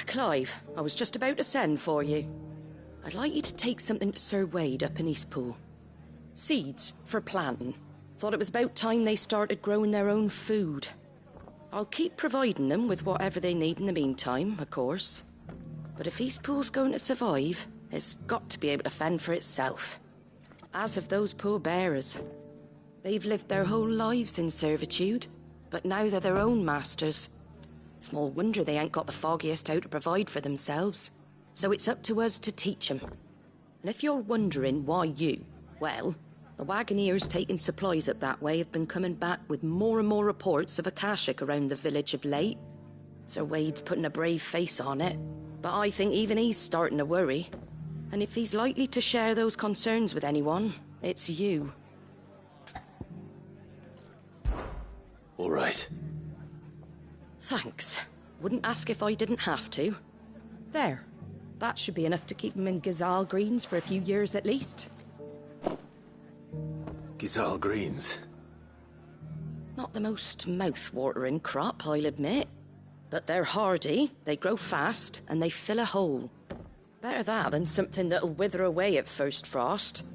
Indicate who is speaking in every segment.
Speaker 1: Clive, I was just about to send for you. I'd like you to take something to Sir Wade up in Eastpool. Seeds for planting. Thought it was about time they started growing their own food. I'll keep providing them with whatever they need in the meantime, of course. But if Eastpool's going to survive, it's got to be able to fend for itself. As have those poor bearers. They've lived their whole lives in servitude, but now they're their own masters. Small wonder they ain't got the foggiest how to provide for themselves. So it's up to us to teach them. And if you're wondering why you, well, the Wagoneers taking supplies up that way have been coming back with more and more reports of Akashic around the village of late. Sir Wade's putting a brave face on it, but I think even he's starting to worry. And if he's likely to share those concerns with anyone, it's you.
Speaker 2: All right.
Speaker 1: Thanks. Wouldn't ask if I didn't have to. There. That should be enough to keep him in Gazal Greens for a few years at least.
Speaker 2: Gazal Greens?
Speaker 1: Not the most mouth-watering crop, I'll admit. But they're hardy, they grow fast, and they fill a hole. Better that than something that'll wither away at first frost.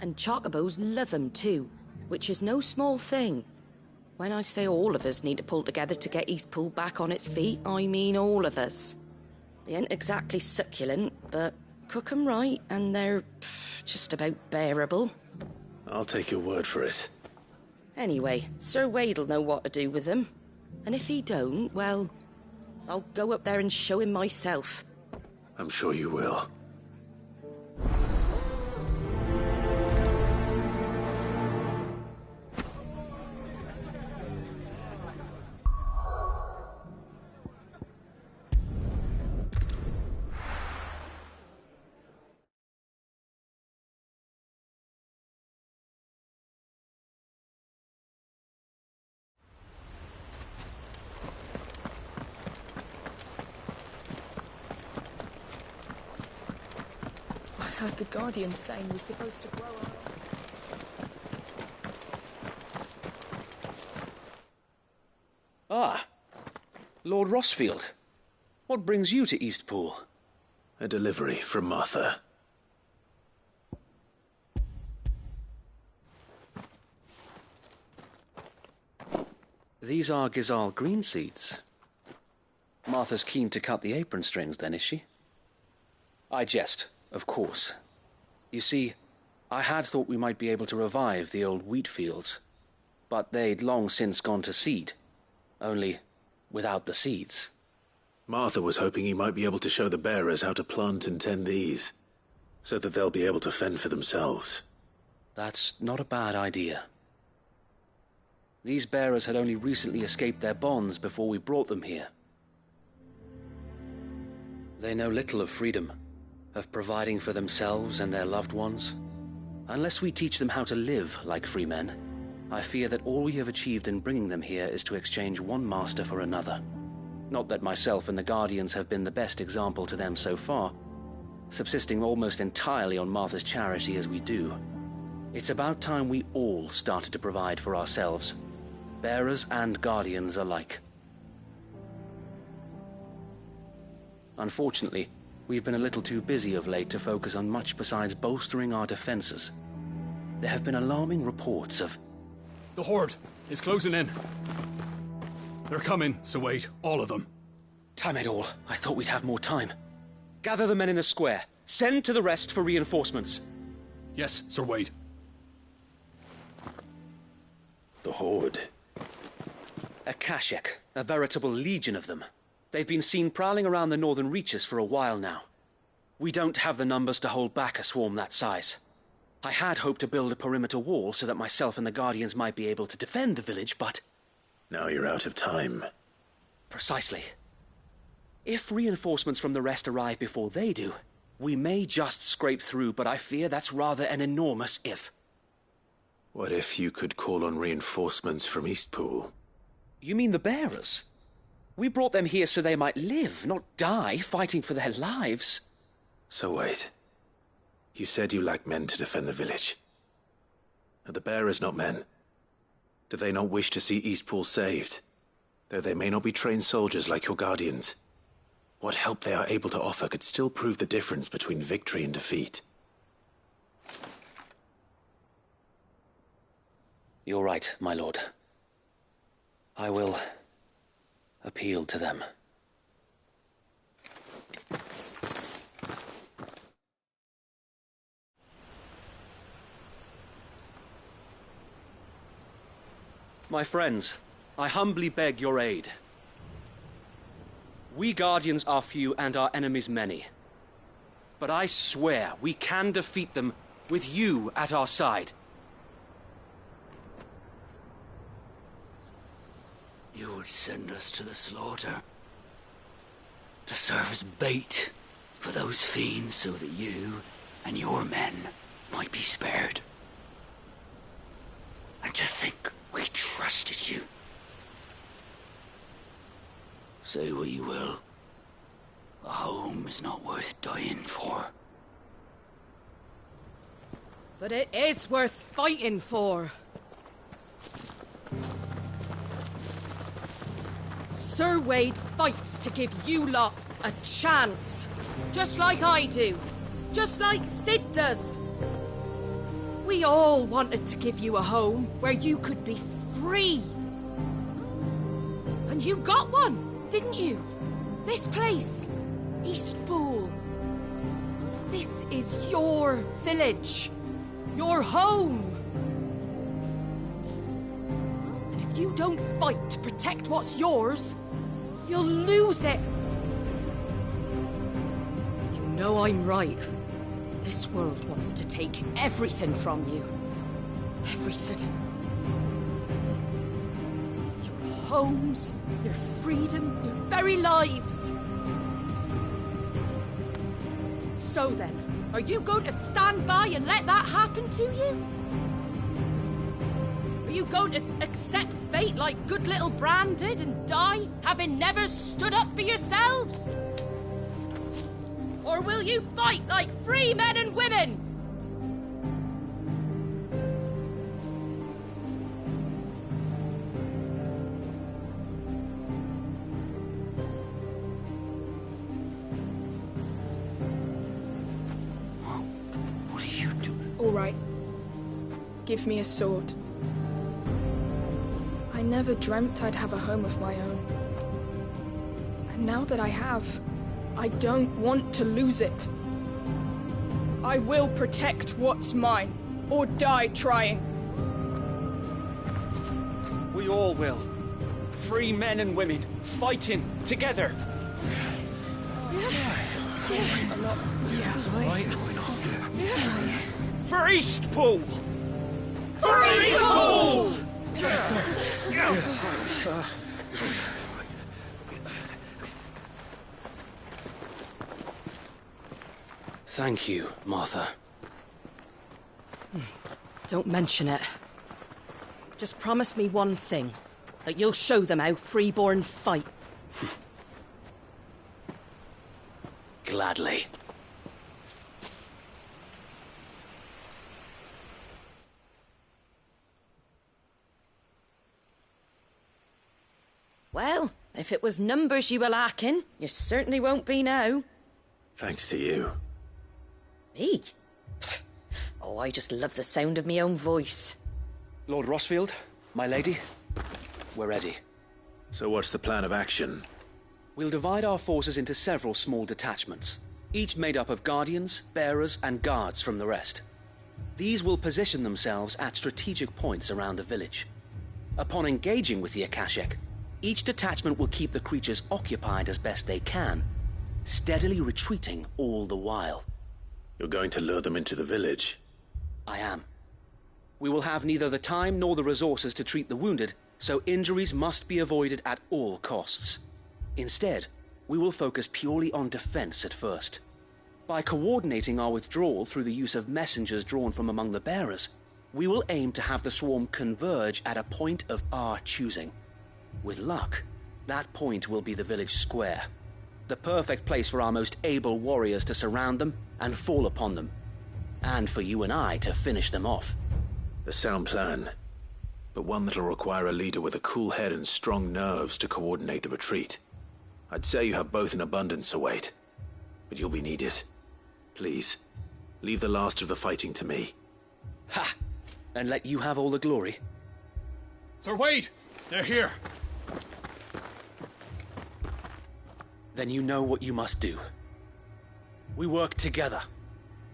Speaker 1: And chocobos love 'em too, which is no small thing. When I say all of us need to pull together to get Eastpool back on its feet, I mean all of us. They ain't exactly succulent, but cook 'em right and they're just about bearable.
Speaker 2: I'll take your word for it.
Speaker 1: Anyway, Sir Wade'll know what to do with them. And if he don't, well, I'll go up there and show him myself.
Speaker 2: I'm sure you will.
Speaker 3: I heard the Guardian saying we're supposed to grow our...
Speaker 4: Ah, Lord Rossfield. What brings you to Eastpool?
Speaker 2: A delivery from Martha.
Speaker 4: These are Gazal green seeds. Martha's keen to cut the apron strings then, is she? I jest, of course. You see, I had thought we might be able to revive the old wheat fields, but they'd long since gone to seed, only without the seeds.
Speaker 2: Martha was hoping he might be able to show the bearers how to plant and tend these, so that they'll be able to fend for themselves.
Speaker 4: That's not a bad idea. These bearers had only recently escaped their bonds before we brought them here. They know little of freedom, of providing for themselves and their loved ones. Unless we teach them how to live like free men, I fear that all we have achieved in bringing them here is to exchange one master for another. Not that myself and the Guardians have been the best example to them so far, subsisting almost entirely on Martha's charity as we do. It's about time we all started to provide for ourselves, bearers and Guardians alike. Unfortunately, we've been a little too busy of late to focus on much besides bolstering our defenses. There have been alarming reports of...
Speaker 5: The Horde is closing in. They're coming, Sir Wade, all of them.
Speaker 4: Damn it all, I thought we'd have more time. Gather the men in the square. Send to the rest for reinforcements.
Speaker 5: Yes, Sir Wade.
Speaker 2: The Horde.
Speaker 4: Akashic, a veritable legion of them. They've been seen prowling around the northern reaches for a while now. We don't have the numbers to hold back a swarm that size. I had hoped to build a perimeter wall so that myself and the Guardians might be able to defend the village, but...
Speaker 2: Now you're out of time.
Speaker 4: Precisely. If reinforcements from the rest arrive before they do, we may just scrape through, but I fear that's rather an enormous if.
Speaker 2: What if you could call on reinforcements from Eastpool?
Speaker 4: You mean the bearers? We brought them here so they might live, not die, fighting for their lives.
Speaker 2: So wait. You said you lack men to defend the village. Are the bearers not men? Do they not wish to see Eastpool saved? Though they may not be trained soldiers like your Guardians. what help they are able to offer could still prove the difference between victory and defeat.
Speaker 4: You're right, my lord. I will appeal to them. My friends, I humbly beg your aid. We Guardians are few and our enemies many. But I swear we can defeat them with you at our side.
Speaker 6: You would send us to the slaughter, to serve as bait for those fiends so that you and your men might be spared. And to think we trusted you. Say what you will, a home is not worth dying for.
Speaker 1: But it is worth fighting for. Sir Wade fights to give you lot a chance. Just like I do. Just like Sid does. We all wanted to give you a home where you could be free. And you got one, didn't you? This place, Eastpool. This is your village. Your home. And if you don't fight to protect what's yours, you'll lose it. You know I'm right. This world wants to take everything from you. Everything. Your homes, your freedom, your very lives. So then, are you going to stand by and let that happen to you? Are you going to accept fate like good little Bran did and die, having never stood up for yourselves? Or will you fight like free men and women?
Speaker 6: What are you doing?
Speaker 3: All right. Give me a sword. I never dreamt I'd have a home of my own. And now that I have, I don't want to lose it. I will protect what's mine, or die trying.
Speaker 5: We all will. Free men and women, fighting together. For Eastpool! For Eastpool!
Speaker 4: Thank you, Martha.
Speaker 1: Don't mention it. Just promise me one thing. That you'll show them how freeborn fight.
Speaker 4: Gladly.
Speaker 1: Well, if it was numbers you were lacking, you certainly won't be now.
Speaker 2: Thanks to you.
Speaker 1: Me? Oh, I just love the sound of my own voice.
Speaker 4: Lord Rossfield, my lady, we're ready.
Speaker 2: So what's the plan of action?
Speaker 4: We'll divide our forces into several small detachments, each made up of guardians, bearers, and guards from the rest. These will position themselves at strategic points around the village. Upon engaging with the Akashic, each detachment will keep the creatures occupied as best they can, steadily retreating all the while.
Speaker 2: You're going to lure them into the village?
Speaker 4: I am. We will have neither the time nor the resources to treat the wounded, so injuries must be avoided at all costs. Instead, we will focus purely on defense at first. By coordinating our withdrawal through the use of messengers drawn from among the bearers, we will aim to have the swarm converge at a point of our choosing. With luck, that point will be the village square, the perfect place for our most able warriors to surround them and fall upon them, and for you and I to finish them off.
Speaker 2: A sound plan, but one that'll require a leader with a cool head and strong nerves to coordinate the retreat. I'd say you have both in abundance, Sir Wade. But you'll be needed. Please, leave the last of the fighting to me.
Speaker 4: Ha! And let you have all the glory?
Speaker 5: Sir Wade! They're here!
Speaker 4: Then you know what you must do. We work together.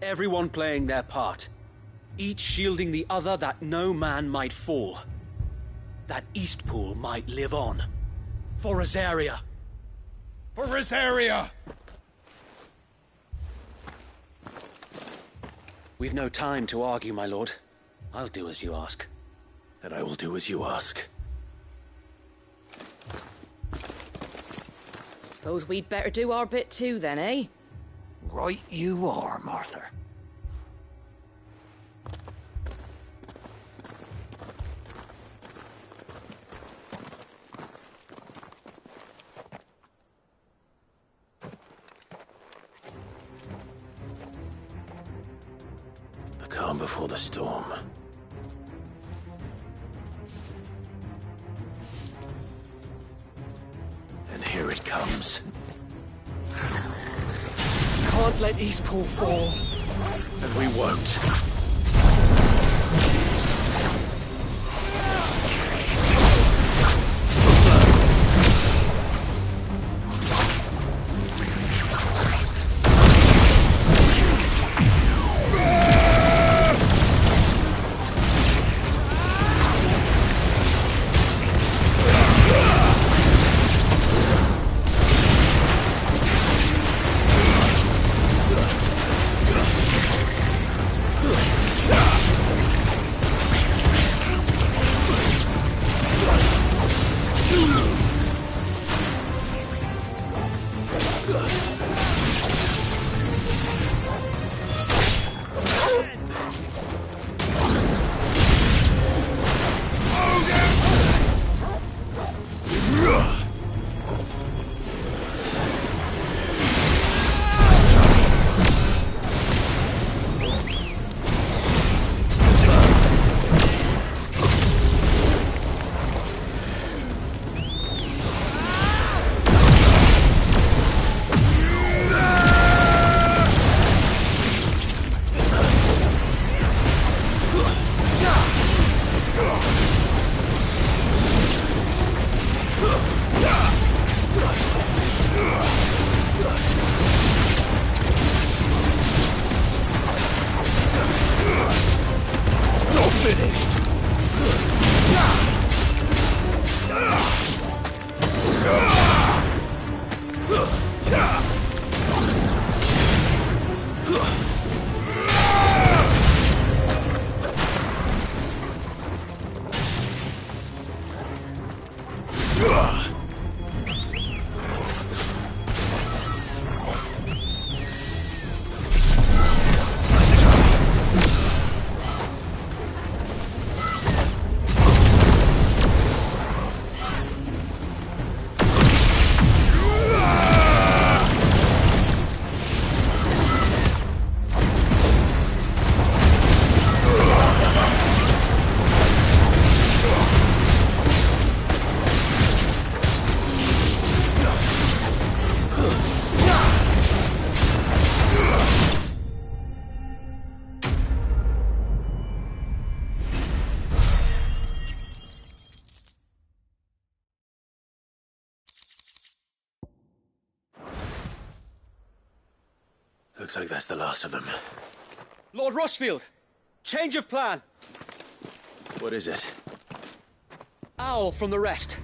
Speaker 4: Everyone playing their part. Each shielding the other that no man might fall. That Eastpool might live on. For Rosaria.
Speaker 5: For Rosaria!
Speaker 4: We've no time to argue, my lord. I'll do as you ask.
Speaker 2: And I will do as you ask.
Speaker 1: Suppose we'd better do our bit too then, eh?
Speaker 6: Right you are, Martha.
Speaker 2: The calm before the storm. And here it comes.
Speaker 4: Can't let Eastpool fall.
Speaker 2: And we won't. Looks like that's the last of them.
Speaker 4: Lord Rossfield! Change of plan!
Speaker 2: What is it?
Speaker 4: Owl from the rest.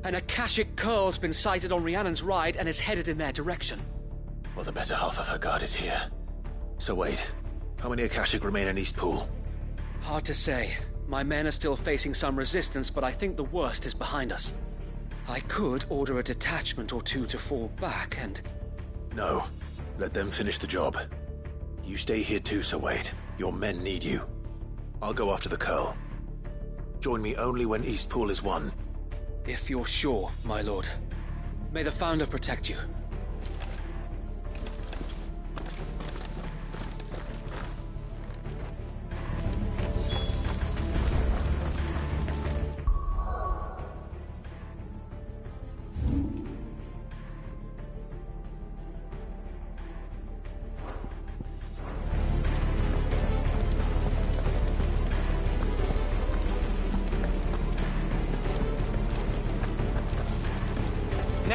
Speaker 4: An Akashic curl's been sighted on Rhiannon's ride and is headed in their direction.
Speaker 2: Well, the better half of her guard is here. So wait, how many Akashic remain in Eastpool?
Speaker 4: Hard to say. My men are still facing some resistance, but I think the worst is behind us. I could order a detachment or two to fall back and...
Speaker 2: No. Let them finish the job. You stay here too, Sir Wade. Your men need you. I'll go after the Curl. Join me only when Eastpool is won.
Speaker 4: If you're sure, my lord. May the Founder protect you.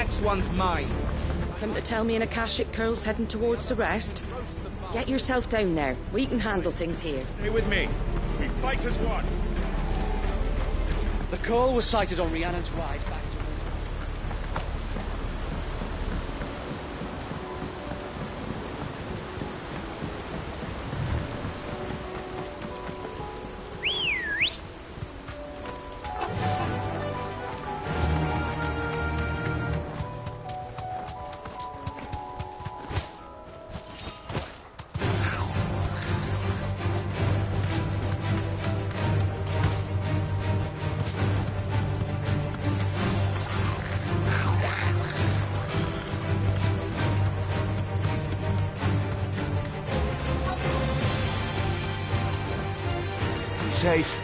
Speaker 7: next one's mine.
Speaker 1: Come to tell me an Akashic Curl's heading towards the rest? Get yourself down there. We can handle things here.
Speaker 8: Stay with me. We fight as one.
Speaker 4: The Curl was sighted on Rhiannon's ride back to...
Speaker 2: Safe.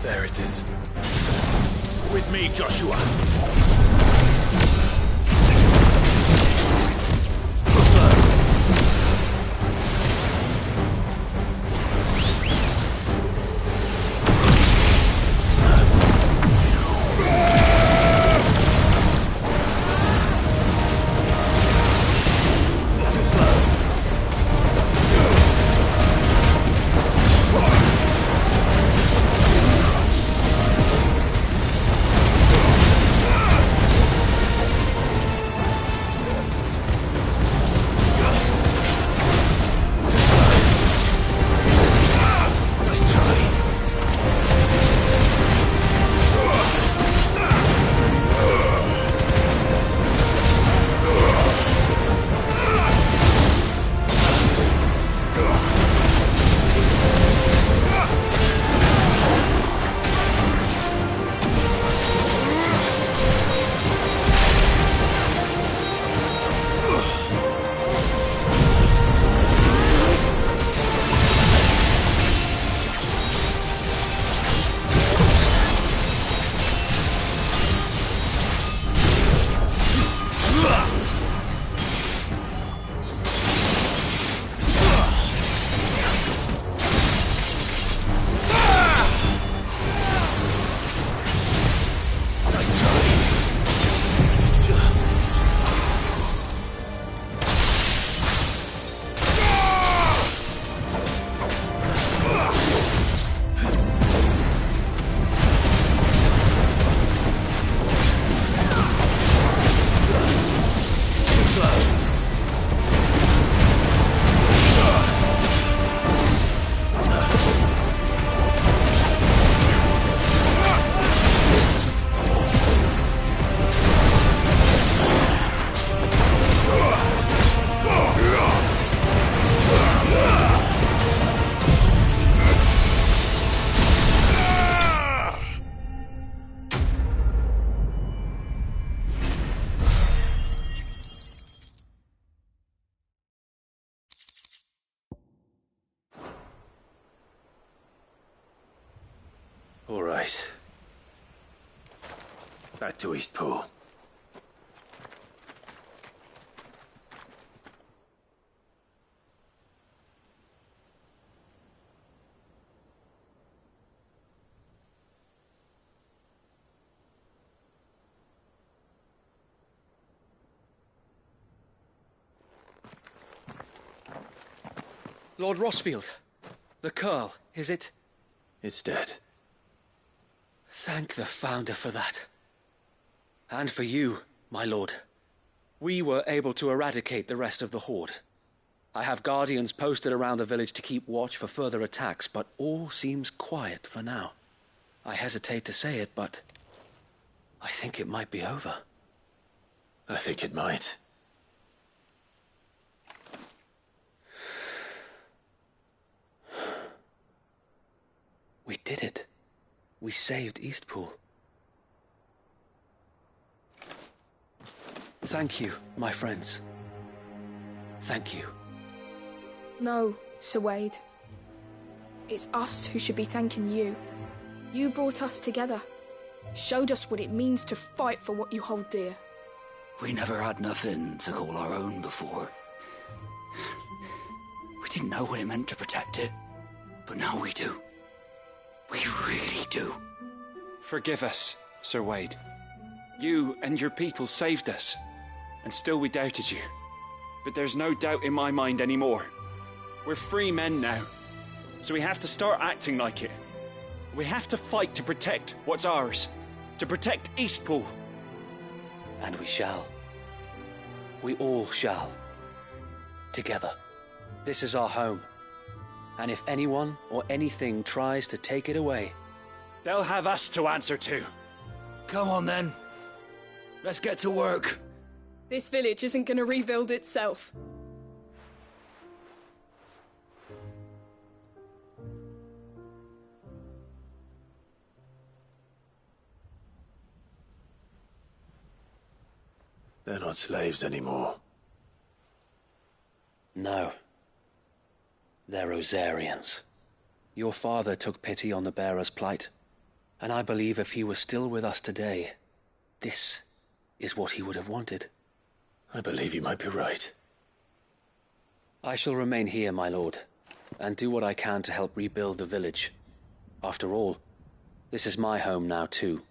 Speaker 2: There it is. With me, Joshua. All right. Back to Eastpool.
Speaker 4: Lord Rossfield, the Curl, is it?
Speaker 2: It's dead.
Speaker 4: Thank the Founder for that. And for you, my lord. We were able to eradicate the rest of the Horde. I have guardians posted around the village to keep watch for further attacks, but all seems quiet for now. I hesitate to say it, but I think it might be over.
Speaker 2: I think it might.
Speaker 4: We did it. We saved Eastpool. Thank you, my friends. Thank you.
Speaker 3: No, Sir Wade. It's us who should be thanking you. You brought us together. Showed us what it means to fight for what you hold dear.
Speaker 6: We never had nothing to call our own before. We didn't know what it meant to protect it, but now we do. We really do.
Speaker 7: Forgive us, Sir Wade. You and your people saved us, and still we doubted you. But there's no doubt in my mind anymore. We're free men now, so we have to start acting like it. We have to fight to protect what's ours, to protect Eastpool.
Speaker 4: And we shall. We all shall. Together. This is our home. And if anyone or anything tries to take it away,
Speaker 7: they'll have us to answer to.
Speaker 6: Come on then. Let's get to work.
Speaker 3: This village isn't gonna rebuild itself.
Speaker 2: They're not slaves anymore.
Speaker 4: No. They're Rosarians. Your father took pity on the bearer's plight, and I believe if he was still with us today, this is what he would have wanted.
Speaker 2: I believe you might be right.
Speaker 4: I shall remain here, my lord, and do what I can to help rebuild the village. After all, this is my home now too.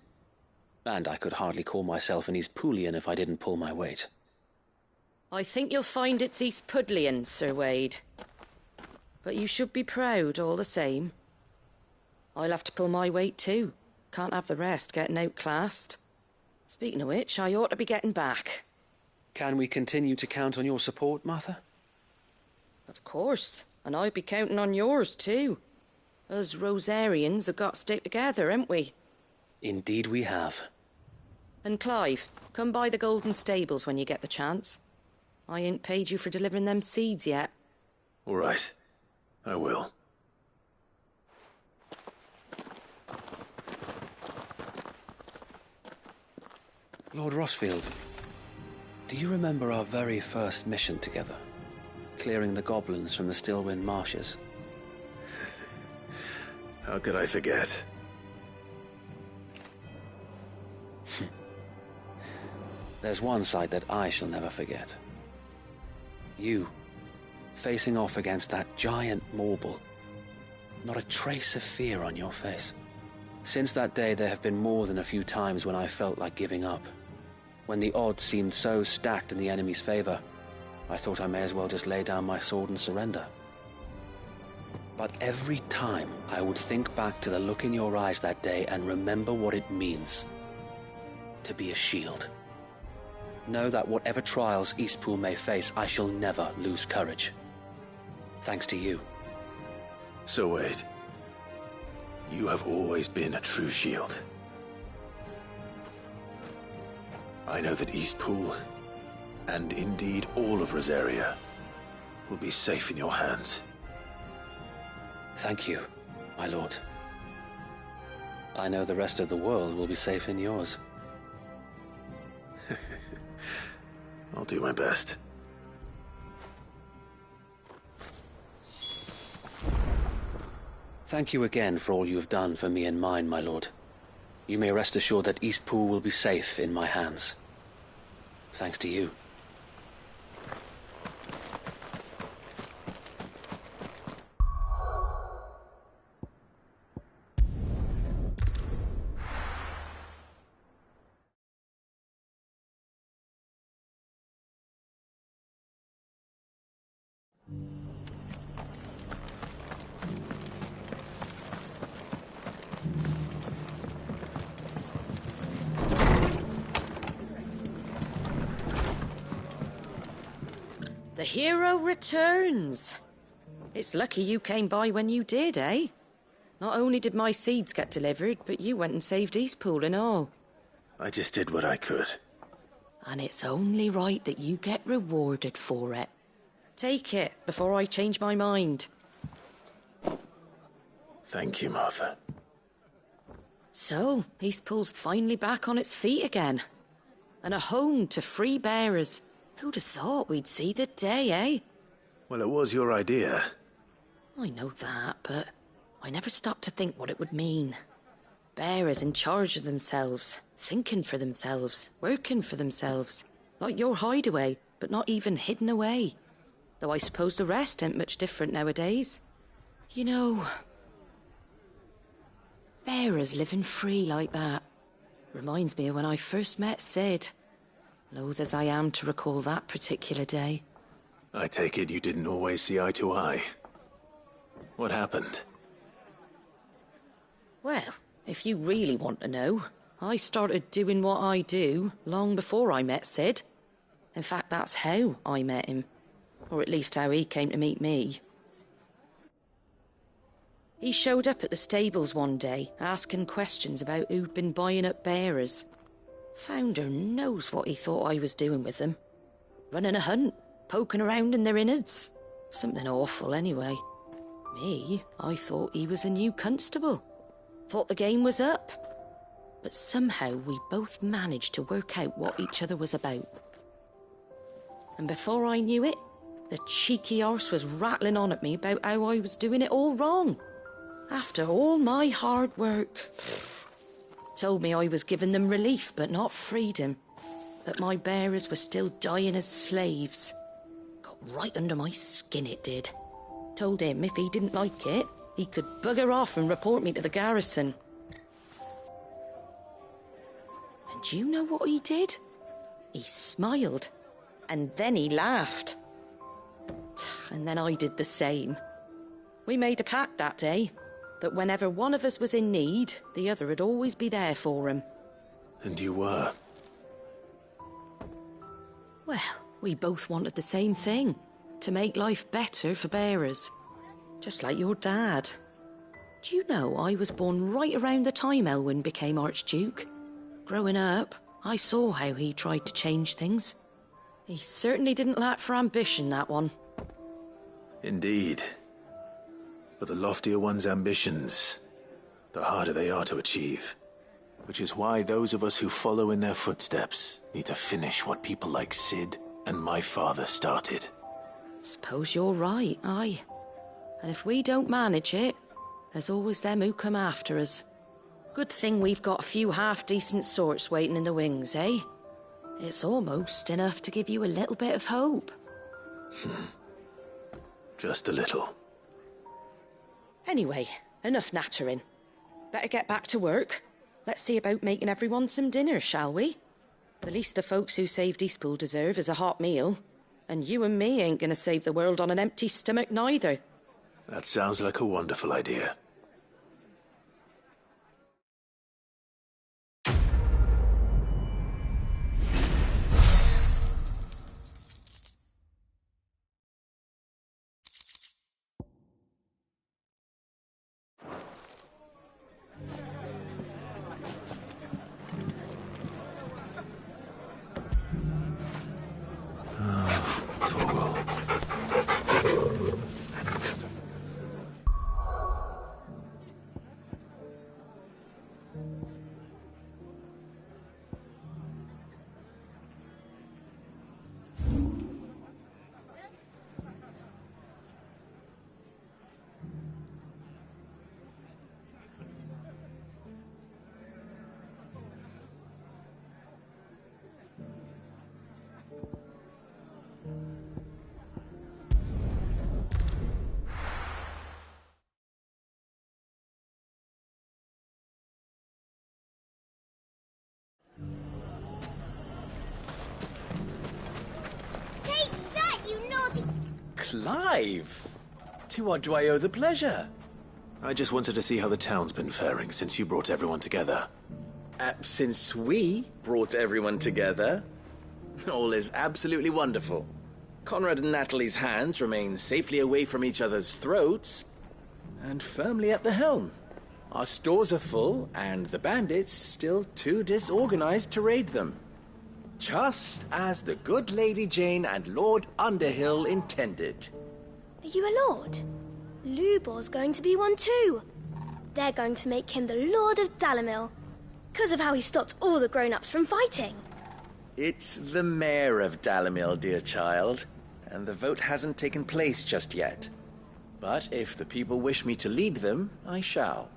Speaker 4: And I could hardly call myself an Eastpoolian if I didn't pull my weight.
Speaker 1: I think you'll find it's East Pudlian, Sir Wade. But you should be proud all the same. I'll have to pull my weight too. Can't have the rest getting outclassed. Speaking of which, I ought to be getting back.
Speaker 4: Can we continue to count on your support, Martha?
Speaker 1: Of course, and I'd be counting on yours too. Us Rosarians have got to stick together, haven't we?
Speaker 4: Indeed we have.
Speaker 1: And Clive, come by the Golden Stables when you get the chance. I ain't paid you for delivering them seeds yet.
Speaker 2: All right. I will.
Speaker 4: Lord Rossfield, do you remember our very first mission together? Clearing the goblins from the Stillwind Marshes?
Speaker 2: How could I forget?
Speaker 4: There's one sight that I shall never forget. You, facing off against that giant Morble. Not a trace of fear on your face. Since that day, there have been more than a few times when I felt like giving up. When the odds seemed so stacked in the enemy's favor, I thought I may as well just lay down my sword and surrender. But every time, I would think back to the look in your eyes that day and remember what it means to be a shield. Know that whatever trials Eastpool may face, I shall never lose courage. Thanks to you.
Speaker 2: So Wade, you have always been a true shield. I know that Eastpool, and indeed all of Rosaria, will be safe in your hands.
Speaker 4: Thank you, my lord. I know the rest of the world will be safe in yours.
Speaker 2: I'll do my best.
Speaker 4: Thank you again for all you have done for me and mine, my lord. You may rest assured that Eastpool will be safe in my hands. Thanks to you.
Speaker 1: The hero returns. It's lucky you came by when you did, eh? Not only did my seeds get delivered, but you went and saved Eastpool and all.
Speaker 2: I just did what I could.
Speaker 1: And it's only right that you get rewarded for it. Take it before I change my mind.
Speaker 2: Thank you, Martha.
Speaker 1: So, Eastpool's finally back on its feet again. And a home to free bearers. Who'd have thought we'd see the day, eh?
Speaker 2: Well, it was your idea.
Speaker 1: I know that, but I never stopped to think what it would mean. Bearers in charge of themselves, thinking for themselves, working for themselves. Like your hideaway, but not even hidden away. though I suppose the rest ain't much different nowadays. You know, bearers living free like that reminds me of when I first met Sid. Loath as I am to recall that particular day.
Speaker 2: I take it you didn't always see eye to eye. What happened?
Speaker 1: Well, if you really want to know, I started doing what I do long before I met Sid. In fact, that's how I met him. Or at least how he came to meet me. He showed up at the stables one day, asking questions about who'd been buying up bearers. Founder knows what he thought I was doing with them. Running a hunt, poking around in their innards. Something awful, anyway. Me, I thought he was a new constable. Thought the game was up. But somehow we both managed to work out what each other was about. And before I knew it, the cheeky arse was rattling on at me about how I was doing it all wrong. After all my hard work. Told me I was giving them relief, but not freedom. That my bearers were still dying as slaves. Got right under my skin, it did. Told him if he didn't like it, he could bugger off and report me to the garrison. And do you know what he did? He smiled. And then he laughed. And then I did the same. We made a pact that day, that whenever one of us was in need, the other would always be there for him.
Speaker 2: And you were?
Speaker 1: Well, we both wanted the same thing. To make life better for bearers. Just like your dad. Do you know I was born right around the time Elwyn became Archduke? Growing up, I saw how he tried to change things. He certainly didn't lack for ambition, that one.
Speaker 2: Indeed. But the loftier one's ambitions, the harder they are to achieve. Which is why those of us who follow in their footsteps need to finish what people like Sid and my father started.
Speaker 1: Suppose you're right, aye. And if we don't manage it, there's always them who come after us. Good thing we've got a few half-decent sorts waiting in the wings, eh? It's almost enough to give you a little bit of hope.
Speaker 2: Just a little.
Speaker 1: Anyway, enough nattering. Better get back to work. Let's see about making everyone some dinner, shall we? The least the folks who saved Eastpool deserve is a hot meal. And you and me ain't gonna save the world on an empty stomach neither.
Speaker 2: That sounds like a wonderful idea.
Speaker 9: Clive! To what do I owe the pleasure?
Speaker 2: I just wanted to see how the town's been faring since you brought everyone together.
Speaker 9: Since we brought everyone together, all is absolutely wonderful. Conrad and Natalie's hands remain safely away from each other's throats, and firmly at the helm. Our stores are full, and the bandits still too disorganized to raid them. Just as the good Lady Jane and Lord Underhill intended.
Speaker 10: Are you a lord? Lubor's going to be one too. They're going to make him the Lord of Dalamil, because of how he stopped all the grown-ups from fighting.
Speaker 9: It's the mayor of Dalamil, dear child, and the vote hasn't taken place just yet. But if the people wish me to lead them, I shall.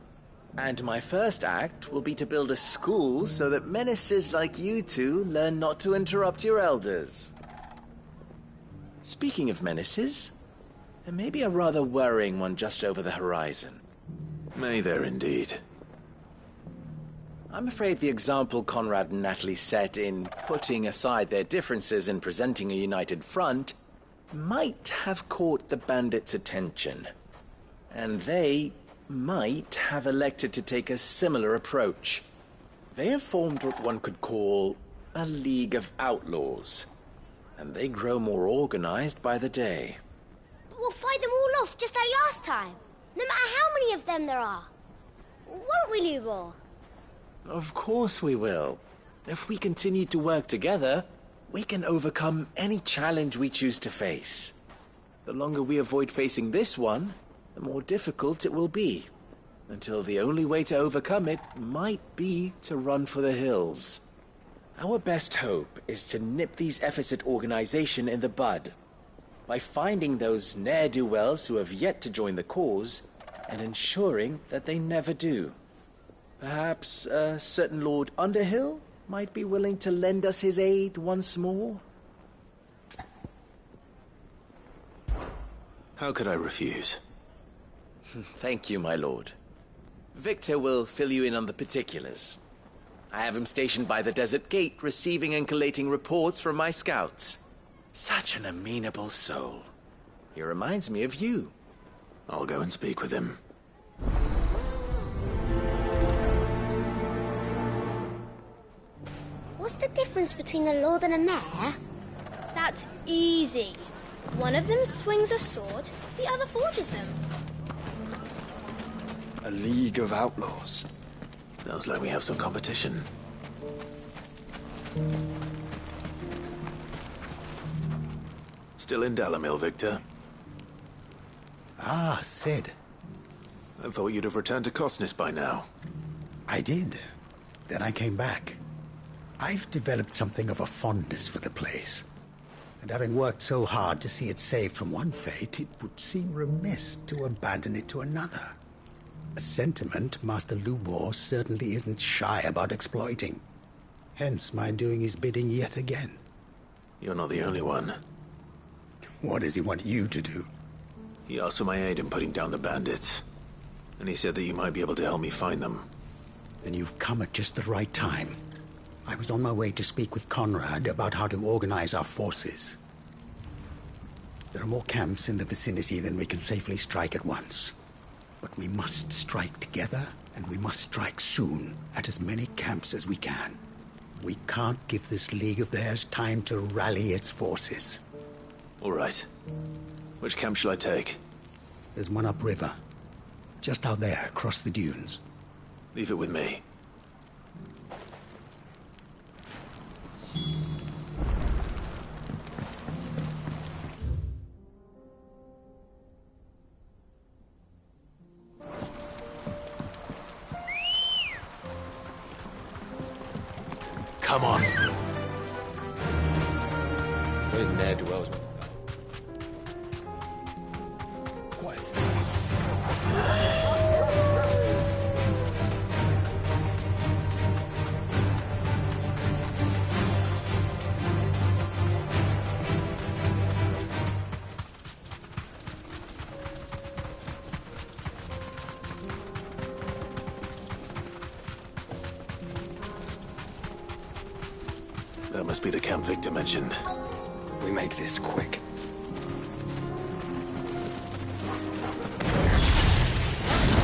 Speaker 9: And my first act will be to build a school so that menaces like you two learn not to interrupt your elders. Speaking of menaces, there may be a rather worrying one just over the horizon.
Speaker 2: May there indeed.
Speaker 9: I'm afraid the example Conrad and Natalie set in putting aside their differences and presenting a united front might have caught the bandits' attention. And they might have elected to take a similar approach. They have formed what one could call a League of Outlaws, and they grow more organized by the day.
Speaker 10: But we'll fight them all off just like last time, no matter how many of them there are. Won't we, Lubor?
Speaker 9: Of course we will. If we continue to work together, we can overcome any challenge we choose to face. The longer we avoid facing this one, the more difficult it will be, until the only way to overcome it might be to run for the hills. Our best hope is to nip these efforts at organization in the bud, by finding those ne'er-do-wells who have yet to join the cause, and ensuring that they never do. Perhaps a certain Lord Underhill might be willing to lend us his aid once more?
Speaker 2: How could I refuse?
Speaker 9: Thank you, my lord. Victor will fill you in on the particulars. I have him stationed by the Desert Gate, receiving and collating reports from my scouts. Such an amenable soul. He reminds me of you.
Speaker 2: I'll go and speak with him.
Speaker 10: What's the difference between a lord and a mayor? That's easy. One of them swings a sword, the other forges them.
Speaker 5: A League of Outlaws.
Speaker 2: Sounds like we have some competition. Still in Dalamil, Victor?
Speaker 11: Ah, Sid.
Speaker 2: I thought you'd have returned to Cosnis by now.
Speaker 11: I did. Then I came back. I've developed something of a fondness for the place. And having worked so hard to see it saved from one fate, it would seem remiss to abandon it to another. A sentiment Master Lubor certainly isn't shy about exploiting. Hence my doing his bidding yet again.
Speaker 2: You're not the only one.
Speaker 11: What does he want you to do?
Speaker 2: He asked for my aid in putting down the bandits. And he said that you might be able to help me find them.
Speaker 11: Then you've come at just the right time. I was on my way to speak with Conrad about how to organize our forces. There are more camps in the vicinity than we can safely strike at once. But we must strike together, and we must strike soon at as many camps as we can. We can't give this league of theirs time to rally its forces.
Speaker 2: All right. Which camp shall I take?
Speaker 11: There's one upriver. Just out there, across the dunes.
Speaker 2: Leave it with me. Come on.
Speaker 12: Those ne'er-do-wells.
Speaker 11: Quiet.
Speaker 2: That must be the camp Victor mentioned.
Speaker 5: We make this quick.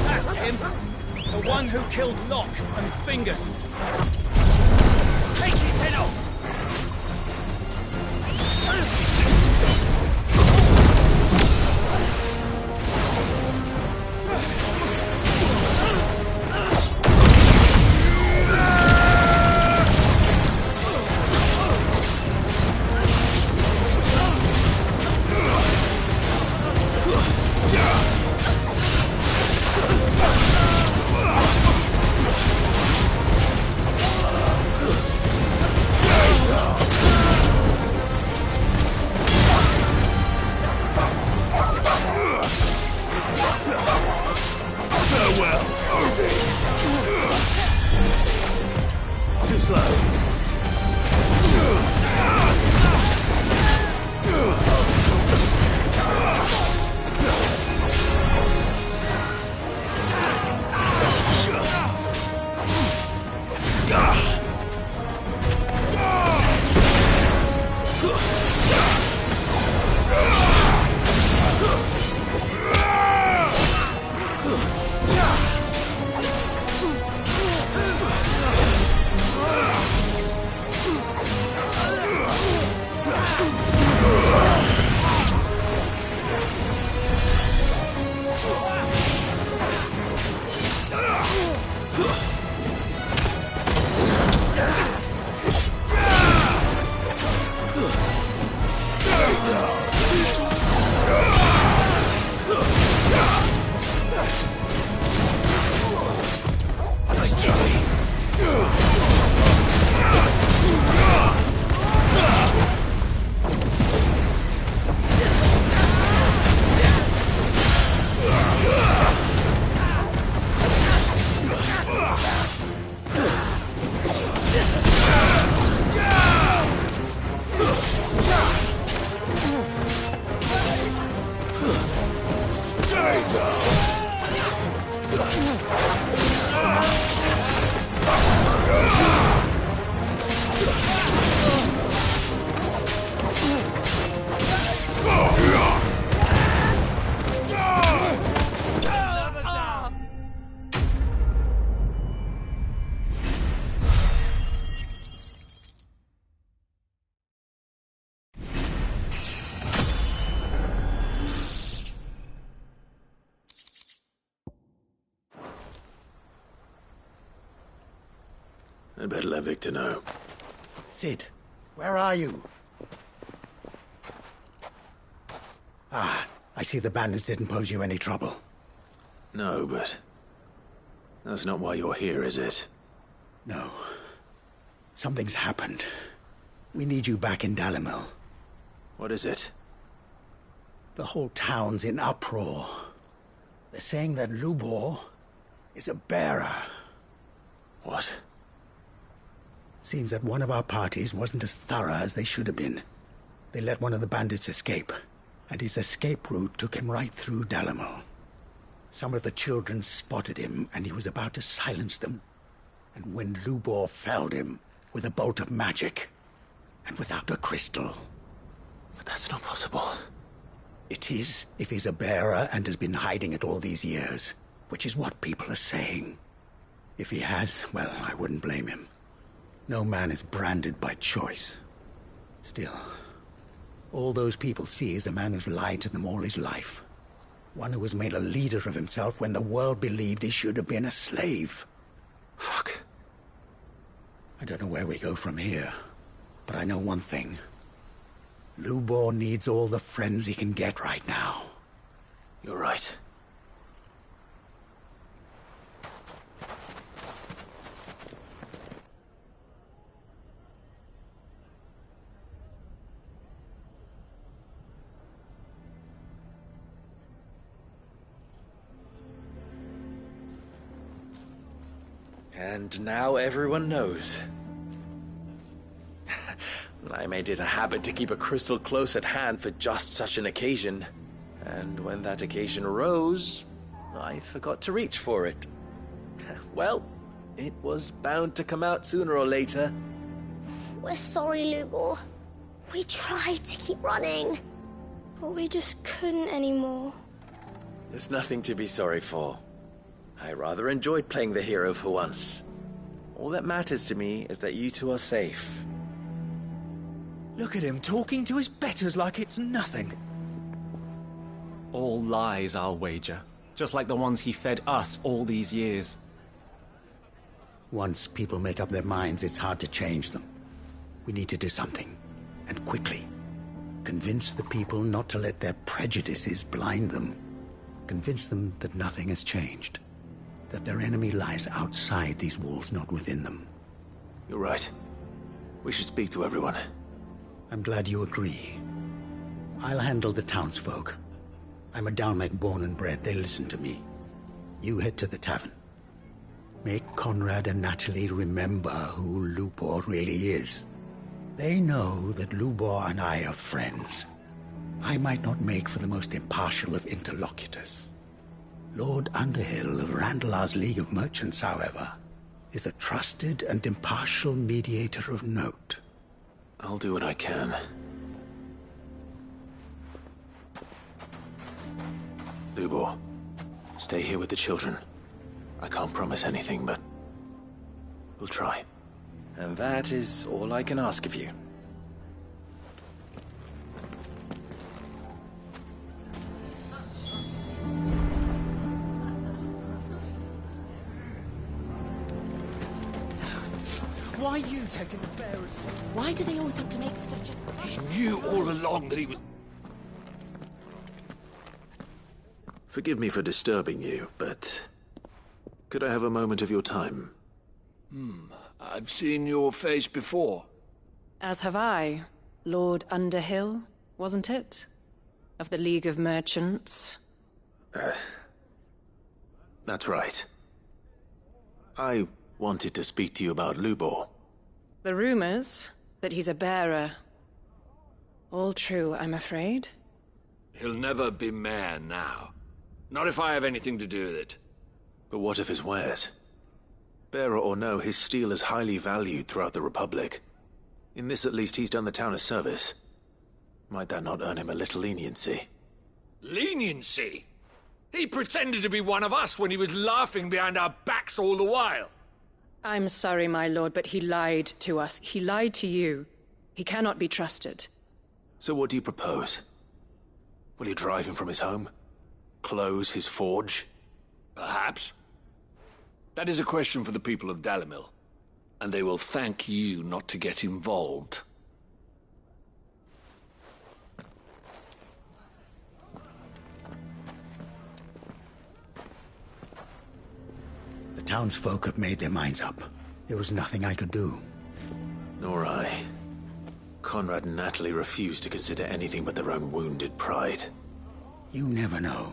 Speaker 8: That's him! The one who killed Locke and Fingers! Take his head off!
Speaker 2: Too slow. I'd better let Victor know.
Speaker 11: Sid, where are you? Ah, I see the bandits didn't pose you any trouble.
Speaker 2: No, but that's not why you're here, is it?
Speaker 11: No. Something's happened. We need you back in Dalimil.
Speaker 2: What is it?
Speaker 11: The whole town's in uproar. They're saying that Lubor is a bearer.
Speaker 2: What?
Speaker 11: Seems that one of our parties wasn't as thorough as they should have been. They let one of the bandits escape, and his escape route took him right through Dalimil. Some of the children spotted him, and he was about to silence them. And when Lubor felled him with a bolt of magic, and without a crystal.
Speaker 2: But that's not possible.
Speaker 11: It is, if he's a bearer and has been hiding it all these years, which is what people are saying. If he has, well, I wouldn't blame him. No man is branded by choice. Still, all those people see is a man who's lied to them all his life. One who was made a leader of himself when the world believed he should have been a slave.
Speaker 2: Fuck.
Speaker 11: I don't know where we go from here, but I know one thing. Lubor needs all the friends he can get right now.
Speaker 2: You're right.
Speaker 9: And now everyone knows. I made it a habit to keep a crystal close at hand for just such an occasion. And when that occasion arose, I forgot to reach for it. Well, it was bound to come out sooner or later.
Speaker 10: We're sorry, Lubor. We tried to keep running, but we just couldn't anymore.
Speaker 9: There's nothing to be sorry for. I rather enjoyed playing the hero for once. All that matters to me is that you two are safe.
Speaker 8: Look at him talking to his betters like it's nothing. All lies, I'll wager. Just like the ones he fed us all these years.
Speaker 11: Once people make up their minds, it's hard to change them. We need to do something, and quickly. Convince the people not to let their prejudices blind them. Convince them that nothing has changed. That their enemy lies outside these walls, not within them.
Speaker 2: You're right. We should speak to everyone.
Speaker 11: I'm glad you agree. I'll handle the townsfolk. I'm a Dalmec born and bred. They listen to me. You head to the tavern. Make Conrad and Natalie remember who Lubor really is. They know that Lubor and I are friends. I might not make for the most impartial of interlocutors. Lord Underhill of Randalar's League of Merchants, however, is a trusted and impartial mediator of note.
Speaker 2: I'll do what I can. Lubor, stay here with the children. I can't promise anything, but we'll try.
Speaker 9: And that is all I can ask of you.
Speaker 8: Why are you taking the bearers?
Speaker 1: Why do they always have to make such a...
Speaker 13: He knew all along that he was...
Speaker 2: Forgive me for disturbing you, but... could I have a moment of your time?
Speaker 13: I've seen your face before.
Speaker 14: As have I. Lord Underhill, wasn't it? Of the League of Merchants.
Speaker 2: That's right. I wanted to speak to you about Lubor.
Speaker 14: The rumors that he's a bearer. All true, I'm afraid.
Speaker 13: He'll never be mayor now. Not if I have anything to do with it.
Speaker 2: But what of his wares? Bearer or no, his steel is highly valued throughout the Republic. In this, at least, he's done the town a service. Might that not earn him a little leniency?
Speaker 13: Leniency? He pretended to be one of us when he was laughing behind our backs all the while.
Speaker 14: I'm sorry, my lord, but he lied to us. He lied to you. He cannot be trusted.
Speaker 2: So what do you propose? Will you drive him from his home? Close his forge?
Speaker 13: Perhaps. That is a question for the people of Dalimil, and they will thank you not to get involved.
Speaker 11: The townsfolk have made their minds up. There was nothing I could do.
Speaker 2: Nor I. Conrad and Natalie refused to consider anything but their own wounded pride.
Speaker 11: You never know.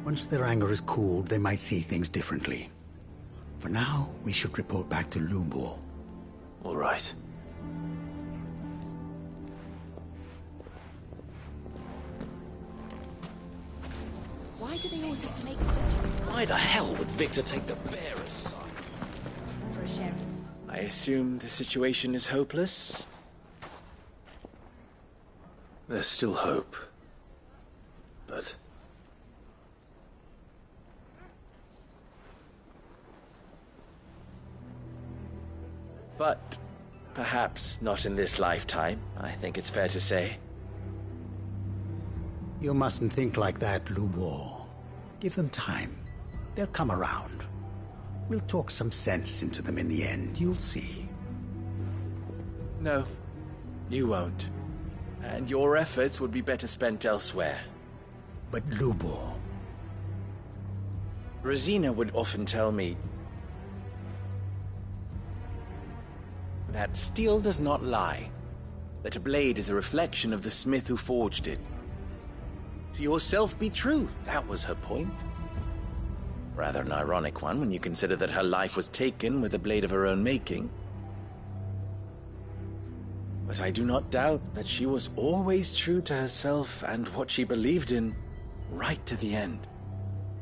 Speaker 11: Once their anger is cooled, they might see things differently. For now, we should report back to Lubor.
Speaker 2: All right.
Speaker 1: Why do they always have to make such a...
Speaker 9: Why the hell would Victor take the bearer's side?
Speaker 1: For a sherry?
Speaker 9: I assume the situation is hopeless?
Speaker 2: There's still hope. But...
Speaker 9: But perhaps not in this lifetime, I think it's fair to say.
Speaker 11: You mustn't think like that, Lubor. Give them time. They'll come around. We'll talk some sense into them in the end, you'll see.
Speaker 9: No, you won't. And your efforts would be better spent elsewhere.
Speaker 11: But Lubor...
Speaker 9: Rosina would often tell me that steel does not lie, that a blade is a reflection of the smith who forged it. To yourself be true, that was her point. Rather an ironic one when you consider that her life was taken with a blade of her own making. But I do not doubt that she was always true to herself and what she believed in, right to the end.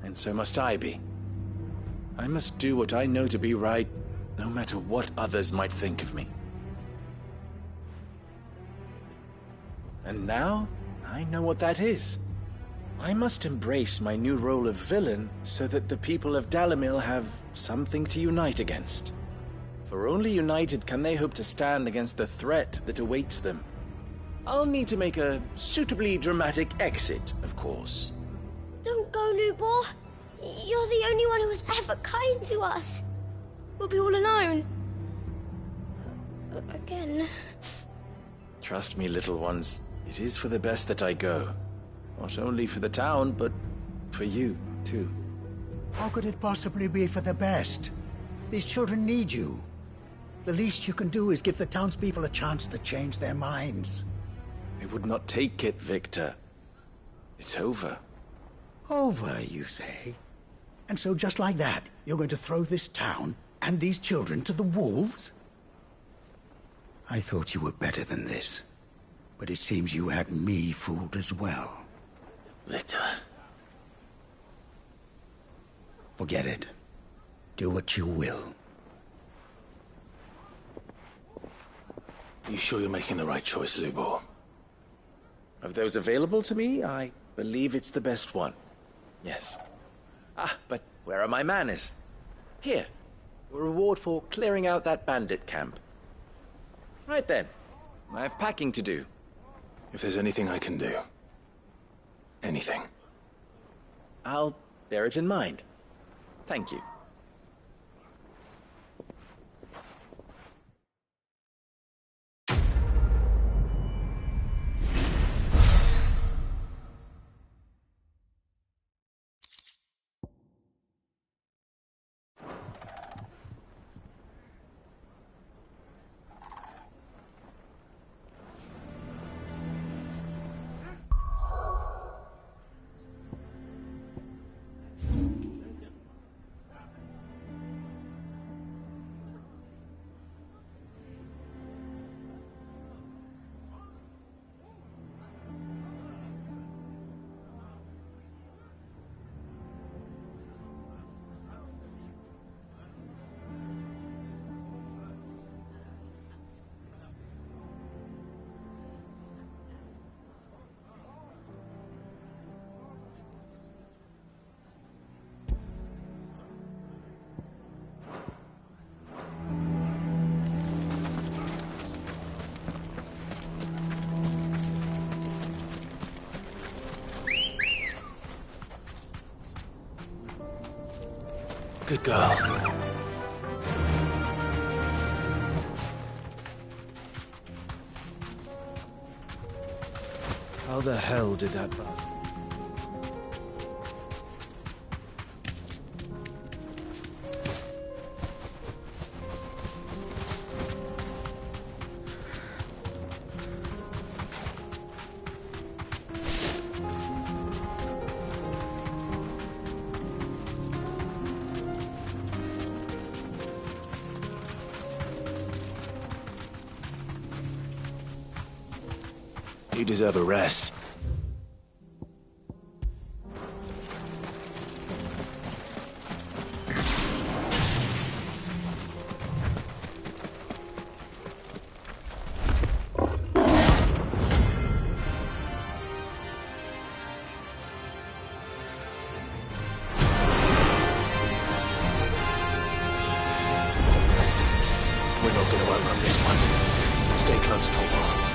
Speaker 9: And so must I be. I must do what I know to be right, no matter what others might think of me. And now, I know what that is. I must embrace my new role of villain so that the people of Dalimil have something to unite against. For only united can they hope to stand against the threat that awaits them. I'll need to make a suitably dramatic exit, of course.
Speaker 10: Don't go, Lubor. You're the only one who was ever kind to us. We'll be all alone. Again.
Speaker 9: Trust me, little ones. It is for the best that I go. Not only for the town, but for you, too.
Speaker 11: How could it possibly be for the best? These children need you. The least you can do is give the townspeople a chance to change their minds.
Speaker 9: I would not take it, Victor. It's over.
Speaker 11: Over, you say? And so just like that, you're going to throw this town and these children to the wolves? I thought you were better than this. But it seems you had me fooled as well.
Speaker 2: Victor.
Speaker 11: Forget it. Do what you will.
Speaker 2: You sure you're making the right choice, Lubor?
Speaker 9: Of those available to me, I believe it's the best one. Yes. Ah, but where are my manners? Here. A reward for clearing out that bandit camp. Right then. I have packing to do.
Speaker 2: If there's anything I can do. Anything.
Speaker 9: I'll bear it in mind. Thank you.
Speaker 2: Good girl.
Speaker 5: How the hell did that buzz?
Speaker 2: You deserve a rest. We're not going to outrun this one. Stay close, Torvald.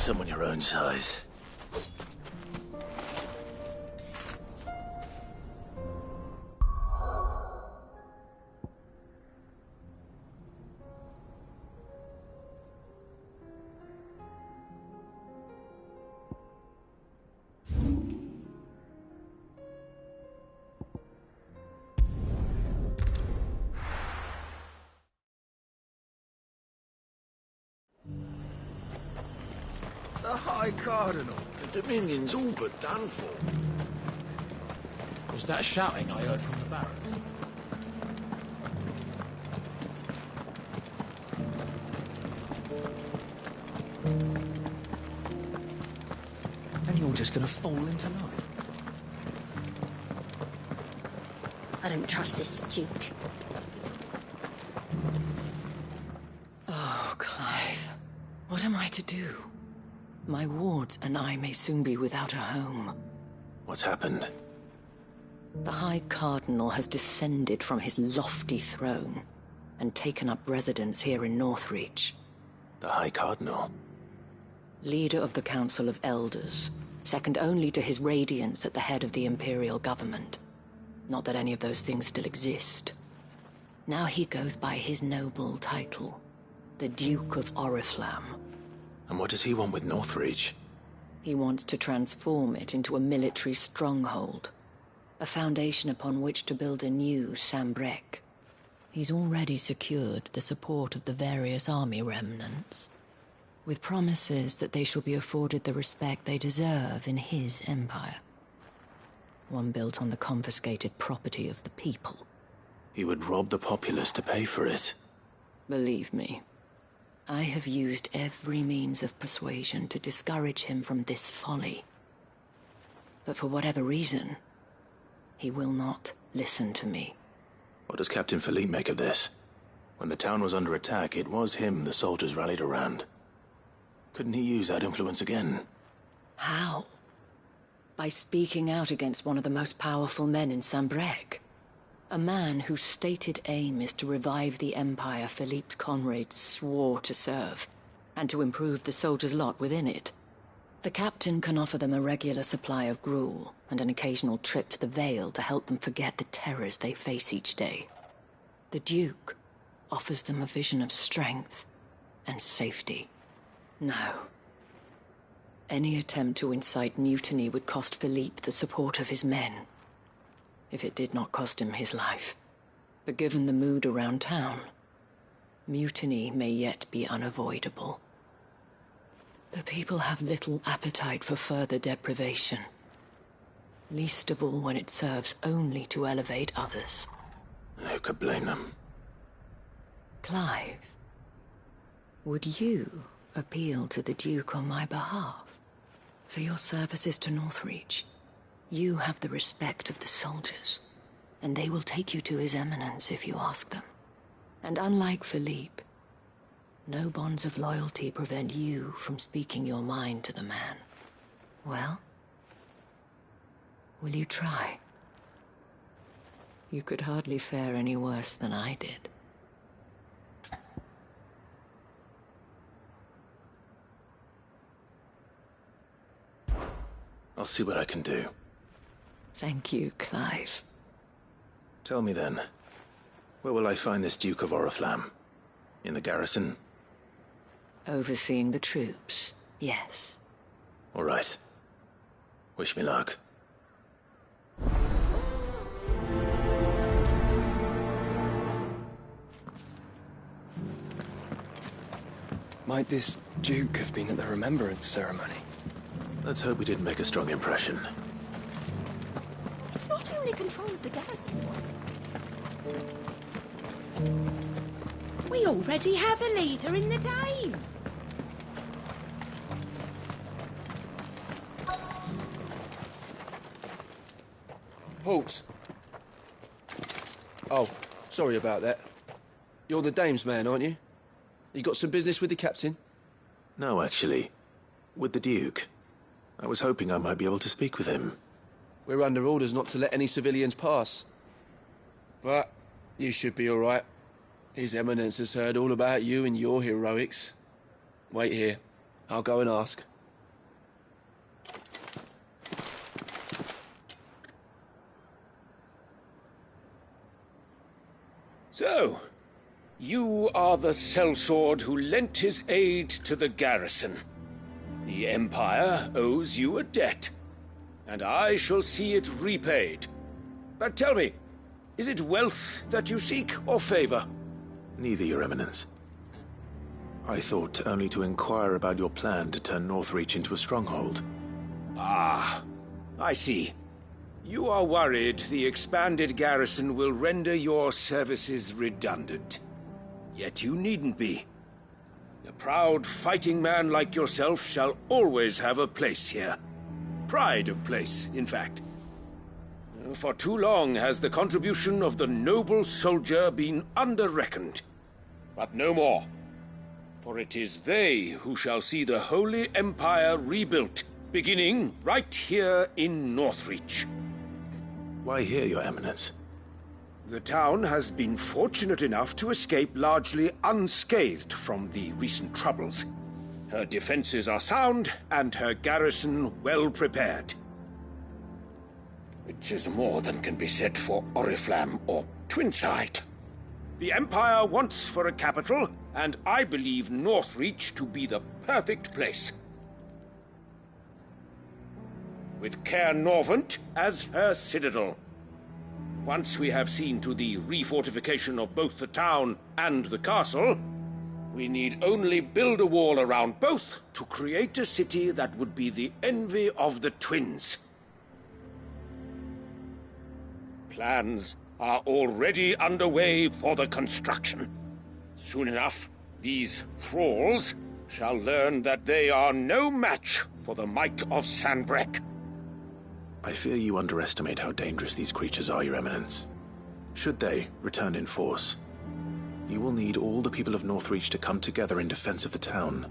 Speaker 2: someone your own size.
Speaker 13: The High Cardinal. The Dominion's all but done for.
Speaker 15: Was that shouting I heard from the barracks? And you're just gonna fall in tonight?
Speaker 10: I don't trust this Duke.
Speaker 1: Oh, Clive. What am I to do? My wards and I may soon be without a home.
Speaker 2: What's happened?
Speaker 1: The High Cardinal has descended from his lofty throne and taken up residence here in Northreach.
Speaker 2: The High Cardinal?
Speaker 1: Leader of the Council of Elders, second only to his Radiance at the head of the Imperial government. Not that any of those things still exist. Now he goes by his noble title, the Duke of Oriflamme.
Speaker 2: And what does he want with Northreach?
Speaker 1: He wants to transform it into a military stronghold, a foundation upon which to build a new Sambrec. He's already secured the support of the various army remnants, with promises that they shall be afforded the respect they deserve in his empire. One built on the confiscated property of the people.
Speaker 2: He would rob the populace to pay for it.
Speaker 1: Believe me, I have used every means of persuasion to discourage him from this folly. But for whatever reason, he will not listen to me.
Speaker 2: What does Captain Philippe make of this? When the town was under attack, it was him the soldiers rallied around. Couldn't he use that influence again?
Speaker 1: How? By speaking out against one of the most powerful men in Sambrec. A man whose stated aim is to revive the empire Philippe's comrades swore to serve, and to improve the soldiers' lot within it. The captain can offer them a regular supply of gruel, and an occasional trip to the Vale to help them forget the terrors they face each day. The Duke offers them a vision of strength and safety. No. Any attempt to incite mutiny would cost Philippe the support of his men, if it did not cost him his life. But given the mood around town, mutiny may yet be unavoidable. The people have little appetite for further deprivation, least of all when it serves only to elevate others.
Speaker 2: And who could blame them?
Speaker 1: Clive, would you appeal to the Duke on my behalf? For your services to Northreach, you have the respect of the soldiers, and they will take you to His Eminence if you ask them. And unlike Philippe, no bonds of loyalty prevent you from speaking your mind to the man. Well, will you try? You could hardly fare any worse than I did.
Speaker 2: I'll see what I can do.
Speaker 1: Thank you, Clive.
Speaker 2: Tell me then, where will I find this Duke of Oriflamme? In the garrison?
Speaker 1: Overseeing the troops, yes.
Speaker 2: All right. Wish me luck.
Speaker 16: Might this Duke have been at the remembrance ceremony?
Speaker 2: Let's hope we didn't make a strong impression.
Speaker 10: It's not only control of the garrison.
Speaker 17: We already have a leader in the team.
Speaker 18: Halt. Oh, sorry about that. You're the dame's man, aren't you? You got some business with the captain?
Speaker 2: No, actually. With the Duke. I was hoping I might be able to speak with him.
Speaker 18: We're under orders not to let any civilians pass. But you should be all right. His Eminence has heard all about you and your heroics. Wait here. I'll go and ask.
Speaker 13: So, you are the sellsword who lent his aid to the garrison. The Empire owes you a debt, and I shall see it repaid. But tell me, is it wealth that you seek, or favor?
Speaker 2: Neither, Your Eminence. I thought only to inquire about your plan to turn Northreach into a stronghold.
Speaker 13: Ah, I see. You are worried the expanded garrison will render your services redundant. Yet you needn't be. A proud fighting man like yourself shall always have a place here. Pride of place, in fact. For too long has the contribution of the noble soldier been under-reckoned. But no more. For it is they who shall see the Holy Empire rebuilt, beginning right here in Northreach.
Speaker 2: Why here, Your Eminence?
Speaker 13: The town has been fortunate enough to escape largely unscathed from the recent troubles. Her defenses are sound, and her garrison well prepared. Which is more than can be said for Oriflamme or Twinside. The Empire wants for a capital, and I believe Northreach to be the perfect place. With Caer Norvent as her citadel. Once we have seen to the refortification of both the town and the castle, we need only build a wall around both to create a city that would be the envy of the twins. Plans are already underway for the construction. Soon enough, these thralls shall learn that they are no match for the might of Sanbreque.
Speaker 2: I fear you underestimate how dangerous these creatures are, Your Eminence. Should they return in force, you will need all the people of Northreach to come together in defense of the town.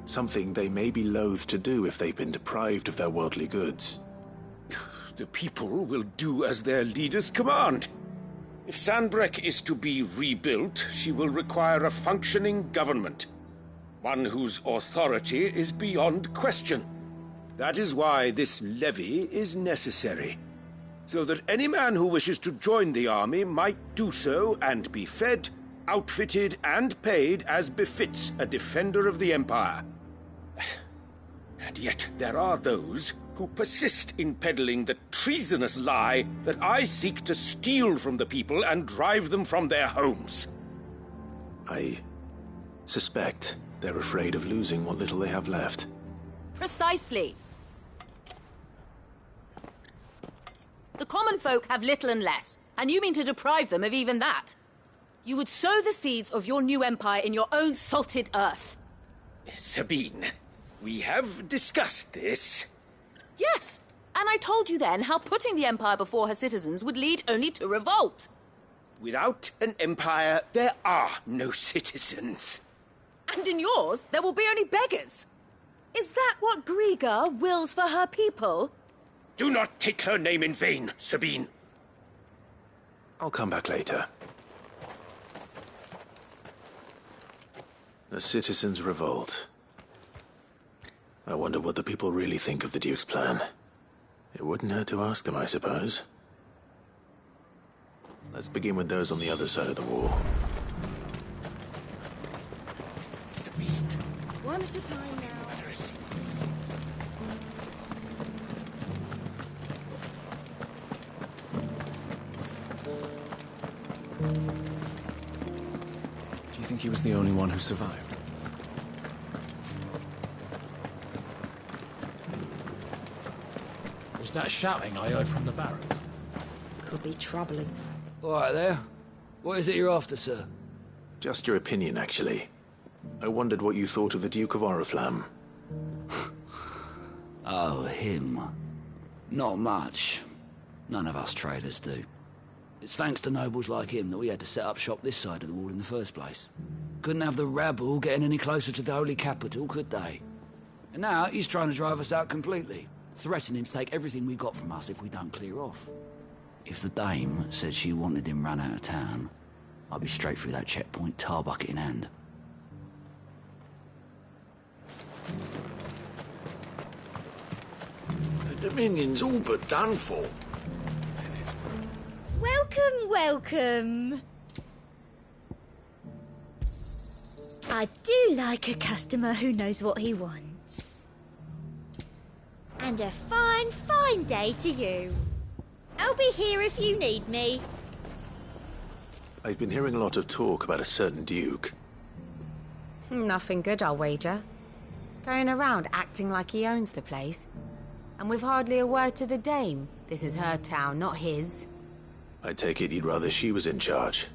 Speaker 2: Something they may be loath to do if they've been deprived of their worldly goods.
Speaker 13: The people will do as their leaders command. If Sanbreque is to be rebuilt, she will require a functioning government. One whose authority is beyond question. That is why this levy is necessary. So that any man who wishes to join the army might do so and be fed, outfitted, and paid as befits a defender of the Empire. And yet there are those who persist in peddling the treasonous lie that I seek to steal from the people and drive them from their homes.
Speaker 2: I suspect they're afraid of losing what little they have left.
Speaker 19: Precisely. The common folk have little and less, and you mean to deprive them of even that. You would sow the seeds of your new empire in your own salted earth.
Speaker 13: Sabine, we have discussed this.
Speaker 19: Yes, and I told you then how putting the empire before her citizens would lead only to revolt.
Speaker 13: Without an empire, there are no citizens.
Speaker 19: And in yours, there will be only beggars. Is that what Griga wills for her people?
Speaker 13: Do not take her name in vain, Sabine.
Speaker 2: I'll come back later. A citizens' revolt. I wonder what the people really think of the Duke's plan. It wouldn't hurt to ask them, I suppose. Let's begin with those on the other side of the wall.
Speaker 3: One at a time now.
Speaker 5: Do you think he was the only one who survived?
Speaker 20: Was that shouting I heard from the barracks?
Speaker 17: Could be troubling.
Speaker 6: All right there. What is it you're after, sir?
Speaker 2: Just your opinion, actually. I wondered what you thought of the Duke of Oriflamme.
Speaker 6: Oh, him. Not much. None of us traders do. It's thanks to nobles like him that we had to set up shop this side of the wall in the first place. Couldn't have the rabble getting any closer to the holy capital, could they? And now he's trying to drive us out completely, threatening to take everything we got from us if we don't clear off. If the dame said she wanted him run out of town, I'd be straight through that checkpoint, tar bucket in hand.
Speaker 13: Dominion's all but done for.
Speaker 21: Welcome, welcome. I do like a customer who knows what he wants. And a fine, fine day to you. I'll be here if you need me.
Speaker 2: I've been hearing a lot of talk about a certain Duke.
Speaker 17: Nothing good, I'll wager. Going around acting like he owns the place. And with hardly a word to the dame. This is her town, not his.
Speaker 2: I take it you'd rather she was in charge.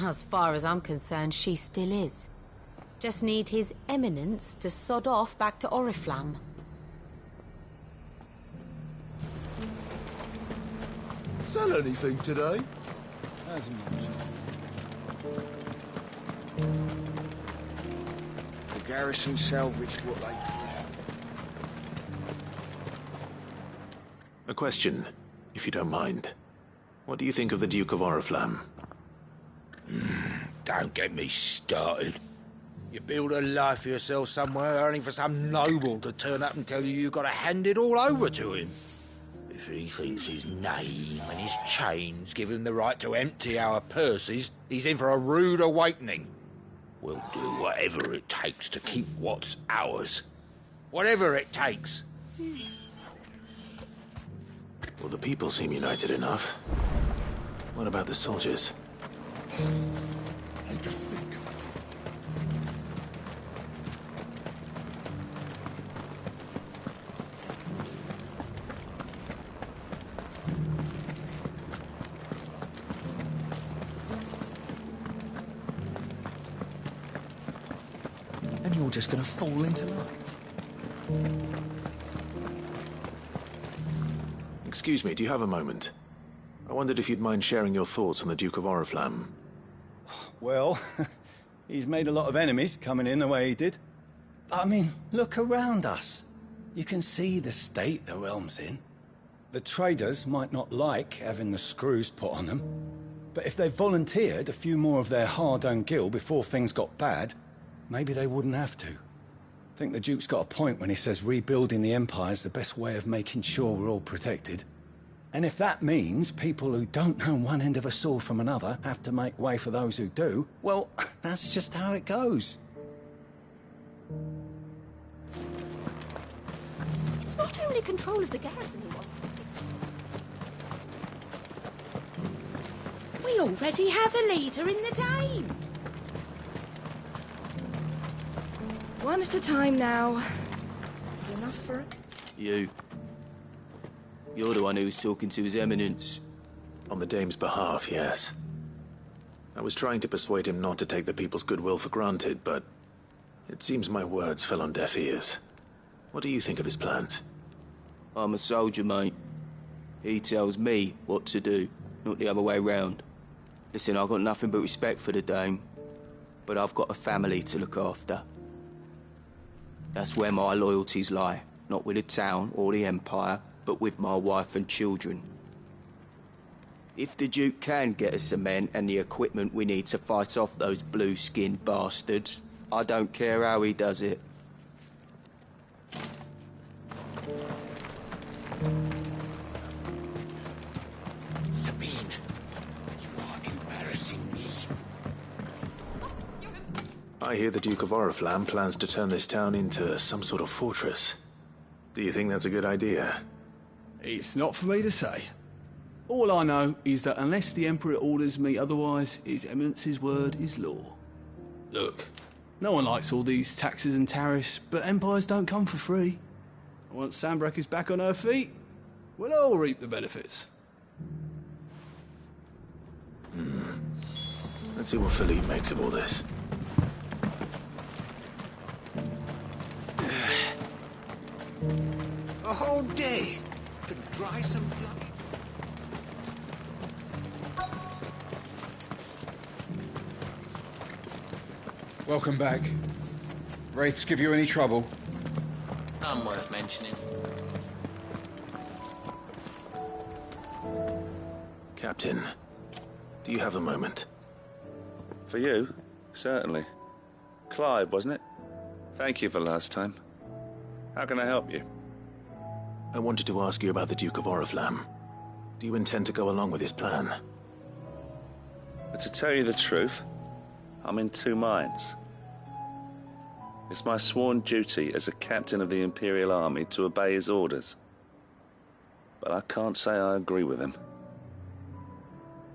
Speaker 17: As far as I'm concerned, she still is. Just need his eminence to sod off back to Oriflamme.
Speaker 22: Sell anything today?
Speaker 23: As much as...
Speaker 13: The garrison salvaged what they could.
Speaker 2: A question, if you don't mind. What do you think of the Duke of Oriflamme?
Speaker 22: Don't get me started. You build a life for yourself somewhere, earning for some noble to turn up and tell you you've got to hand it all over to him. If he thinks his name and his chains give him the right to empty our purses, he's in for a rude awakening. We'll do whatever it takes to keep what's ours. Whatever it takes.
Speaker 2: Well, the people seem united enough. What about the soldiers?
Speaker 22: And to think.
Speaker 15: And you're just gonna fall into life.
Speaker 2: Excuse me, do you have a moment? I wondered if you'd mind sharing your thoughts on the Duke of Oriflamme.
Speaker 23: Well, he's made a lot of enemies coming in the way he did. But I mean, look around us. You can see the state the realm's in. The traders might not like having the screws put on them, but if they volunteered a few more of their hard-earned gil before things got bad, maybe they wouldn't have to. I think the Duke's got a point when he says rebuilding the Empire's the best way of making sure we're all protected. And if that means people who don't know one end of a sword from another have to make way for those who do, well, that's just how it goes.
Speaker 19: It's not only control of the garrison he wants.
Speaker 1: We already have a leader in the Dame.
Speaker 3: One at a time now. Is enough for it?
Speaker 24: You're the one who was talking to His Eminence.
Speaker 2: On the Dame's behalf, yes. I was trying to persuade him not to take the people's goodwill for granted, but it seems my words fell on deaf ears. What do you think of his plans?
Speaker 24: I'm a soldier, mate. He tells me what to do, not the other way round. Listen, I've got nothing but respect for the Dame, but I've got a family to look after. That's where my loyalties lie, not with the town or the Empire, but with my wife and children. If the Duke can get us the men and the equipment we need to fight off those blue-skinned bastards, I don't care how he does it.
Speaker 13: Sabine, you are embarrassing me.
Speaker 2: I hear the Duke of Oriflamme plans to turn this town into some sort of fortress. Do you think that's a good idea?
Speaker 5: It's not for me to say. All I know is that unless the Emperor orders me otherwise, His Eminence's word is law. Look, no one likes all these taxes and tariffs, but empires don't come for free. Once Sanbreque is back on her feet, we'll all reap the benefits.
Speaker 2: Let's see what Philippe makes of all this.
Speaker 22: A whole day to dry some blood.
Speaker 25: Welcome back. Wraiths give you any trouble?
Speaker 8: None worth mentioning.
Speaker 2: Captain, do you have a moment?
Speaker 26: For you? Certainly. Clive, wasn't it? Thank you for last time. How can I help you?
Speaker 2: I wanted to ask you about the Duke of Oriflamme. Do you intend to go along with his plan?
Speaker 26: But to tell you the truth, I'm in two minds. It's my sworn duty as a captain of the Imperial Army to obey his orders. But I can't say I agree with him.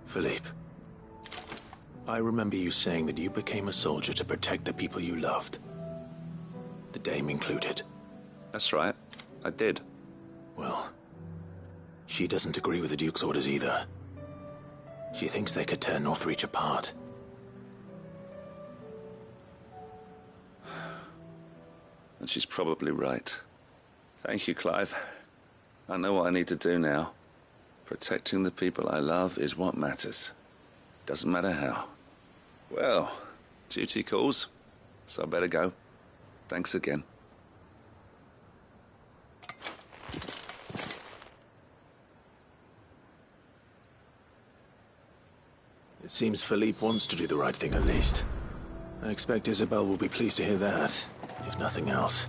Speaker 2: Philippe, I remember you saying that you became a soldier to protect the people you loved. The Dame included.
Speaker 26: That's right, I did.
Speaker 2: Well, she doesn't agree with the Duke's orders either. She thinks they could tear Northreach apart.
Speaker 26: And she's probably right. Thank you, Clive. I know what I need to do now. Protecting the people I love is what matters. Doesn't matter how. Well, duty calls, so I better go. Thanks again.
Speaker 2: It seems Philippe wants to do the right thing at least. I expect Isabel will be pleased to hear that, if nothing else.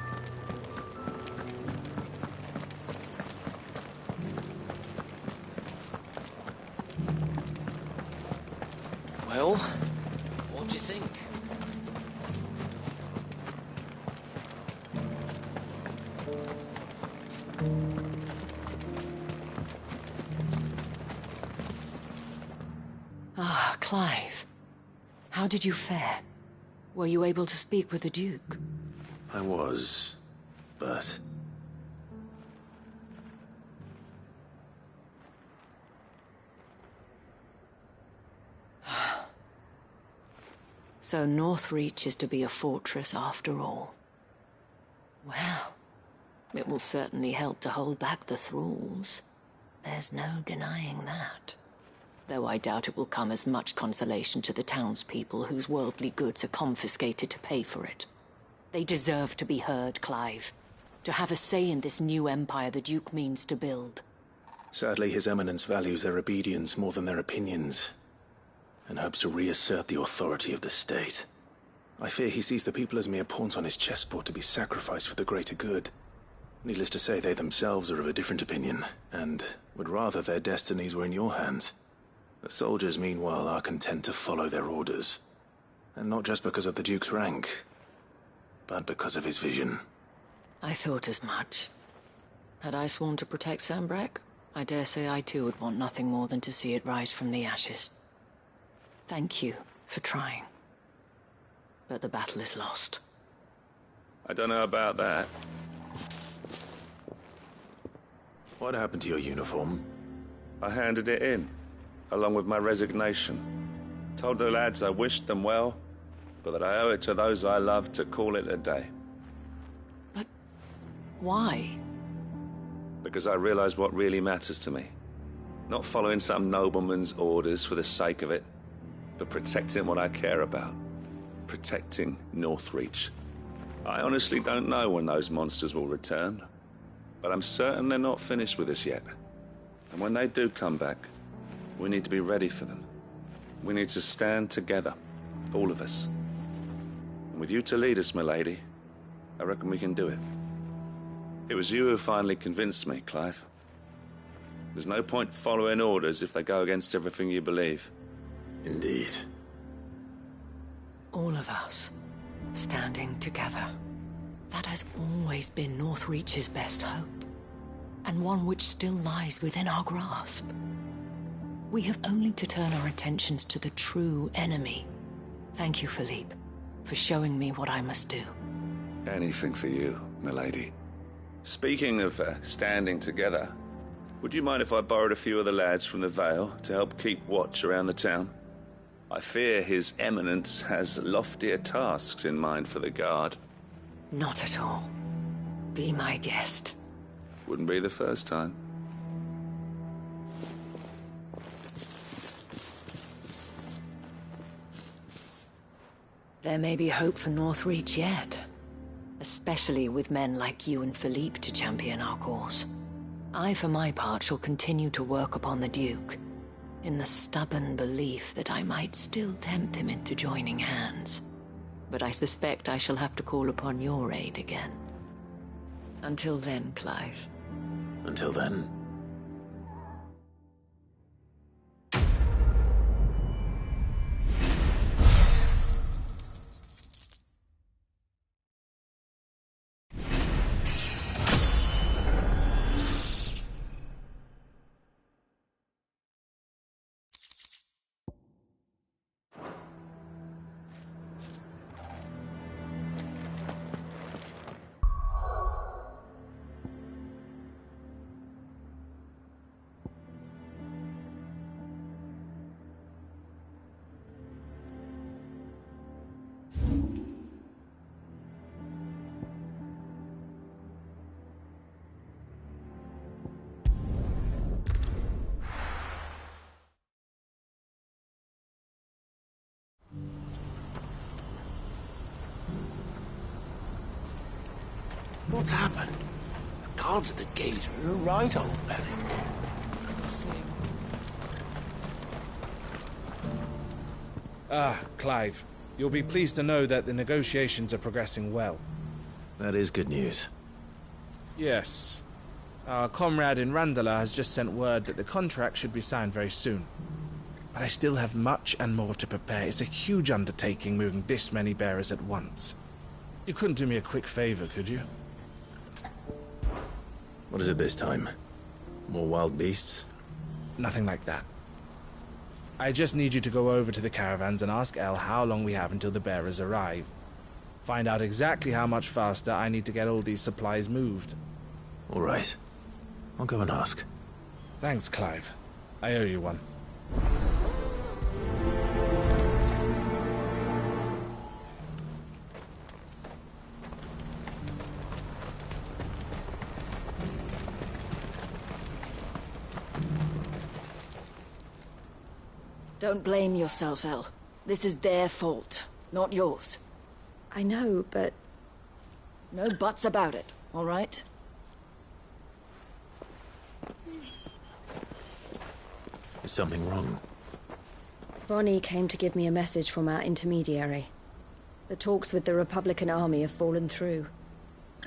Speaker 15: Well, what do you think?
Speaker 1: Ah, Clive. How did you fare? Were you able to speak with the Duke?
Speaker 2: I was, but...
Speaker 1: So Northreach is to be a fortress after all. Well, it will certainly help to hold back the thralls. There's no denying that. Though I doubt it will come as much consolation to the townspeople whose worldly goods are confiscated to pay for it. They deserve to be heard, Clive. To have a say in this new empire the Duke means to build.
Speaker 2: Sadly, His Eminence values their obedience more than their opinions, and hopes to reassert the authority of the state. I fear he sees the people as mere pawns on his chessboard to be sacrificed for the greater good. Needless to say, they themselves are of a different opinion, and would rather their destinies were in your hands. The soldiers, meanwhile, are content to follow their orders. And not just because of the Duke's rank, but because of his vision.
Speaker 1: I thought as much. Had I sworn to protect Sanbreque, I dare say I too would want nothing more than to see it rise from the ashes. Thank you for trying. But the battle is lost.
Speaker 26: I don't know about that.
Speaker 2: What happened to your uniform?
Speaker 26: I handed it in, along with my resignation. Told the lads I wished them well, but that I owe it to those I love to call it a day.
Speaker 1: But why?
Speaker 26: Because I realize what really matters to me. Not following some nobleman's orders for the sake of it, but protecting what I care about. Protecting Northreach. I honestly don't know when those monsters will return, but I'm certain they're not finished with us yet. And when they do come back, we need to be ready for them. We need to stand together, all of us. And with you to lead us, milady, I reckon we can do it. It was you who finally convinced me, Clive. There's no point following orders if they go against everything you believe.
Speaker 2: Indeed.
Speaker 1: All of us, standing together. That has always been Northreach's best hope, and one which still lies within our grasp. We have only to turn our attentions to the true enemy. Thank you, Philippe, for showing me what I must do.
Speaker 26: Anything for you, milady. Speaking of standing together, would you mind if I borrowed a few of the lads from the Vale to help keep watch around the town? I fear His Eminence has loftier tasks in mind for the guard.
Speaker 1: Not at all. Be my guest.
Speaker 26: Wouldn't be the first time.
Speaker 1: There may be hope for Northreach yet. Especially with men like you and Philippe to champion our cause. I, for my part, shall continue to work upon the Duke, in the stubborn belief that I might still tempt him into joining hands. But I suspect I shall have to call upon your aid again. Until then, Clive,
Speaker 2: Until then...
Speaker 4: What's happened? The guards at the gate are right, old Bellic.
Speaker 8: Ah, Clive. You'll be pleased to know that the negotiations are progressing well.
Speaker 2: That is good news.
Speaker 8: Yes. Our comrade in Randala has just sent word that the contract should be signed very soon. But I still have much and more to prepare. It's a huge undertaking moving this many bearers at once. You couldn't do me a quick favor, could you?
Speaker 2: What is it this time? More wild beasts?
Speaker 8: Nothing like that. I just need you to go over to the caravans and ask El how long we have until the bearers arrive. Find out exactly how much faster I need to get all these supplies moved.
Speaker 2: All right. I'll go and ask.
Speaker 8: Thanks, Clive. I owe you one.
Speaker 7: Don't blame yourself, El. This is their fault, not yours.
Speaker 1: I know, but...
Speaker 7: No buts about it, all right?
Speaker 2: Is something wrong?
Speaker 1: Vonnie came to give me a message from our intermediary. The talks with the Republican Army have fallen through.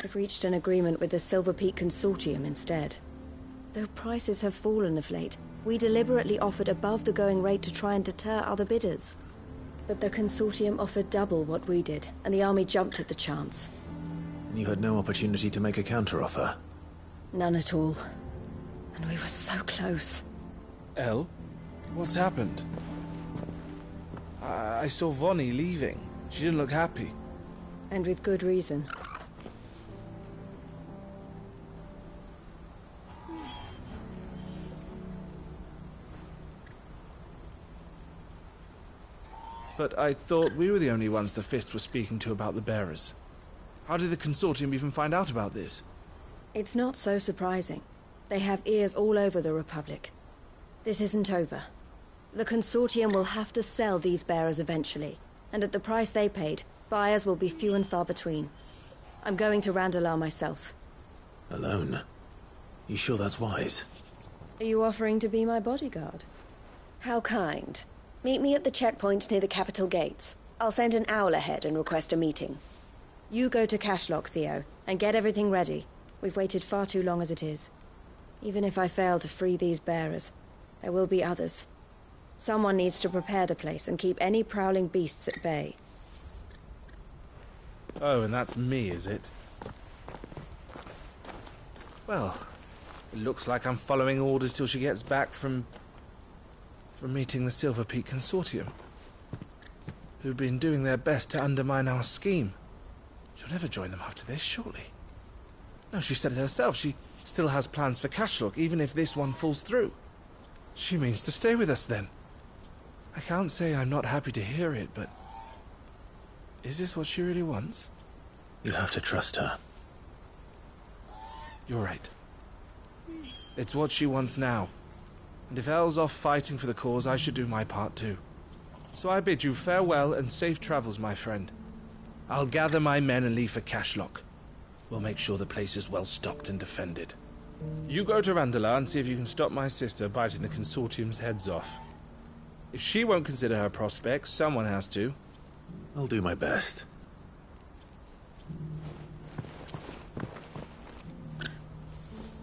Speaker 1: They've reached an agreement with the Silver Peak Consortium instead. Though prices have fallen of late, we deliberately offered above the going rate to try and deter other bidders. But the Consortium offered double what we did, and the Army jumped at the chance.
Speaker 2: And you had no opportunity to make a counteroffer?
Speaker 1: None at all. And we were so close.
Speaker 8: El? What's happened? I saw Vonnie leaving. She didn't look happy.
Speaker 1: And with good reason.
Speaker 8: But I thought we were the only ones the Fist were speaking to about the bearers. How did the Consortium even find out about this?
Speaker 1: It's not so surprising. They have ears all over the Republic. This isn't over. The Consortium will have to sell these bearers eventually, and at the price they paid, buyers will be few and far between. I'm going to Randalar myself.
Speaker 2: Alone? You sure that's wise?
Speaker 1: Are you offering to be my bodyguard? How kind. Meet me at the checkpoint near the capital gates. I'll send an owl ahead and request a meeting. You go to Cashlock, Theo, and get everything ready. We've waited far too long as it is. Even if I fail to free these bearers, there will be others. Someone needs to prepare the place and keep any prowling beasts at bay.
Speaker 8: Oh, and that's me, is it? Well, it looks like I'm following orders till she gets back from meeting the Silver Peak Consortium, who've been doing their best to undermine our scheme. She'll never join them after this, surely. No, she said it herself. She still has plans for Cashlock, even if this one falls through. She means to stay with us, then. I can't say I'm not happy to hear it, but... is this what she really wants?
Speaker 2: You have to trust her.
Speaker 8: You're right. It's what she wants now. And if Elle's off fighting for the cause, I should do my part too. So I bid you farewell and safe travels, my friend. I'll gather my men and leave for Cashlock. We'll make sure the place is well stocked and defended. You go to Randalar and see if you can stop my sister biting the Consortium's heads off. If she won't consider her prospects, someone has to.
Speaker 2: I'll do my best.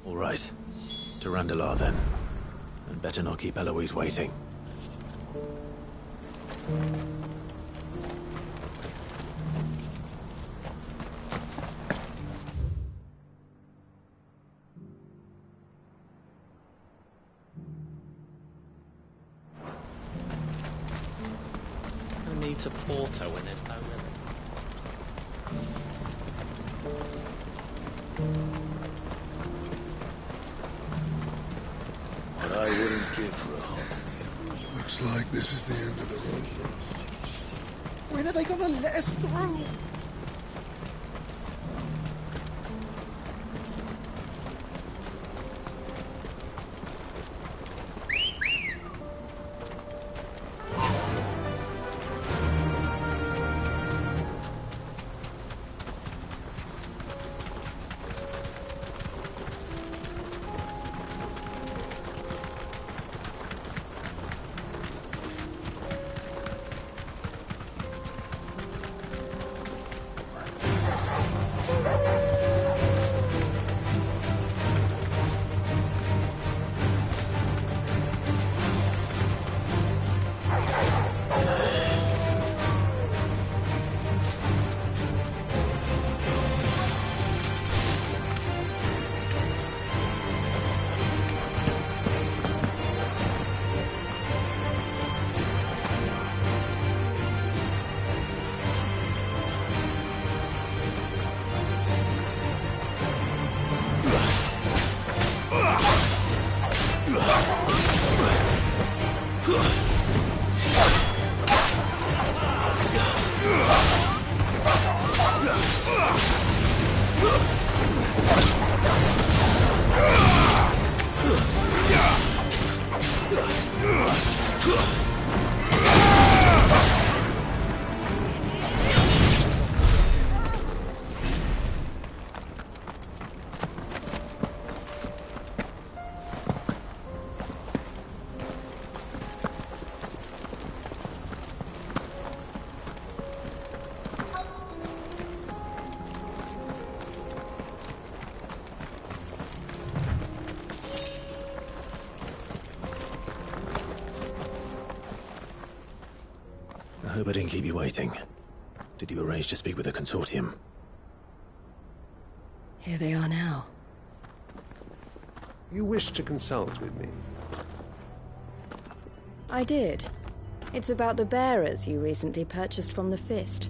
Speaker 2: All right. To Randalar, then. And better not keep Eloise waiting.
Speaker 20: Who needs a porto when there's no limit?
Speaker 9: What I wouldn't give for a home. Looks like this is the end of the road for us.
Speaker 15: When are they gonna let us through?
Speaker 2: I hope I didn't keep you waiting. Did you arrange to speak with the consortium?
Speaker 1: Here they are now.
Speaker 10: You wish to consult with me?
Speaker 1: I did. It's about the bearers you recently purchased from the Fist.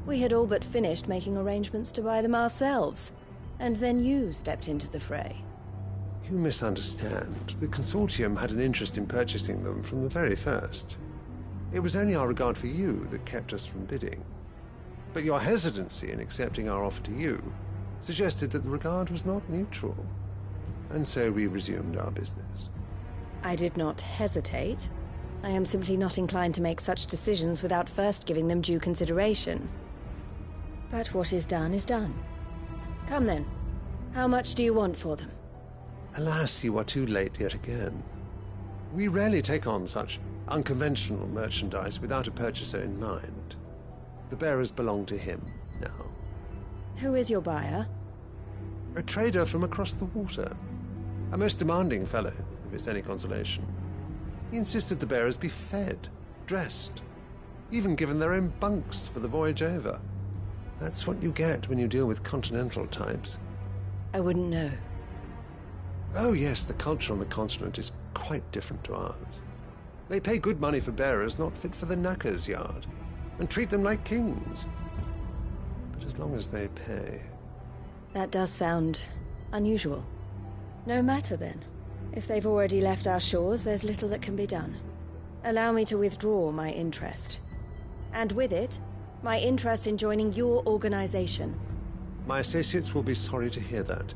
Speaker 1: We had all but finished making arrangements to buy them ourselves, and then you stepped into the fray.
Speaker 10: You misunderstand. The consortium had an interest in purchasing them from the very first. It was only our regard for you that kept us from bidding. But your hesitancy in accepting our offer to you suggested that the regard was not mutual. And so we resumed our business.
Speaker 1: I did not hesitate. I am simply not inclined to make such decisions without first giving them due consideration. But what is done is done. Come then. How much do you want for them?
Speaker 10: Alas, you are too late yet again. We rarely take on such unconventional merchandise without a purchaser in mind. The bearers belong to him now.
Speaker 1: Who is your buyer?
Speaker 10: A trader from across the water. A most demanding fellow, if it's any consolation. He insisted the bearers be fed, dressed, even given their own bunks for the voyage over. That's what you get when you deal with continental types.
Speaker 1: I wouldn't know.
Speaker 10: Oh yes, the culture on the continent is quite different to ours. They pay good money for bearers not fit for the knacker's yard, and treat them like kings. But as long as they pay...
Speaker 1: That does sound unusual. No matter then. If they've already left our shores, there's little that can be done. Allow me to withdraw my interest. And with it, my interest in joining your organization.
Speaker 10: My associates will be sorry to hear that.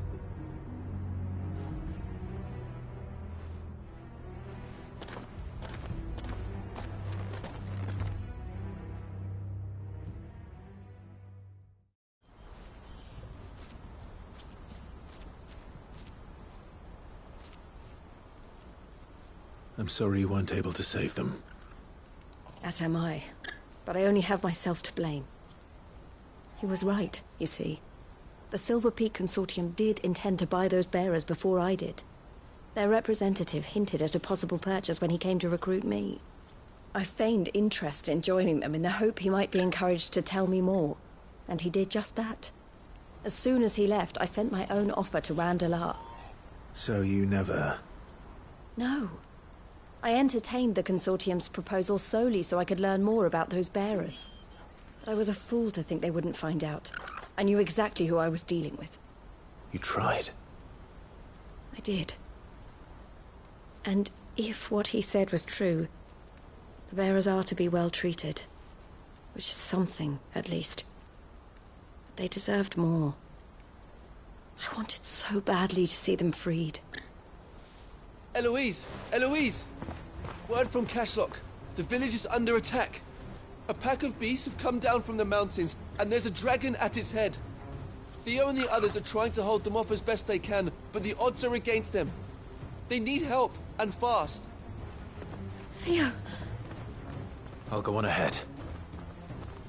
Speaker 2: I'm sorry you weren't able to save them.
Speaker 1: As am I. But I only have myself to blame. He was right, you see. The Silver Peak Consortium did intend to buy those bearers before I did. Their representative hinted at a possible purchase when he came to recruit me. I feigned interest in joining them in the hope he might be encouraged to tell me more, and he did just that. As soon as he left, I sent my own offer to Randalar.
Speaker 2: So you never...
Speaker 1: No. I entertained the Consortium's proposal solely so I could learn more about those bearers. But I was a fool to think they wouldn't find out. I knew exactly who I was dealing with.
Speaker 2: You tried.
Speaker 1: I did. And if what he said was true, the bearers are to be well treated. Which is something, at least. But they deserved more. I wanted so badly to see them freed.
Speaker 5: Eloise! Eloise! Word from Cashlock. The village is under attack. A pack of beasts have come down from the mountains, and there's a dragon at its head. Theo and the others are trying to hold them off as best they can, but the odds are against them. They need help, and fast.
Speaker 1: Theo!
Speaker 2: I'll go on ahead.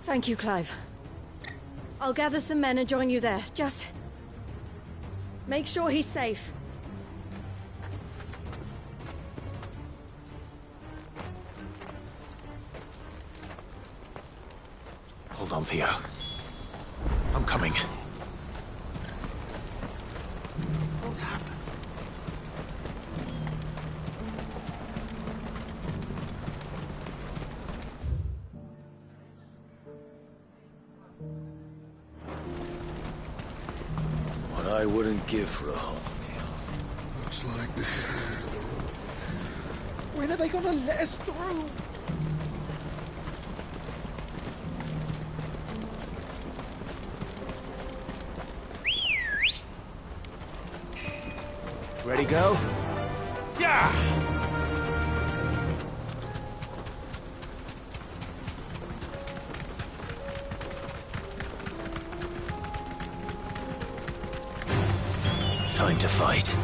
Speaker 1: Thank you, Clive. I'll gather some men and join you there. Just... make sure he's safe.
Speaker 2: Hold on, Theo. I'm coming.
Speaker 4: What's happened? What I wouldn't give for a home.
Speaker 9: Looks like this is the end of the road.
Speaker 4: When are they gonna let us through?
Speaker 2: Ready, go?
Speaker 4: Yeah!
Speaker 2: Time to fight.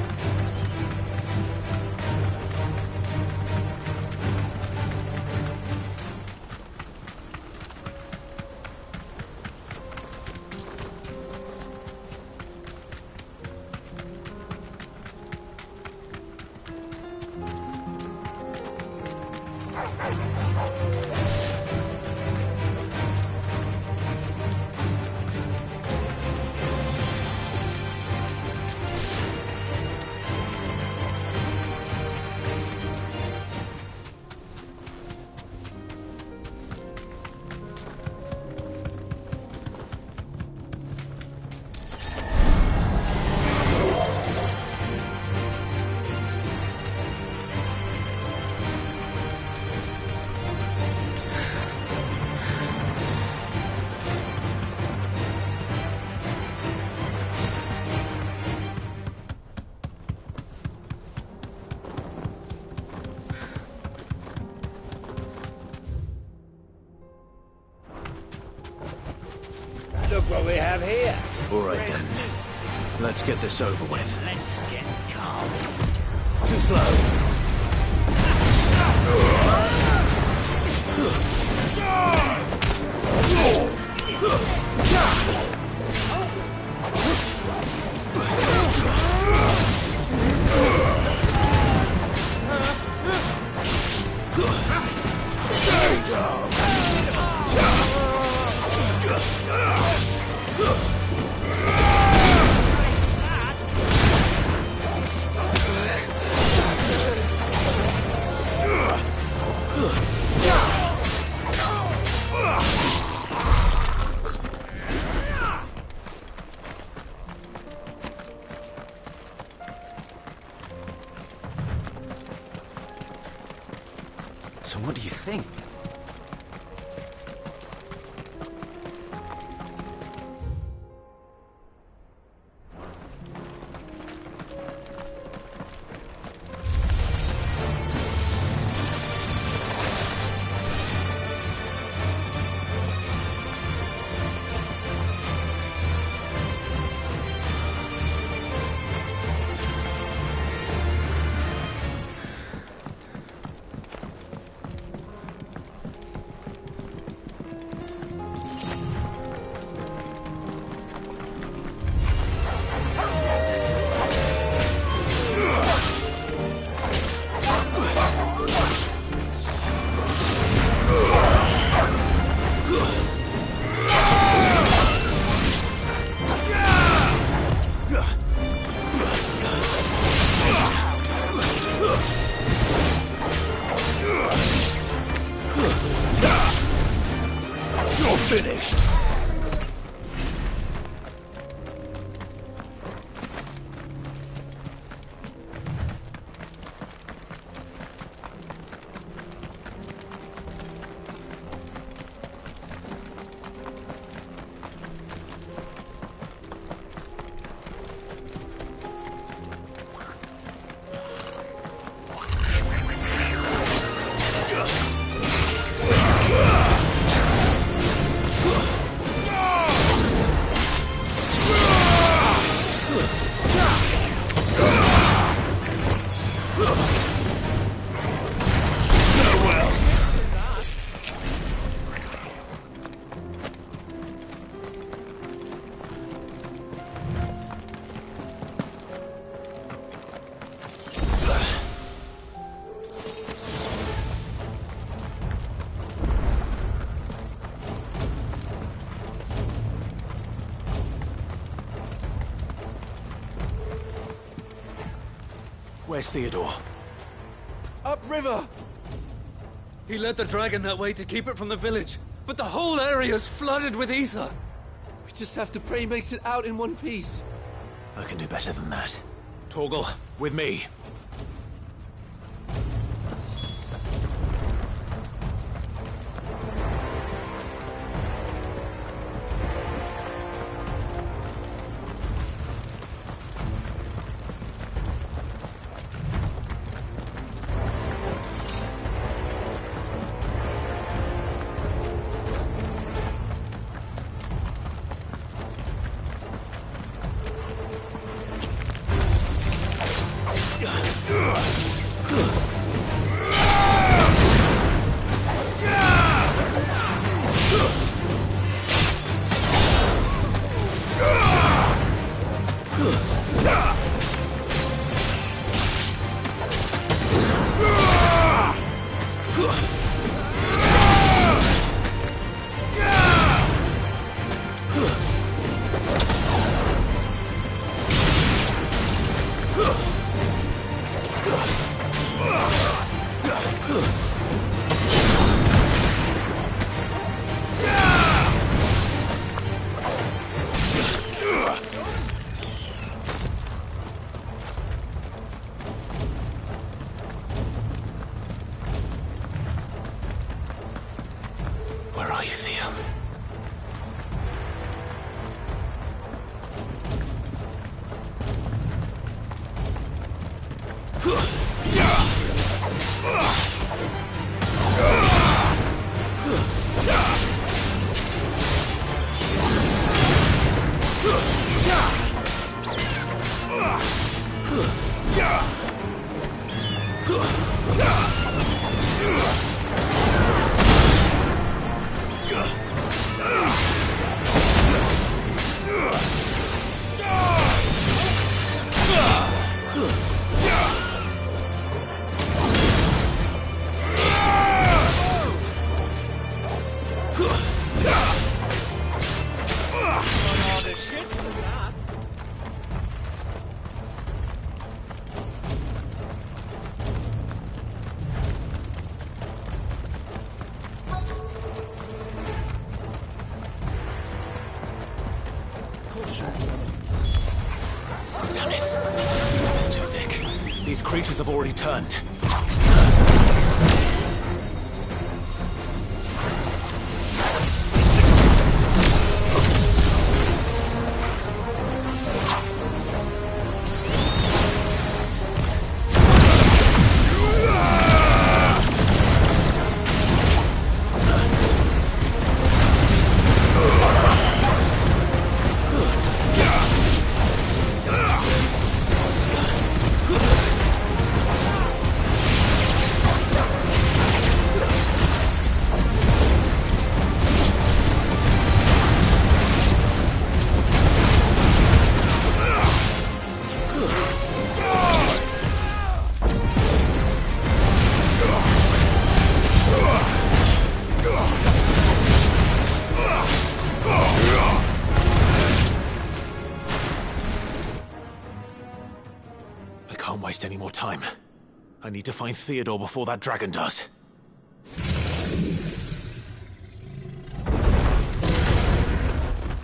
Speaker 22: Look what we have here.
Speaker 2: All right, then. Let's get this over with.
Speaker 22: Let's get carved.
Speaker 2: Too slow.
Speaker 15: So what do you think?
Speaker 2: Where's Theodore?
Speaker 6: Upriver! He led the dragon that way to keep it from the village, but the whole area's flooded with ether. We just have to pray he makes it out in one piece.
Speaker 2: I can do better than that. Torgal, with me. Where are you, Theo? Damn it. It's too thick. These creatures have already turned. I can't waste any more time. I need to find Theodore before that dragon does.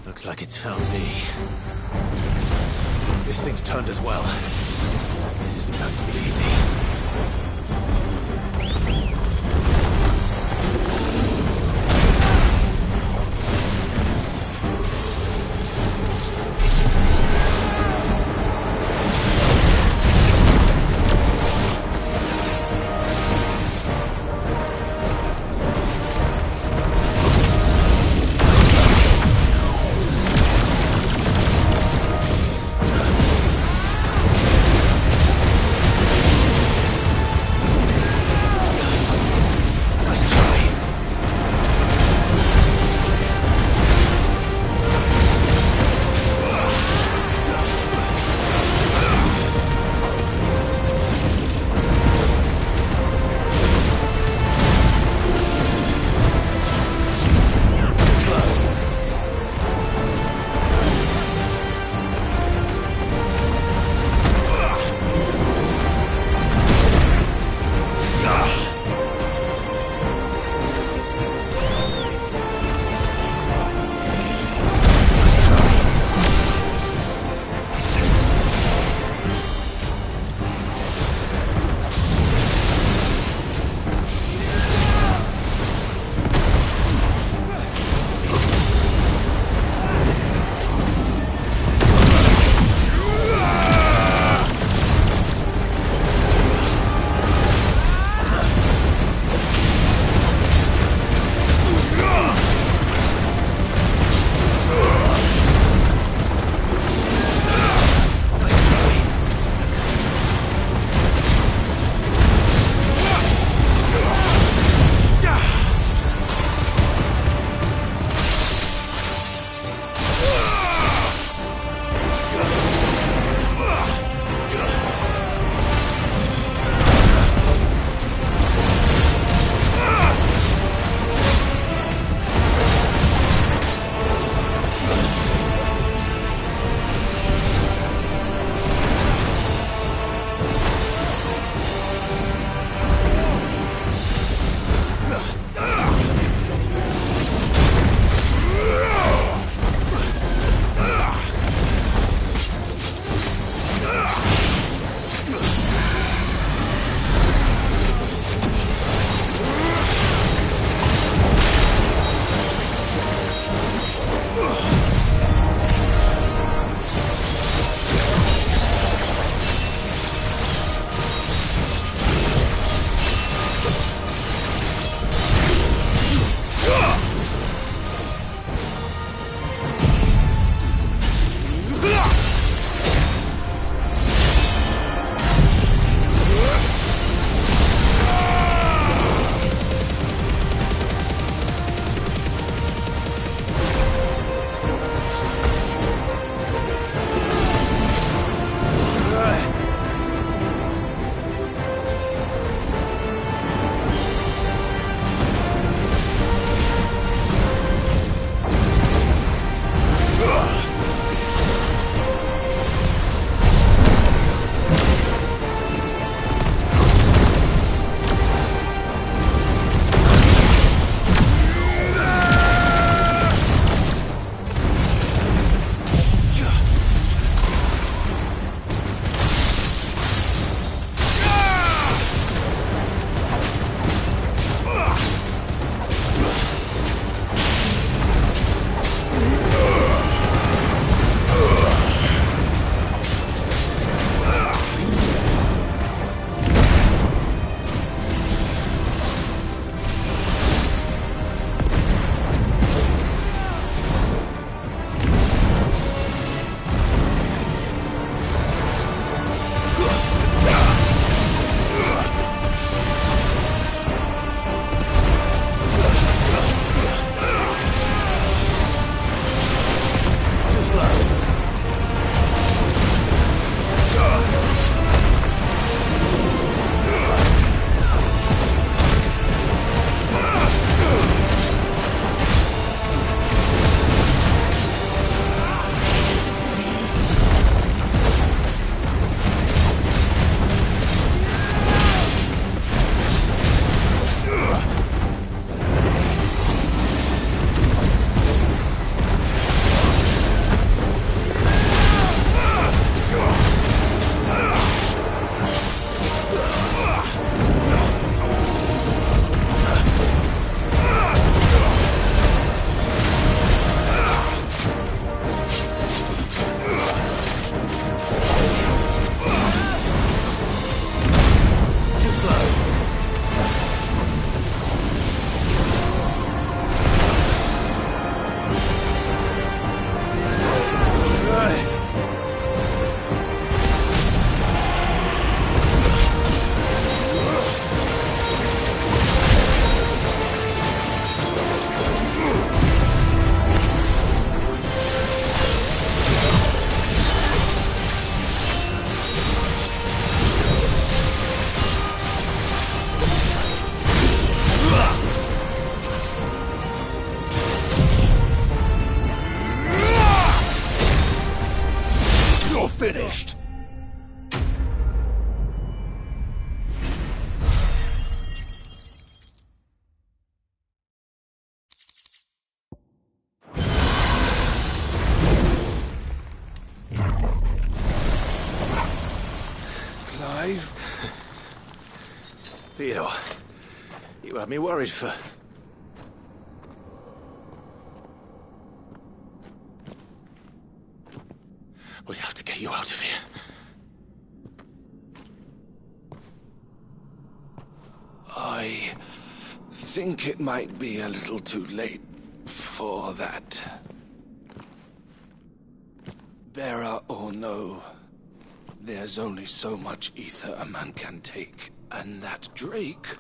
Speaker 2: Looks like it's found me. This thing's turned as well. This isn't going to be easy.
Speaker 9: finished.
Speaker 2: Clive? Theodore, you had me worried for... We have to get you out of here. I think it might be a little too late for that. Bearer or no, there's only so much ether a man can take, and that Drake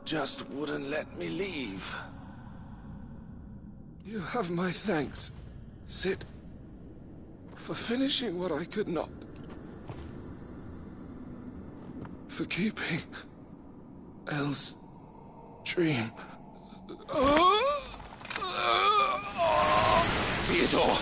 Speaker 2: just wouldn't let me leave. You have my thanks, Sid, for finishing what I could not. For keeping Elle's dream. Theodore!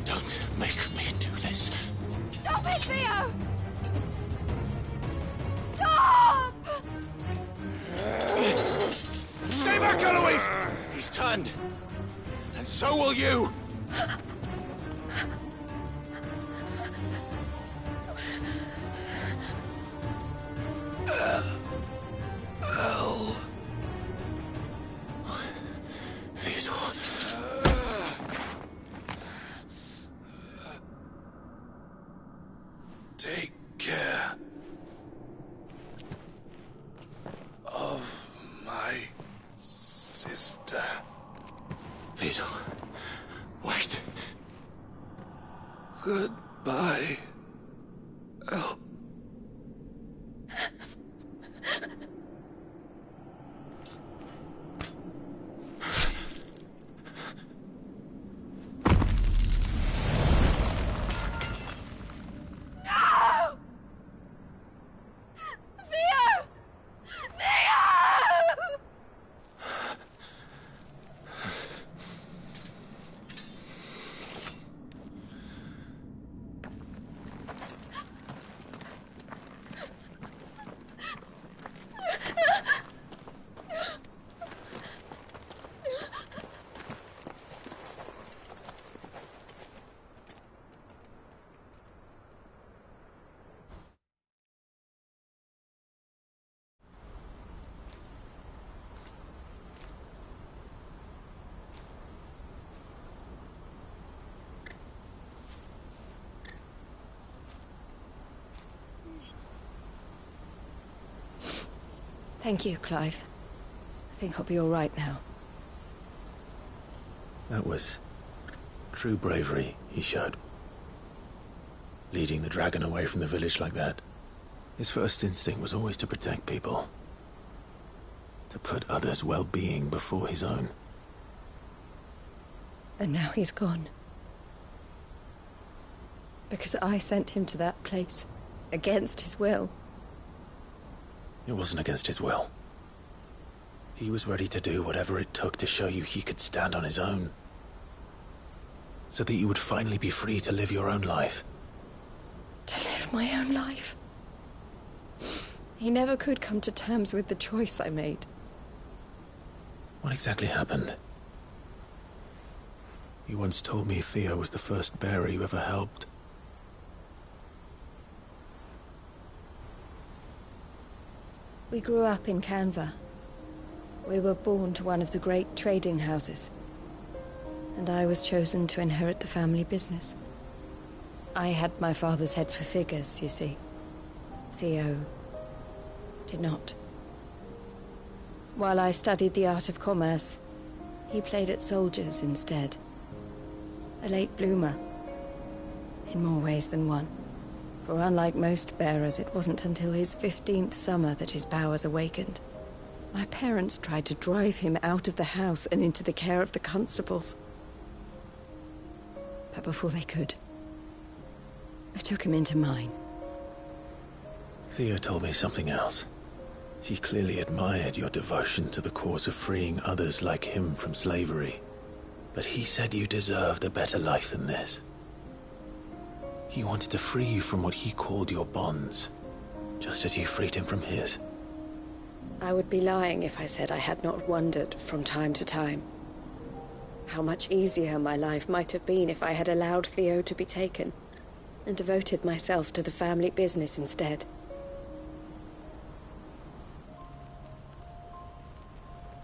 Speaker 2: Don't make me do this.
Speaker 13: back's turned. And so will you.
Speaker 2: Theodore. Take care of my sister. Theodore, wait. Goodbye, El.
Speaker 1: Thank you, Clive. I think I'll be all right now.
Speaker 2: That was true bravery he showed. Leading the dragon away from the village like that. His first instinct was always to protect people. To put others' well-being before his own.
Speaker 1: And now he's gone. Because I sent him to that place, against his will.
Speaker 2: It wasn't against his will. He was ready to do whatever it took to show you he could stand on his own. So that you would finally be free to live your own life.
Speaker 1: To live my own life? He never could come to terms with the choice I made.
Speaker 2: What exactly happened? You once told me Theo was the first bearer you ever helped.
Speaker 1: We grew up in Canva. We were born to one of the great trading houses. And I was chosen to inherit the family business. I had my father's head for figures, you see. Theo did not. While I studied the art of commerce, he played at soldiers instead. A late bloomer, in more ways than one. For unlike most bearers, it wasn't until his 15th summer that his powers awakened. My parents tried to drive him out of the house and into the care of the constables. But before they could, I took him into mine.
Speaker 2: Theo told me something else. He clearly admired your devotion to the cause of freeing others like him from slavery. But he said you deserved a better life than this. He wanted to free you from what he called your bonds, just as you freed him from his.
Speaker 1: I would be lying if I said I had not wondered from time to time how much easier my life might have been if I had allowed Theo to be taken and devoted myself to the family business instead.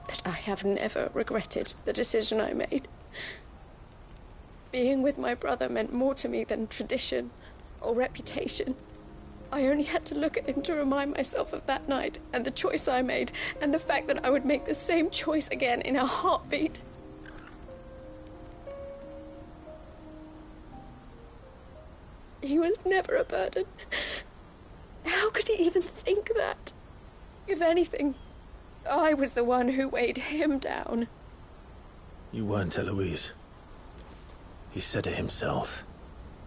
Speaker 1: But I have never regretted the decision I made. Being with my brother meant more to me than tradition or reputation. I only had to look at him to remind myself of that night and the choice I made and the fact that I would make the same choice again in a heartbeat. He was never a burden. How could he even think that? If anything, I was the one who weighed him down.
Speaker 2: You weren't, Eloise. He said it himself,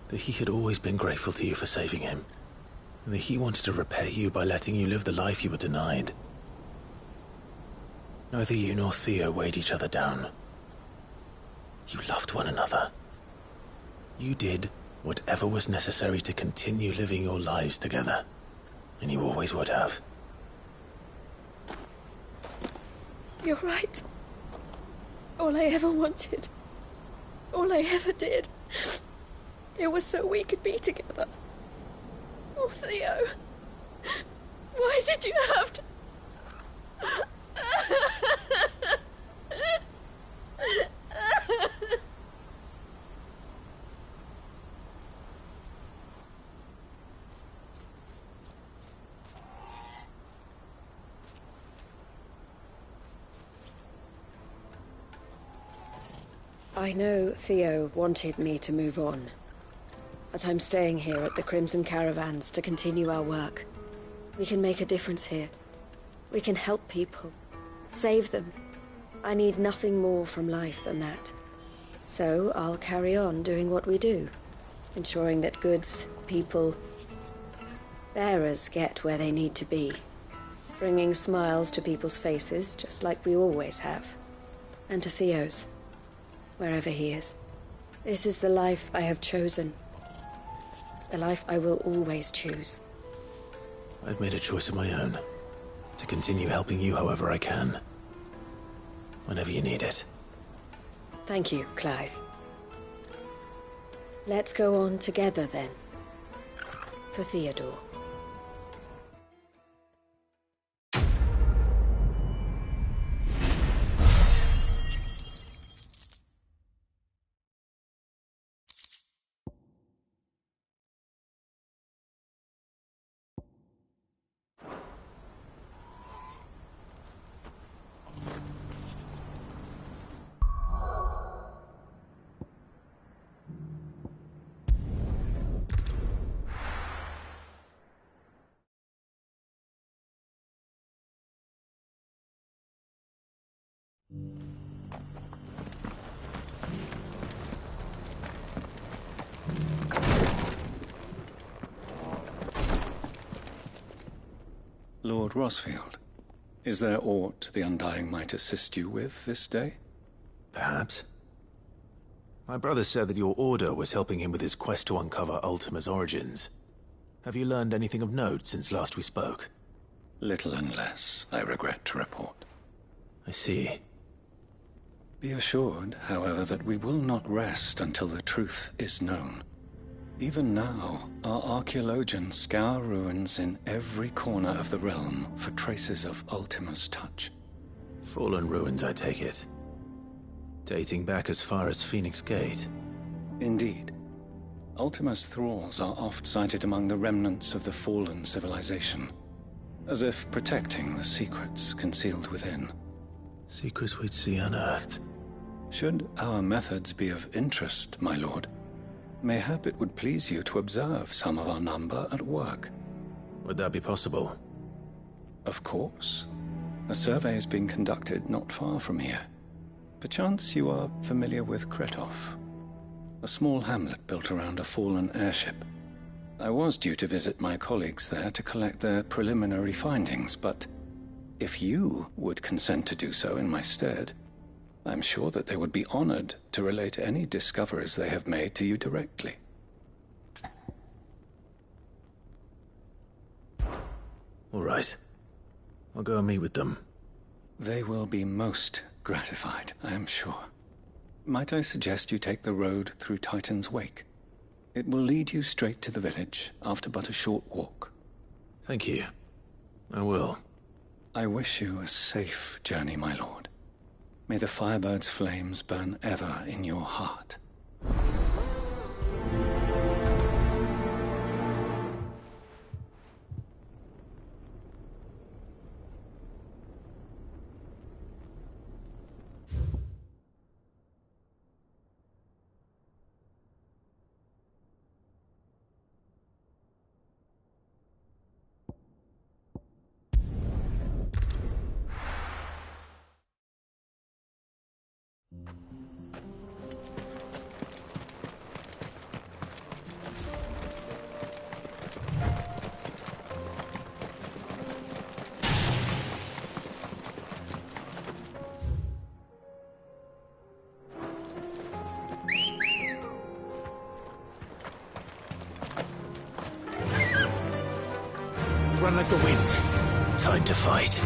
Speaker 2: that he had always been grateful to you for saving him, and that he wanted to repay you by letting you live the life you were denied. Neither you nor Theo weighed each other down. You loved one another. You did whatever was necessary to continue living your lives together, and you always would have.
Speaker 1: You're right.
Speaker 3: All I ever wanted, all I ever did, it was so we could be together. Oh, Theo, why did you have to...
Speaker 1: I know Theo wanted me to move on, but I'm staying here at the Crimson Caravans to continue our work. We can make a difference here. We can help people, save them. I need nothing more from life than that. So I'll carry on doing what we do, ensuring that goods, people, bearers get where they need to be, bringing smiles to people's faces just like we always have, and to Theo's. Wherever he is. This is the life I have chosen. The life I will always choose.
Speaker 2: I've made a choice of my own. To continue helping you however I can. Whenever you need it.
Speaker 1: Thank you, Clive. Let's go on together then. For Theodore.
Speaker 23: Lord Rosfield, is there aught the Undying might assist you with this day?
Speaker 2: Perhaps. My brother said that your order was helping him with his quest to uncover Ultima's origins. Have you learned anything of note since last we spoke?
Speaker 23: Little and less, I regret to report.
Speaker 2: I see.
Speaker 23: Be assured, however, that we will not rest until the truth is known. Even now, our archaeologians scour ruins in every corner of the realm for traces of Ultima's touch.
Speaker 2: Fallen ruins, I take it. Dating back as far as Phoenix Gate.
Speaker 23: Indeed. Ultima's thralls are oft sighted among the remnants of the fallen civilization, as if protecting the secrets concealed within.
Speaker 2: Secrets we'd see unearthed.
Speaker 23: Should our methods be of interest, my lord, mayhap it would please you to observe some of our number at work.
Speaker 2: Would that be possible?
Speaker 23: Of course. A survey is being conducted not far from here. Perchance you are familiar with Kretov, a small hamlet built around a fallen airship. I was due to visit my colleagues there to collect their preliminary findings, but if you would consent to do so in my stead, I'm sure that they would be honored to relate any discoveries they have made to you directly.
Speaker 2: All right. I'll go and meet with them.
Speaker 23: They will be most gratified, I am sure. Might I suggest you take the road through Titan's Wake? It will lead you straight to the village after but a short walk.
Speaker 2: Thank you. I will.
Speaker 23: I wish you a safe journey, my lord. May the Firebird's flames burn ever in your heart.
Speaker 2: Run like the wind. Time to fight.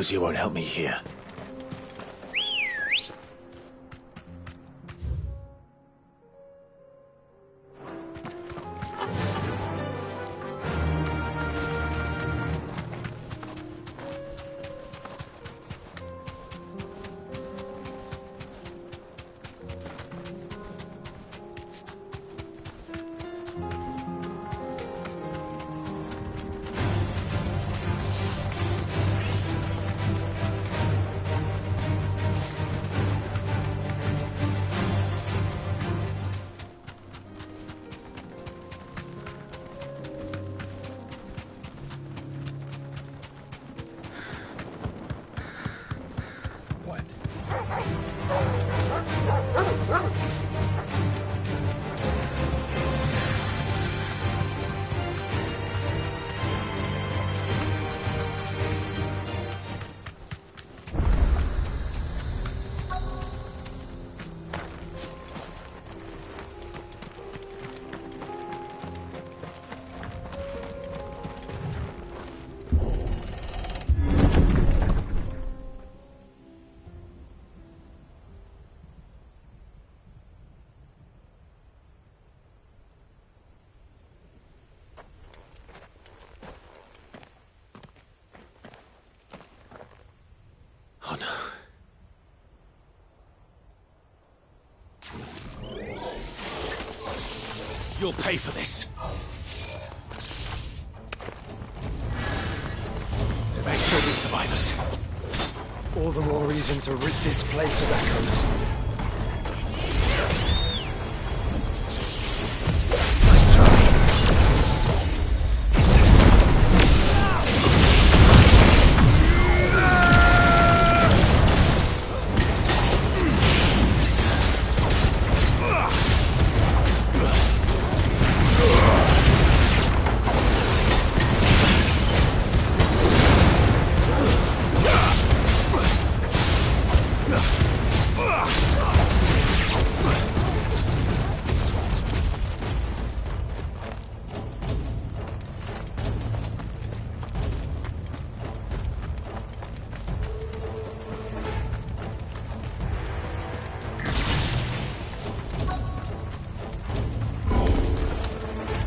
Speaker 2: suppose you won't help me here. Oh no.
Speaker 13: You'll pay for this.
Speaker 2: There may still be survivors.
Speaker 15: All the more reason to rid this place of echoes.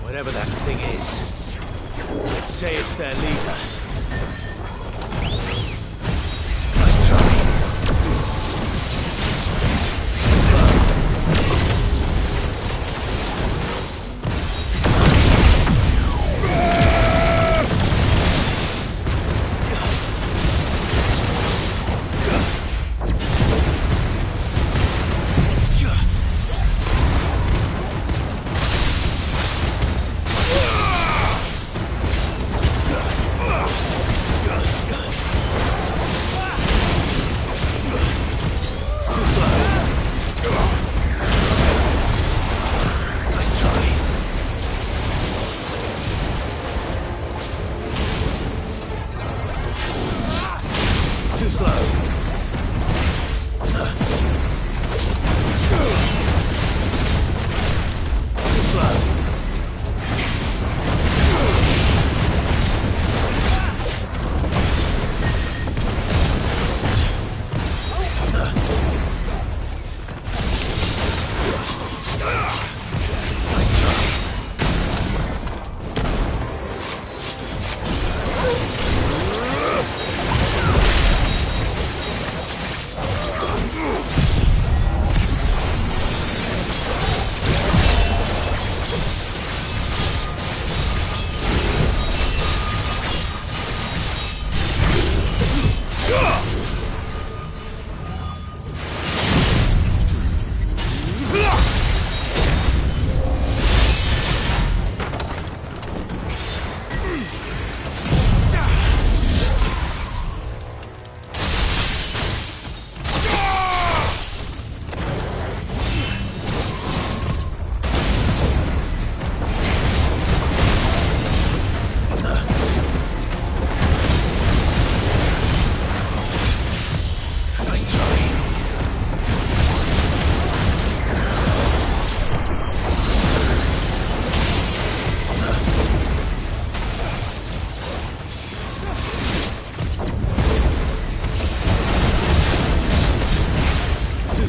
Speaker 2: Whatever that thing is, let's say it's their leader. Nice try.
Speaker 13: Ugh!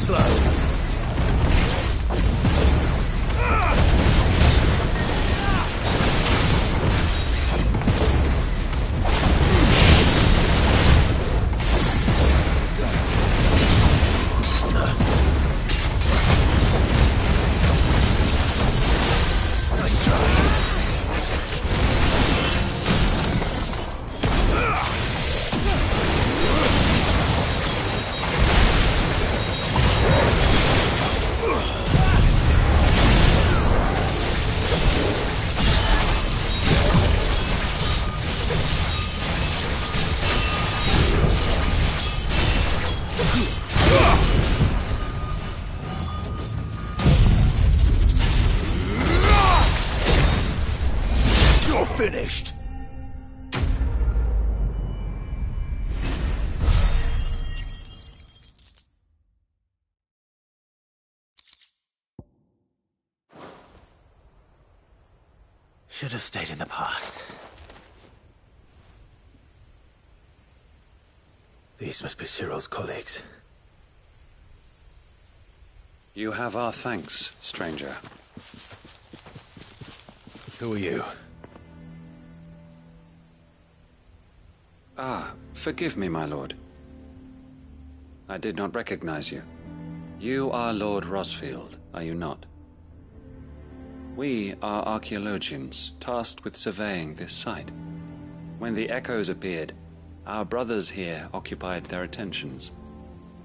Speaker 2: slow. Finished. Should have stayed in the past. These must be Cyril's colleagues.
Speaker 11: You have our thanks, stranger.
Speaker 2: Who are you?
Speaker 11: Ah, forgive me, my lord. I did not recognize you. You are Lord Rosfield, are you not? We are archaeologians, tasked with surveying this site. When the echoes appeared, our brothers here occupied their attentions.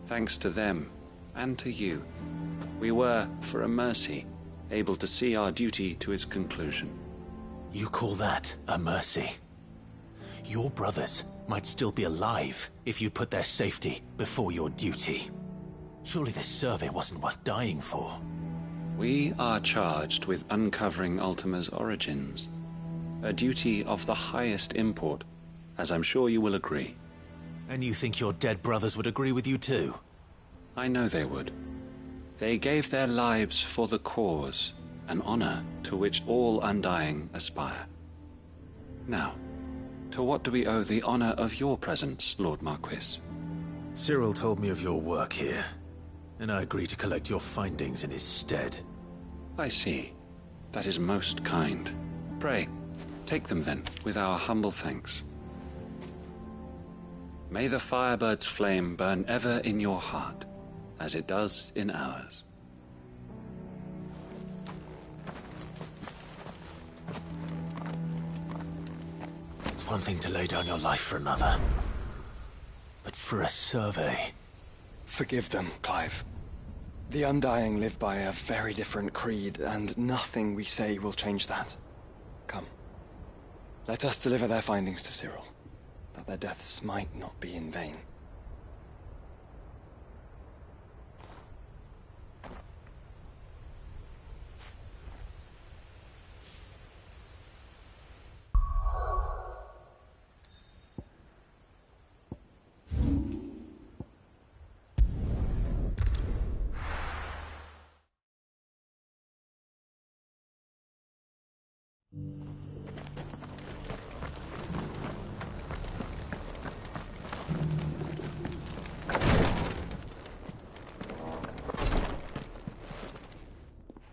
Speaker 11: Thanks to them, and to you, we were, for a mercy, able to see our duty to its conclusion.
Speaker 2: You call that a mercy? Your brothers might still be alive if you put their safety before your duty. Surely this survey wasn't worth dying for.
Speaker 11: We are charged with uncovering Ultima's origins. A duty of the highest import, as I'm sure you will agree.
Speaker 2: And you think your dead brothers would agree with you too?
Speaker 11: I know they would. They gave their lives for the cause, an honor to which all Undying aspire. Now, to what do we owe the honor of your presence, Lord Marquis?
Speaker 2: Cyril told me of your work here, and I agreed to collect your findings in his stead.
Speaker 11: I see. That is most kind. Pray, take them then, with our humble thanks. May the Firebird's flame burn ever in your heart, as it does in ours.
Speaker 2: One thing to lay down your life for another. But for a survey...
Speaker 12: Forgive them, Clive. The Undying live by a very different creed, and nothing we say will change that. Come. Let us deliver their findings to Cyril, that their deaths might not be in vain.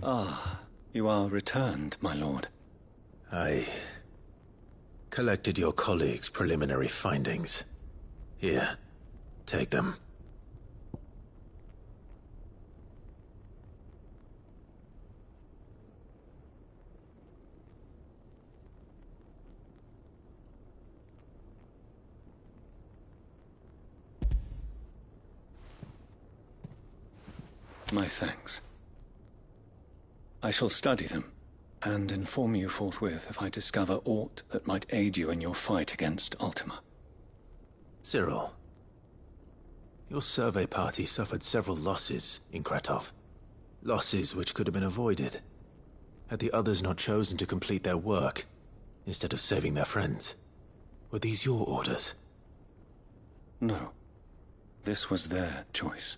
Speaker 23: Ah, you are returned, my lord.
Speaker 2: I collected your colleagues' preliminary findings. Here, take them.
Speaker 23: My thanks. I shall study them, and inform you forthwith if I discover aught that might aid you in your fight against Ultima.
Speaker 2: Cyril, your survey party suffered several losses in Kretov. Losses which could have been avoided, had the others not chosen to complete their work, instead of saving their friends. Were these your orders?
Speaker 23: No. This was their choice.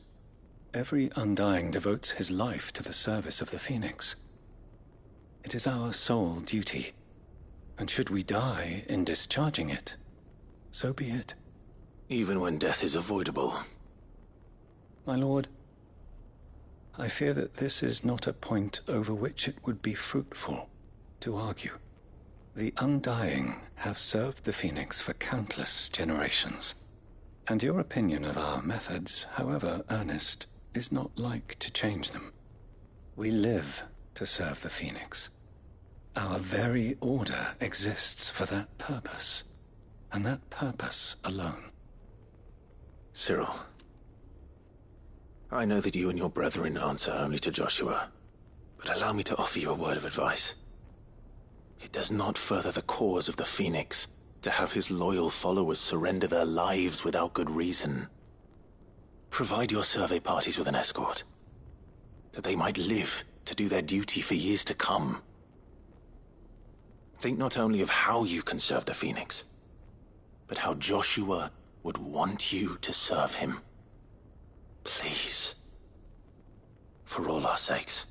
Speaker 23: Every Undying devotes his life to the service of the Phoenix. It is our sole duty, and should we die in discharging it, so be it.
Speaker 2: Even when death is avoidable.
Speaker 23: My lord, I fear that this is not a point over which it would be fruitful to argue. The Undying have served the Phoenix for countless generations, and your opinion of our methods, however earnest, is not like to change them. We live to serve the Phoenix. Our very order exists for that purpose, and that purpose alone.
Speaker 2: Cyril, I know that you and your brethren answer only to Joshua, but allow me to offer you a word of advice. It does not further the cause of the Phoenix to have his loyal followers surrender their lives without good reason. Provide your survey parties with an escort, that they might live to do their duty for years to come. Think not only of how you can serve the Phoenix, but how Joshua would want you to serve him. Please. For all our sakes.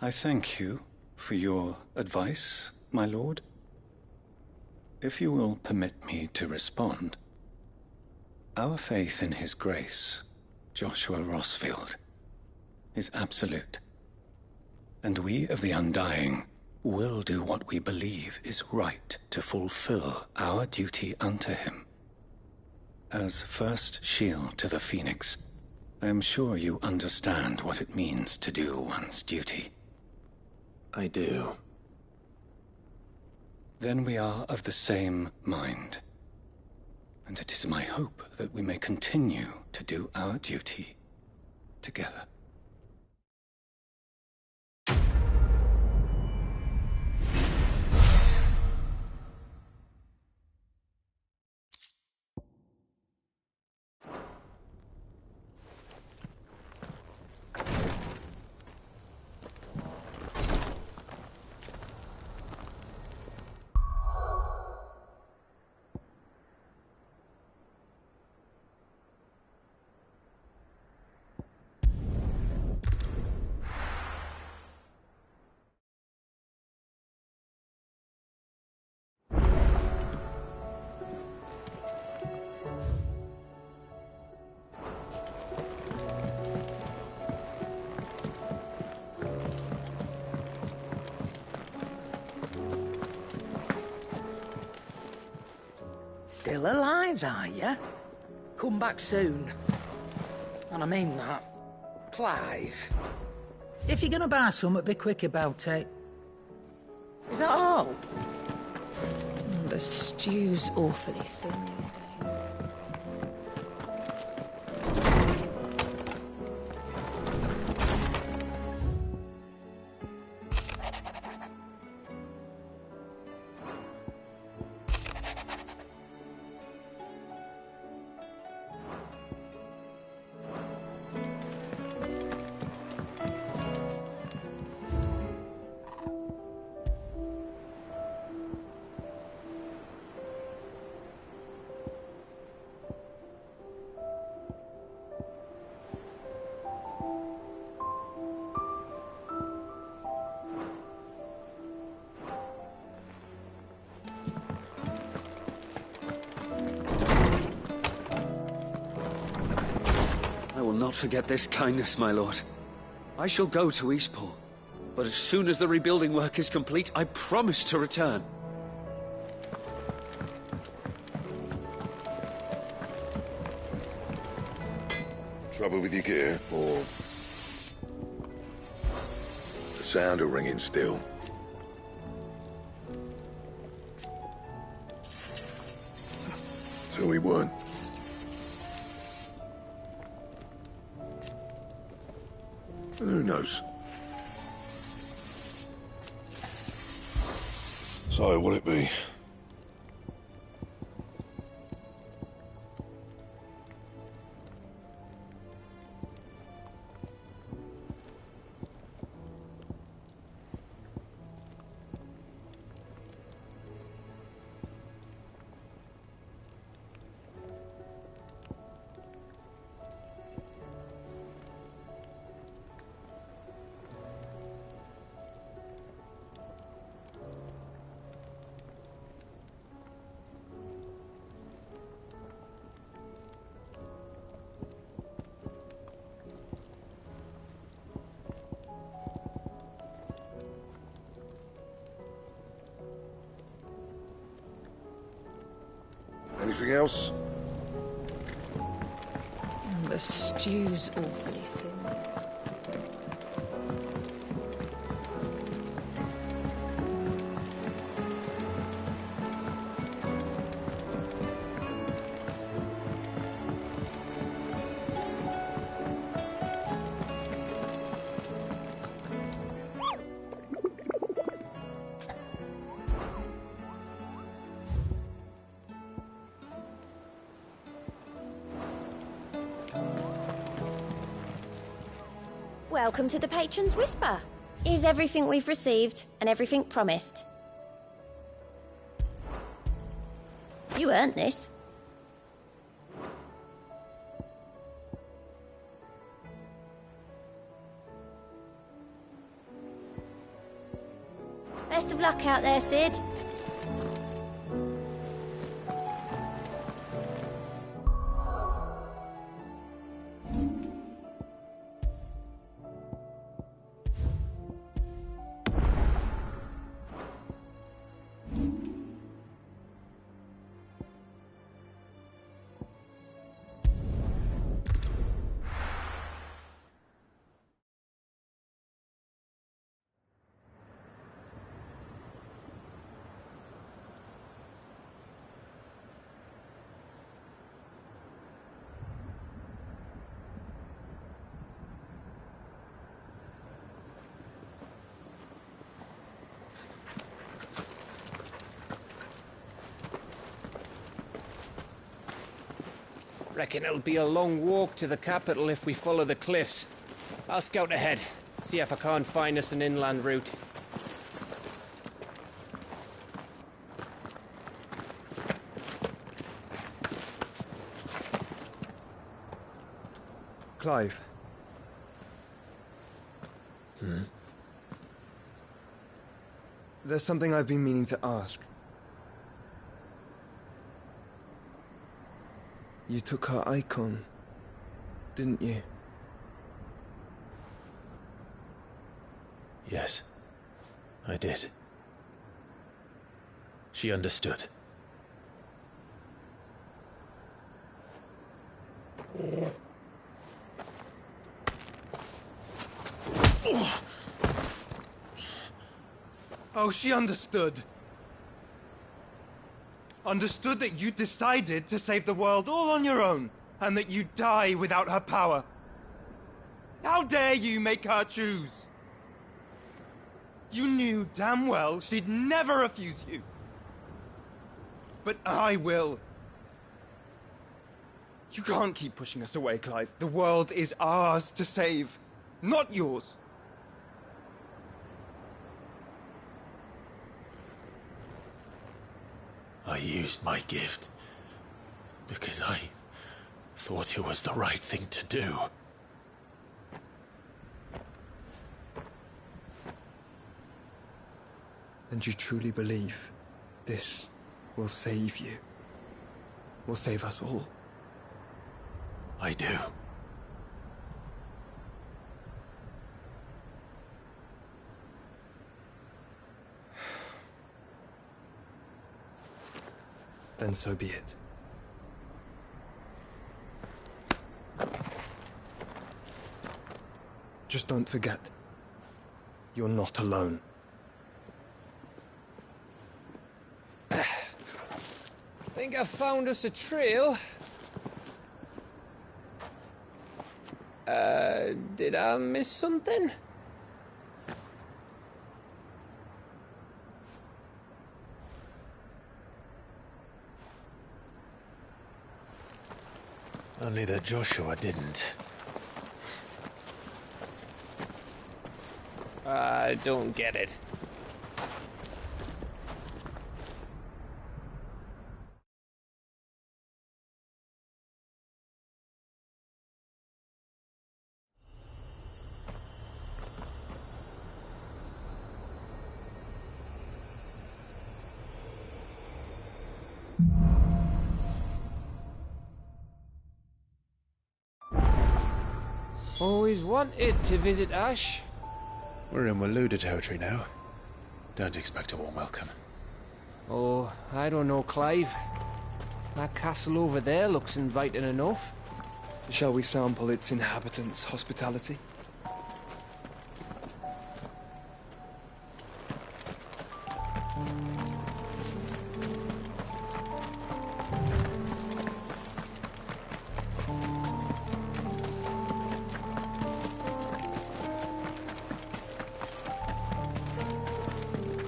Speaker 23: I thank you for your advice, my lord. If you will permit me to respond, our faith in his grace, Joshua Rosfield, is absolute. And we of the Undying will do what we believe is right to fulfill our duty unto him. As first shield to the Phoenix, I am sure you understand what it means to do one's duty.
Speaker 2: I do.
Speaker 23: Then we are of the same mind. And it is my hope that we may continue to do our duty together.
Speaker 15: Still alive, are you? Come back soon. And I mean that. Clive. If you're gonna buy something, be quick about it. Is that all? The stew's awfully thin these days.
Speaker 6: I will not forget this kindness, my lord. I shall go to Eastpool, but as soon as the rebuilding work is complete, I promise to return.
Speaker 9: Trouble with your gear, or the sound of ringing still? So we weren't. And who knows? So, will it be? Anything else?
Speaker 15: The stew's awfully thin.
Speaker 14: Welcome to the Patron's Whisper. Is everything we've received and everything promised? You earned this. Best of luck out there, Sid.
Speaker 16: Reckon it'll be a long walk to the capital if we follow the cliffs. I'll scout ahead, see if I can't find us an inland route.
Speaker 12: Clive. There's something I've been meaning to ask. You took her icon, didn't you?
Speaker 2: Yes, I did. She understood.
Speaker 6: Oh, she understood. Understood that you decided to save the world all on your own, and that you'd die without her power. How dare you make her choose? You knew damn well she'd never refuse you. But I will. You can't keep pushing us away, Clive. The world is ours to save, not yours.
Speaker 2: I used my gift because I thought it was the right thing to do.
Speaker 12: And you truly believe this will save you? Will save us all?
Speaker 2: I do.
Speaker 12: Then so be it. Just don't forget, you're not alone.
Speaker 16: Think I found us a trail. Did I miss something?
Speaker 2: Only that Joshua didn't.
Speaker 16: I don't get it. Always wanted to visit Ash.
Speaker 2: We're in Waluda territory now. Don't expect a warm welcome.
Speaker 16: Oh, I don't know, Clive. That castle over there looks inviting enough.
Speaker 12: Shall we sample its inhabitants' hospitality?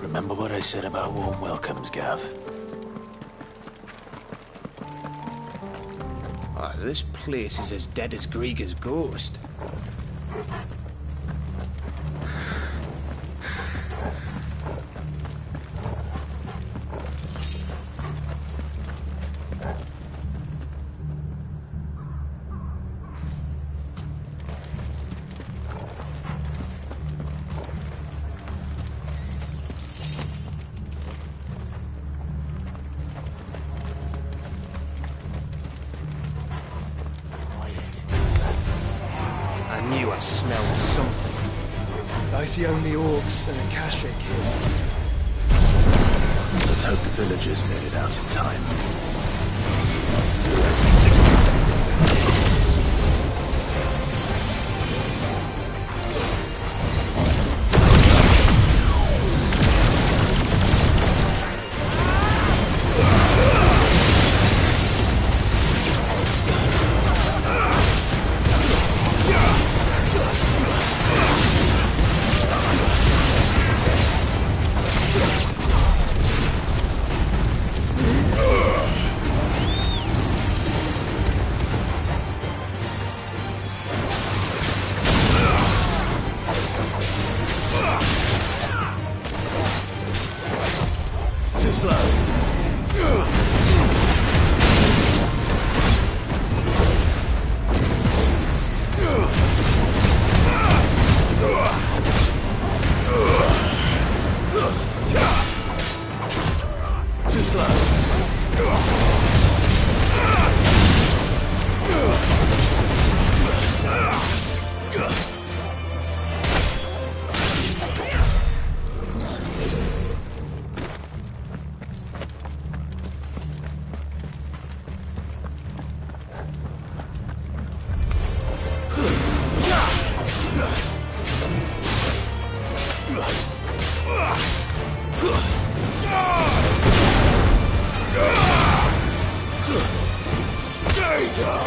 Speaker 2: Remember what I said about warm welcomes, Gav?
Speaker 15: Oh, this place is as dead as Grieger's ghost.
Speaker 16: I knew I smelled something.
Speaker 12: I see only orcs and a Akashic here.
Speaker 2: Let's hope the villagers made it out in time. Too slow. Too slow. Stay down.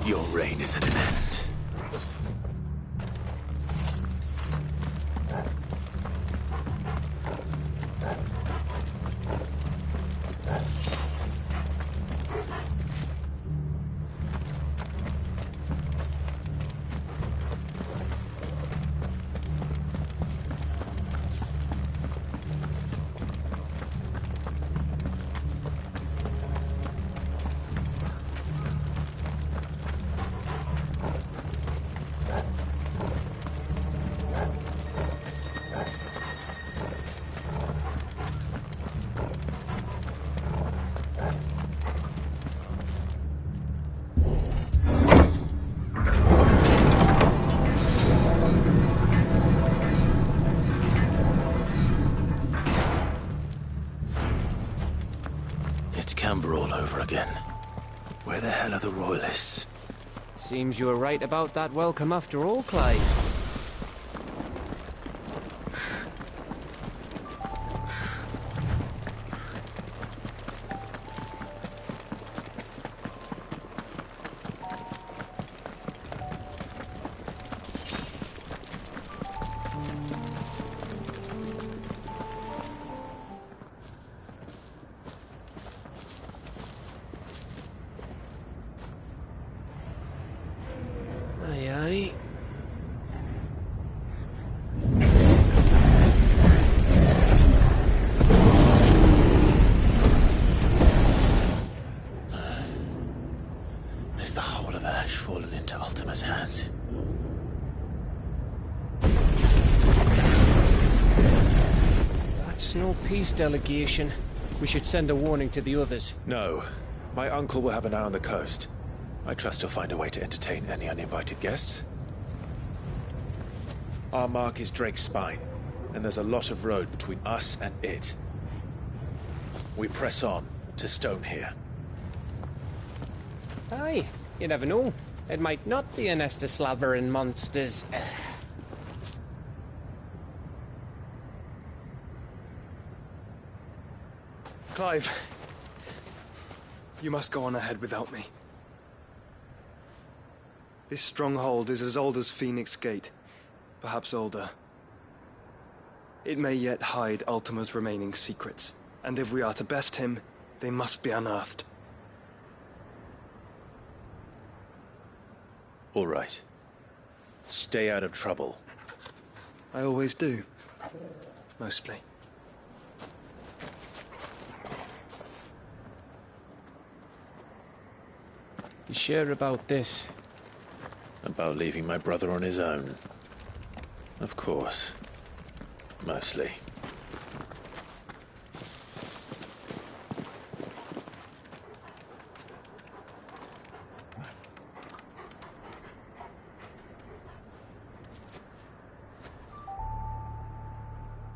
Speaker 2: Your reign is at an end. All over again. Where the hell are the Royalists?
Speaker 16: Seems you were right about that welcome after all, Clive.
Speaker 2: Is the whole of Ash fallen into Ultima's hands?
Speaker 16: That's no peace delegation. We should send a warning to the others.
Speaker 2: No. My uncle will have an eye on the coast. I trust he'll find a way to entertain any uninvited guests. Our mark is Drake's Spine, and there's a lot of road between us and it. We press on to Stone here.
Speaker 16: Aye, you never know. It might not be a nest of slavering monsters.
Speaker 12: Clive, you must go on ahead without me. This stronghold is as old as Phoenix Gate, perhaps older. It may yet hide Ultima's remaining secrets, and if we are to best him, they must be unearthed.
Speaker 2: All right. Stay out of trouble.
Speaker 12: I always do. Mostly.
Speaker 16: You sure about this?
Speaker 2: About leaving my brother on his own. Of course. Mostly.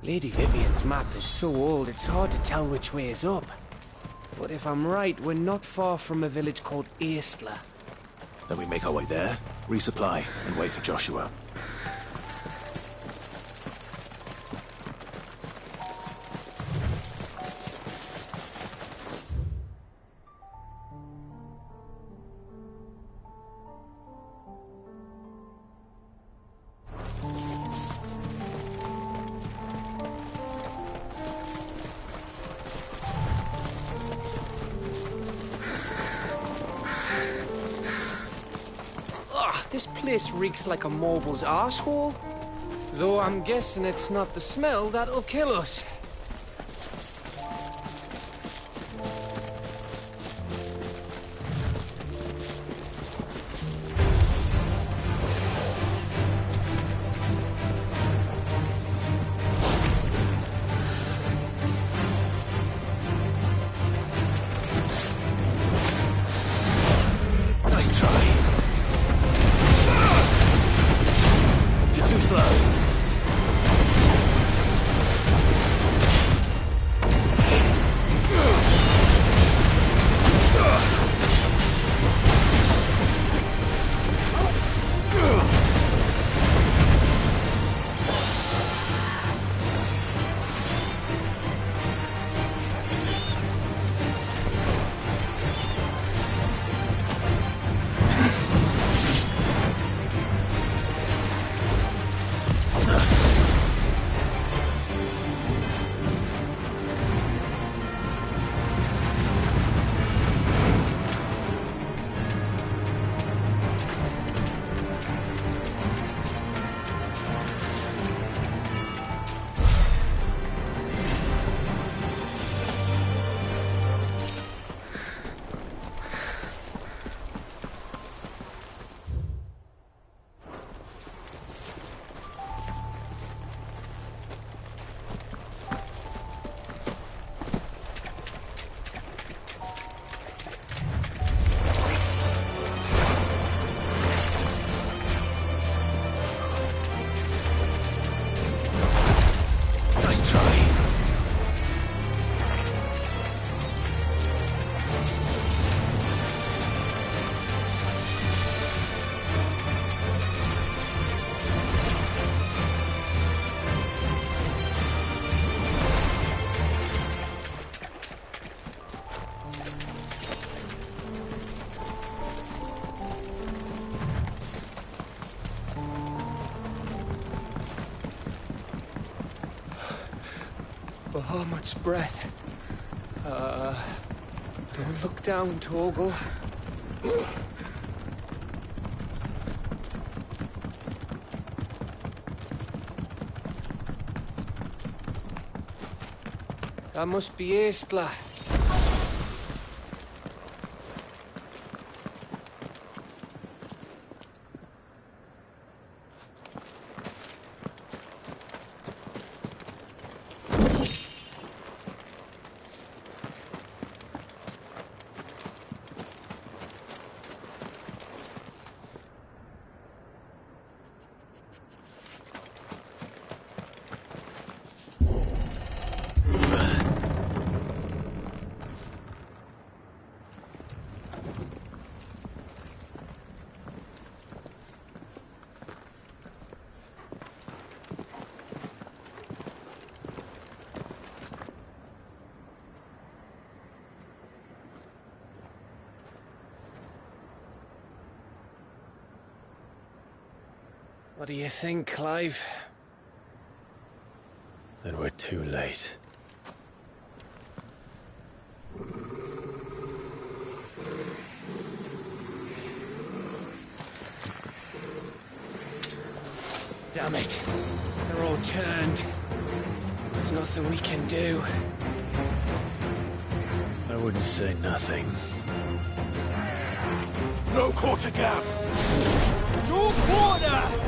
Speaker 16: Lady Vivian's map is so old it's hard to tell which way is up. But if I'm right, we're not far from a village called Eastla.
Speaker 2: Then we make our way there, resupply, and wait for Joshua.
Speaker 16: This place reeks like a moble's arsehole. Though I'm guessing it's not the smell that'll kill us.
Speaker 2: Nice try. You're too slow.
Speaker 16: Oh, much breath. Don't look down, Torgal. That must be Estla. What do you think, Clive?
Speaker 2: Then we're too late.
Speaker 16: Damn it. They're all turned. There's nothing we can do.
Speaker 2: I wouldn't say nothing.
Speaker 13: No quarter gap!
Speaker 6: No quarter!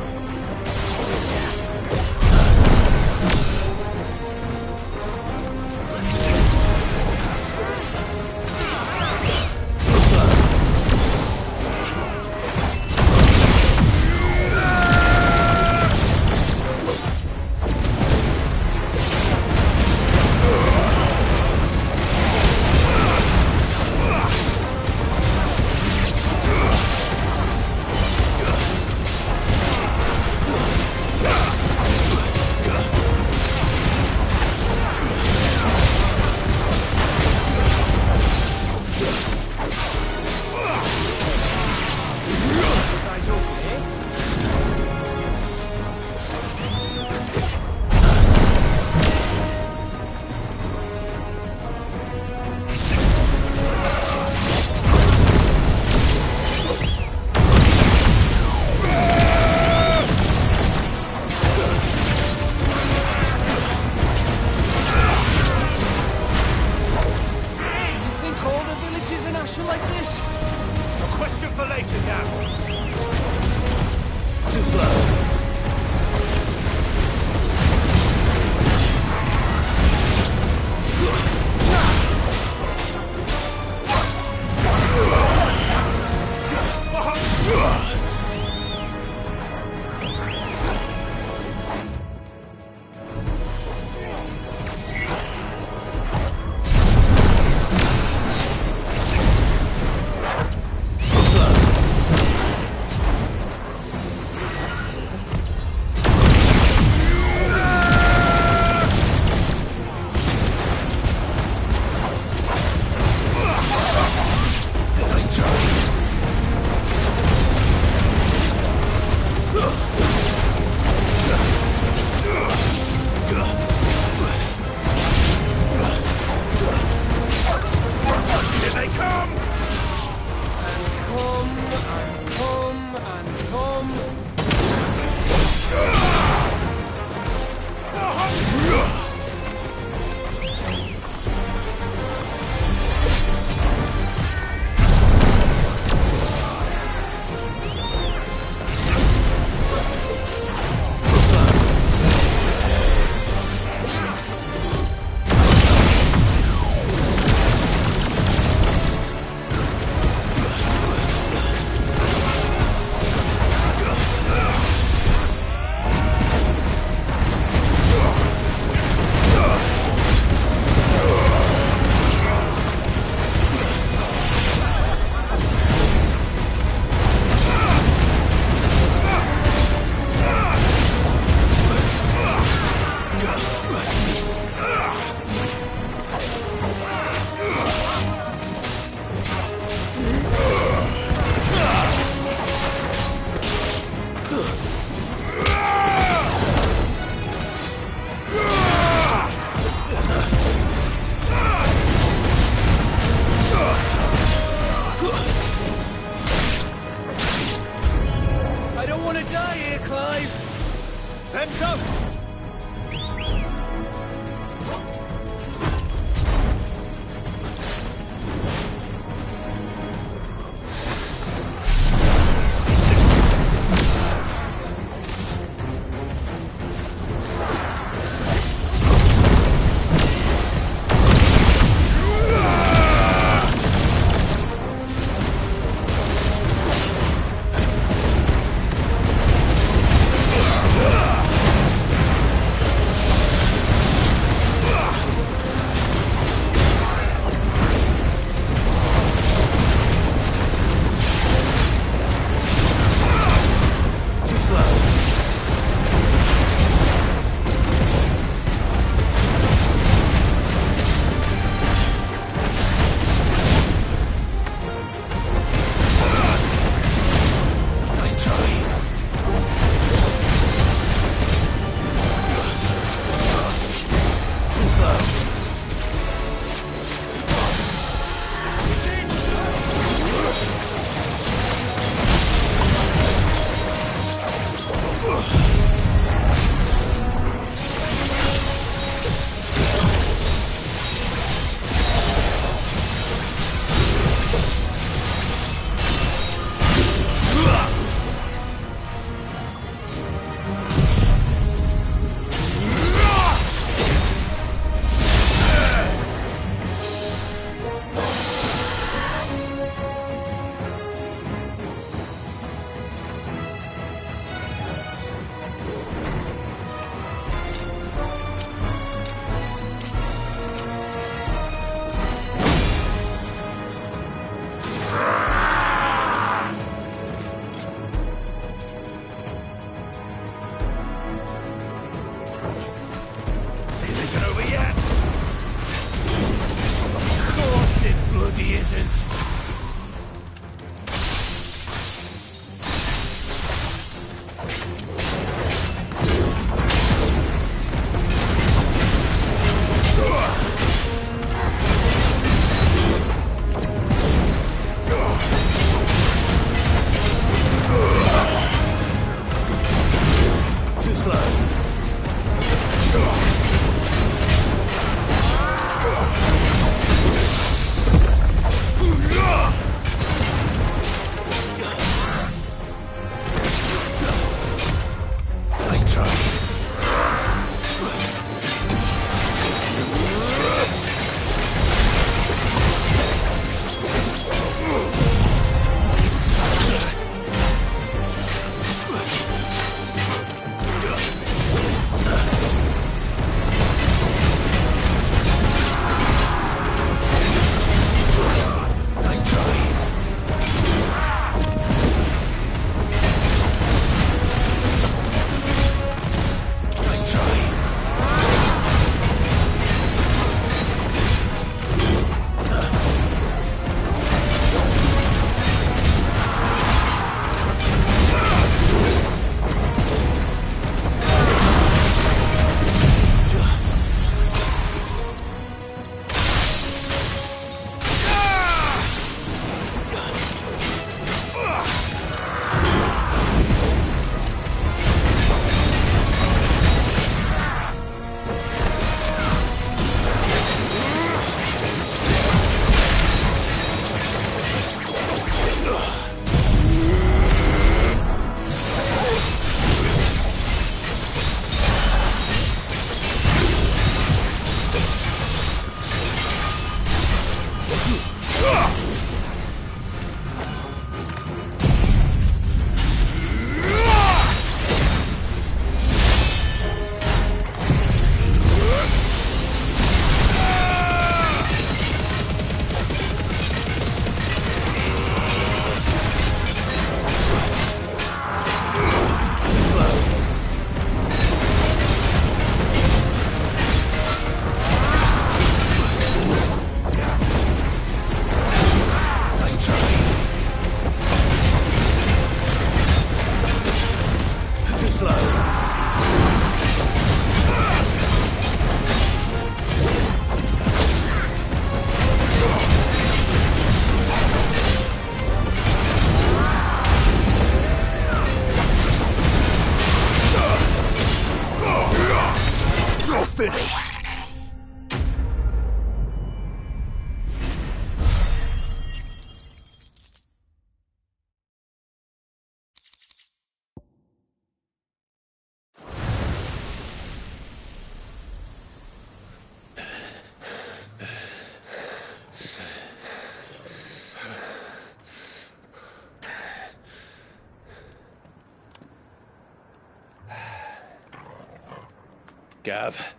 Speaker 23: Gav.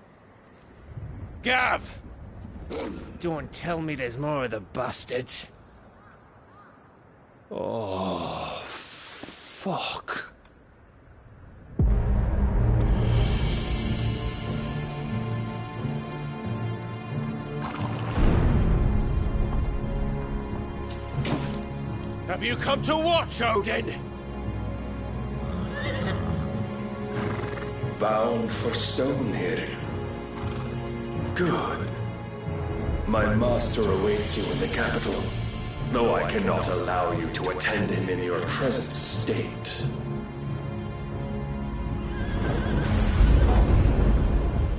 Speaker 23: Gav!
Speaker 16: Don't tell me there's more of the bastards.
Speaker 23: Oh, fuck.
Speaker 13: Have you come to watch, Odin?
Speaker 17: Bound for Stonehill. Good. My master awaits you in the capital, though I cannot allow you to attend him in your present state.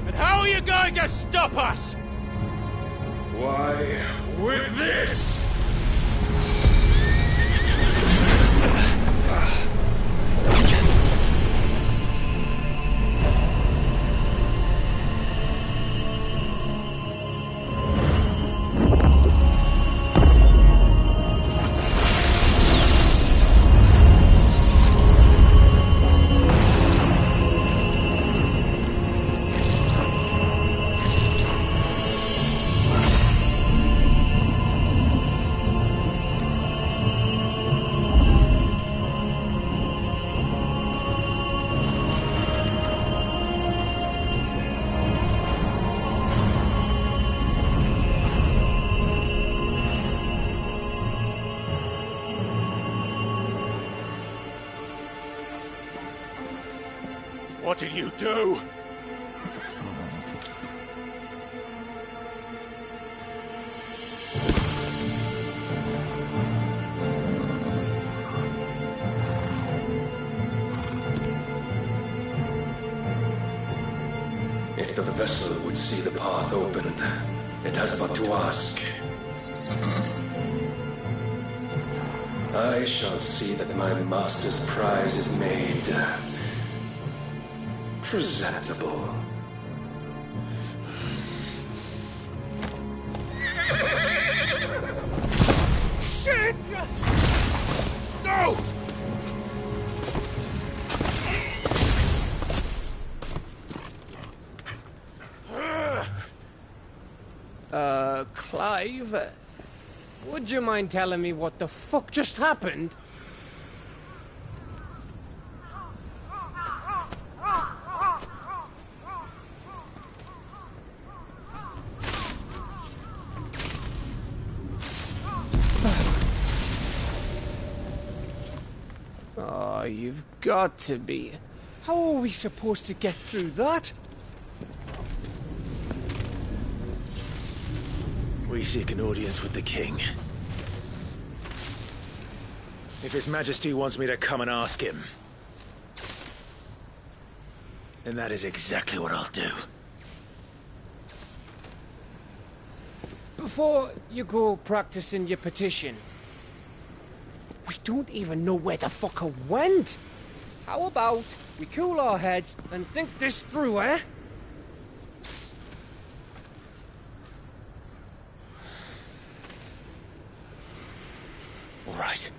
Speaker 13: And how are you going to stop us?
Speaker 17: Why, with this!
Speaker 13: What did you do?
Speaker 17: If the vessel would see the path opened, it has but to ask. I shall see that my master's prize is made presentable.
Speaker 13: Shit! No!
Speaker 16: Clive, would you mind telling me what the fuck just happened? Oh, you've got to be. How are we supposed to get through that?
Speaker 2: We seek an audience with the king. If His Majesty wants me to come and ask him, then that is exactly what I'll do.
Speaker 16: Before you go practicing your petition, we don't even know where the fucker went. How about we cool our heads and think this through, eh?
Speaker 2: All right.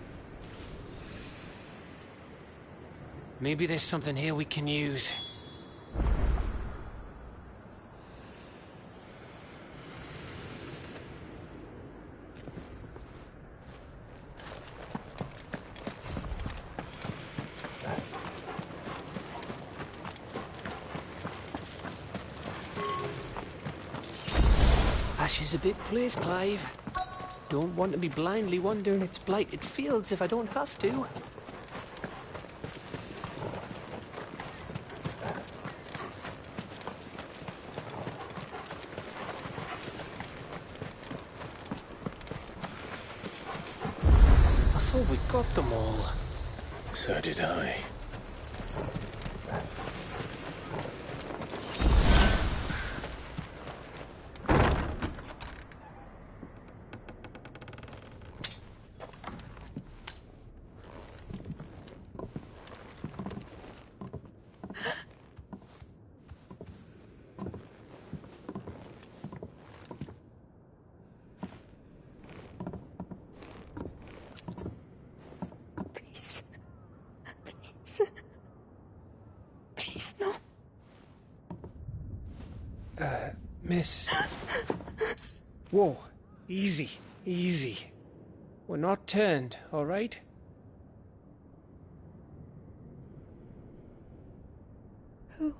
Speaker 16: Maybe there's something here we can use. Ash is a big place, Clive. Don't want to be blindly wandering its blighted fields if I don't have to. I thought we got them all.
Speaker 2: So did I.
Speaker 16: miss. Whoa, easy, easy. We're not turned, all right?
Speaker 3: Who?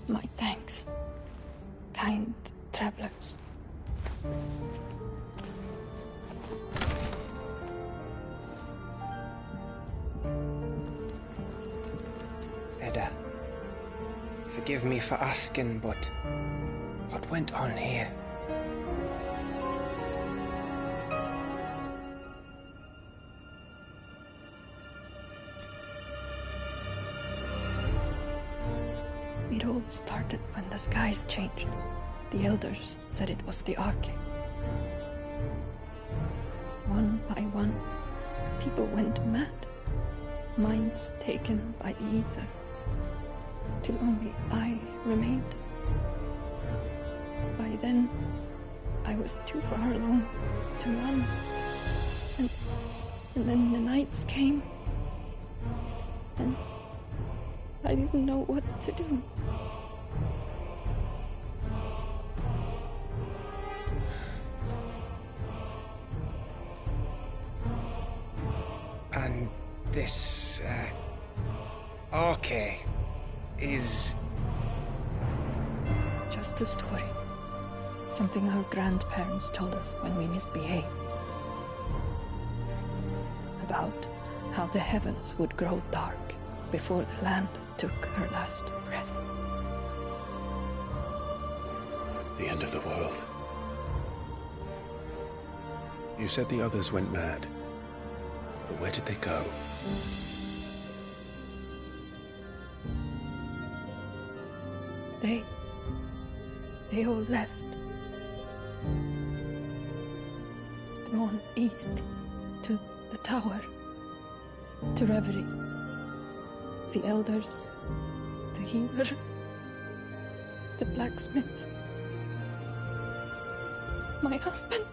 Speaker 3: My thanks, kind travelers.
Speaker 16: Edda, forgive me for asking, but what went on here?
Speaker 3: It all started when the skies changed. The elders said it was the Arcade. One by one, people went mad. Minds taken by the ether. Till only I remained. By then, I was too far along to run. And then the nights came. And I didn't know what to do.
Speaker 16: And this, Arcade is...
Speaker 3: Just a story. Something our grandparents told us when we misbehaved. About how the heavens would grow dark before the land took her last breath.
Speaker 2: The end of the world. You said the others went mad. But where did they go?
Speaker 3: They all left. Drawn east to the tower, to Reverie. The elders, the healer, the blacksmith, my husband.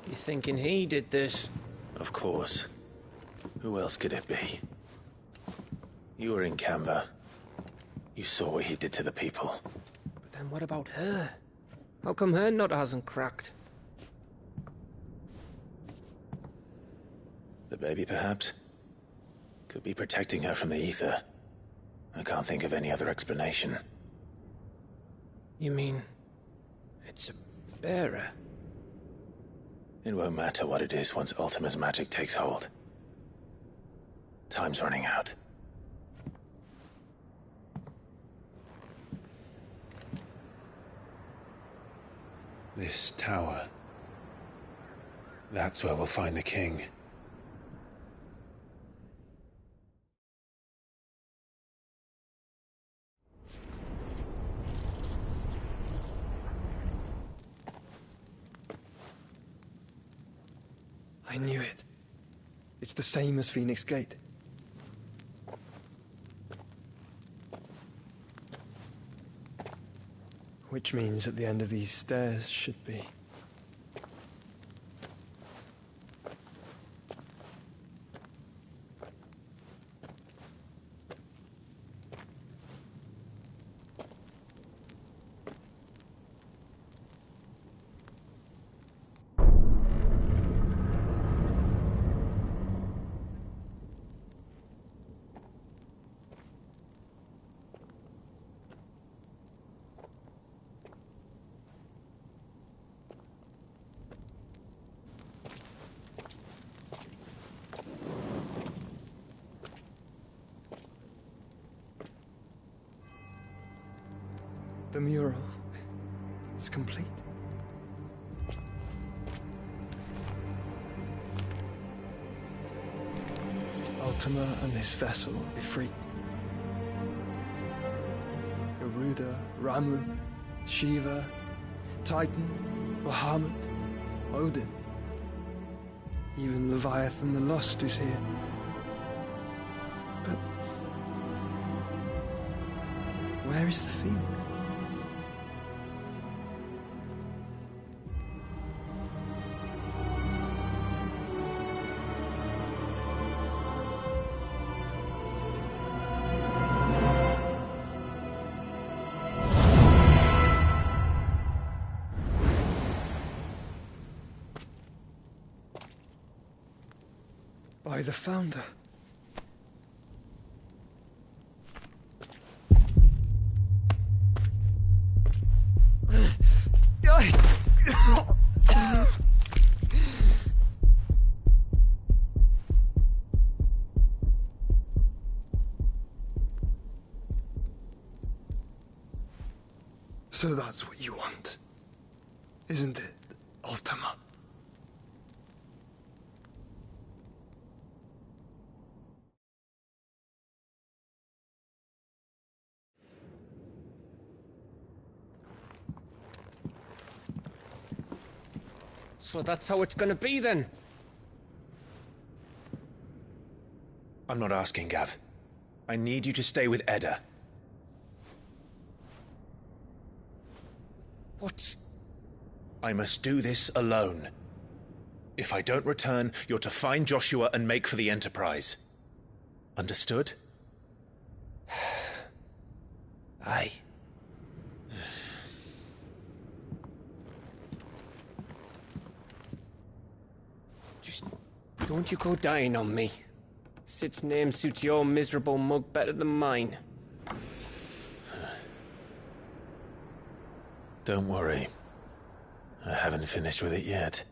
Speaker 16: You thinking he did this?
Speaker 2: Of course. Who else could it be? You were in Canberra. You saw what he did to the people.
Speaker 16: But then what about her? How come her nut hasn't cracked?
Speaker 2: The baby, perhaps? Could be protecting her from the ether. I can't think of any other explanation.
Speaker 16: You mean... it's a bearer?
Speaker 2: It won't matter what it is once Ultima's magic takes hold. Time's running out. This tower. That's where we'll find the king.
Speaker 12: I knew it. It's the same as Phoenix Gate. Which means at the end of these stairs should be... The mural is complete. Ultima and this vessel will be freed. Garuda Ramu, Shiva, Titan, Bahamut, Odin. Even Leviathan the Lost is here. But where is the Phoenix? By the Founder. So that's what you want, isn't it, Ultima?
Speaker 16: So that's how it's gonna be then?
Speaker 2: I'm not asking, Gav. I need you to stay with Edda.
Speaker 16: What?
Speaker 2: I must do this alone. If I don't return, you're to find Joshua and make for the Enterprise. Understood?
Speaker 16: Aye. Just don't you go dying on me. Sid's name suits your miserable mug better than mine.
Speaker 2: Don't worry. I haven't finished with it yet.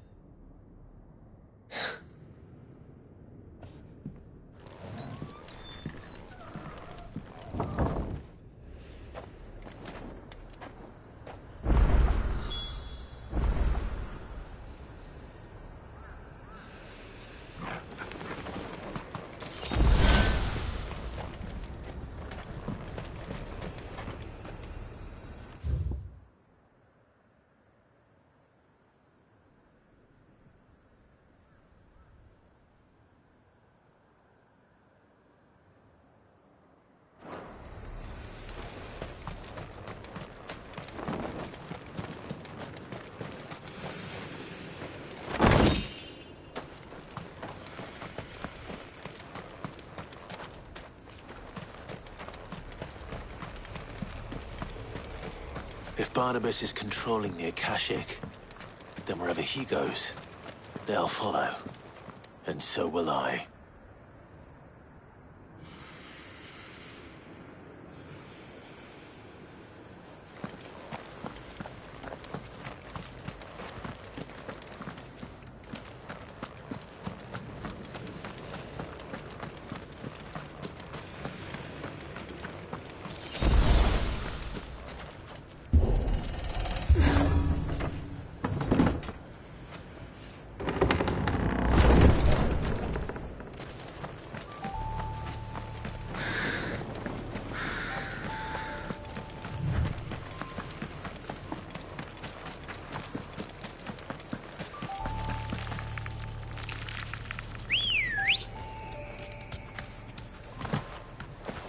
Speaker 2: If Barnabas is controlling the Akashic, then wherever he goes, they'll follow. And so will I.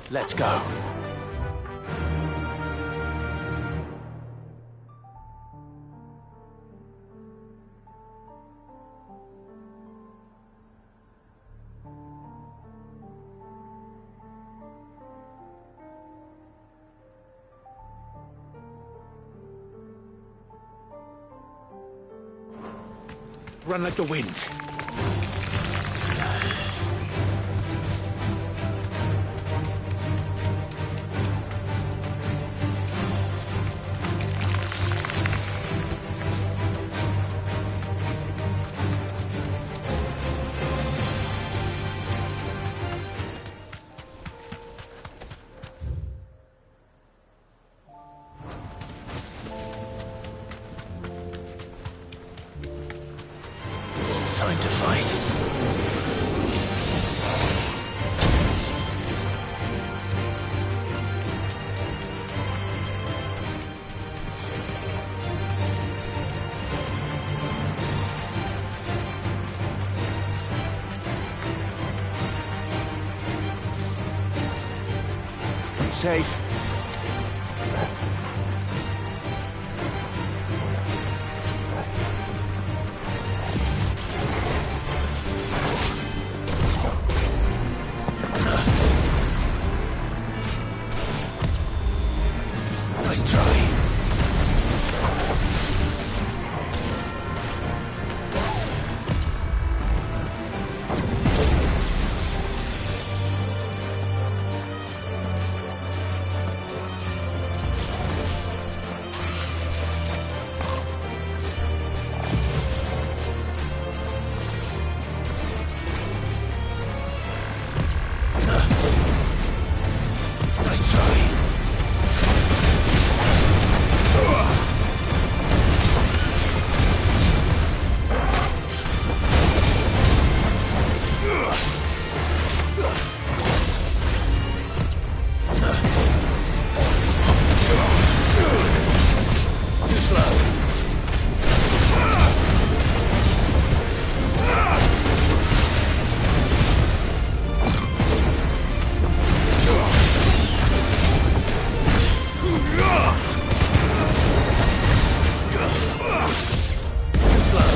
Speaker 2: Let's go. Run like the wind. Time to fight. Safe. Nice try. Nice try. Too slow. Too slow.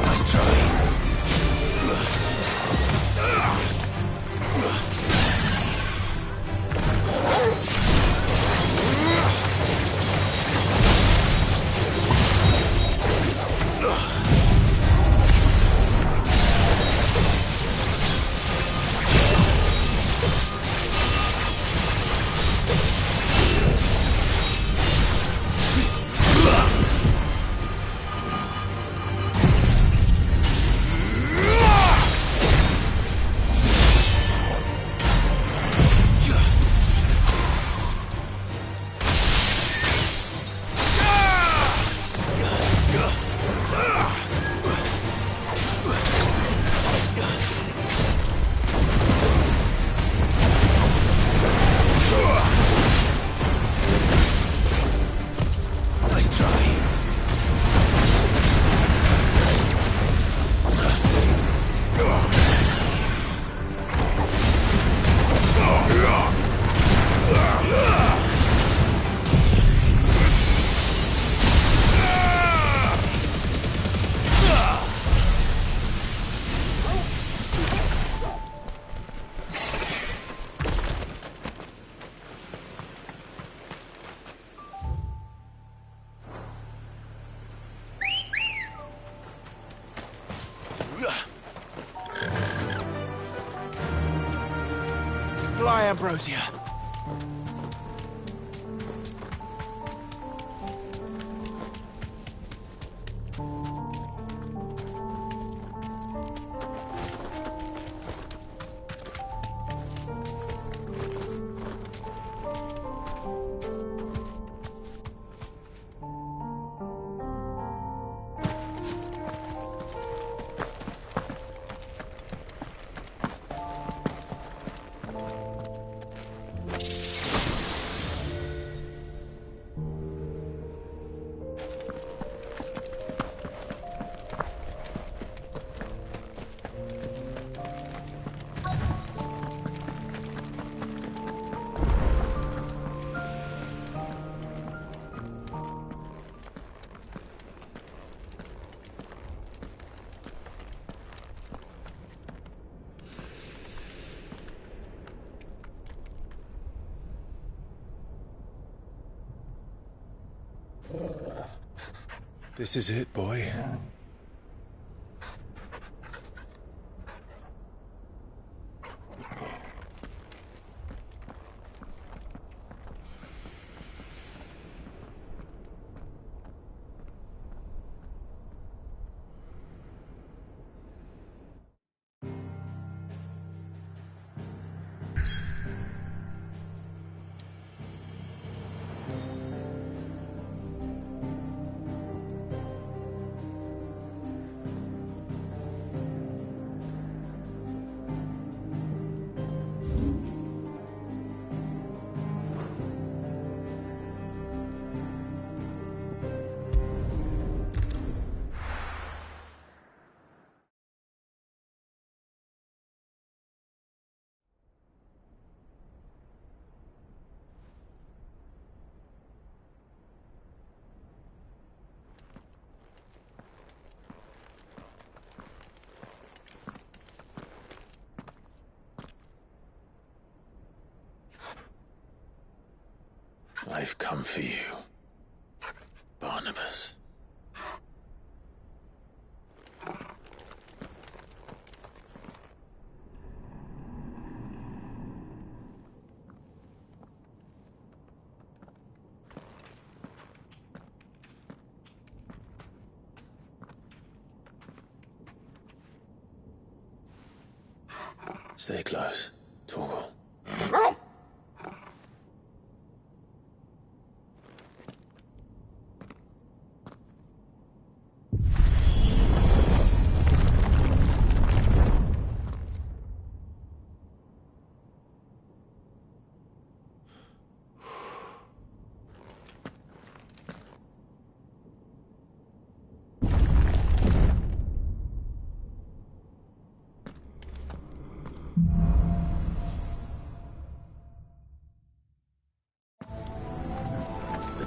Speaker 2: Nice try. Nice try. Fly, Ambrosia.
Speaker 23: This is it, boy.
Speaker 2: I've come for you, Barnabas. Stay close, Torgal.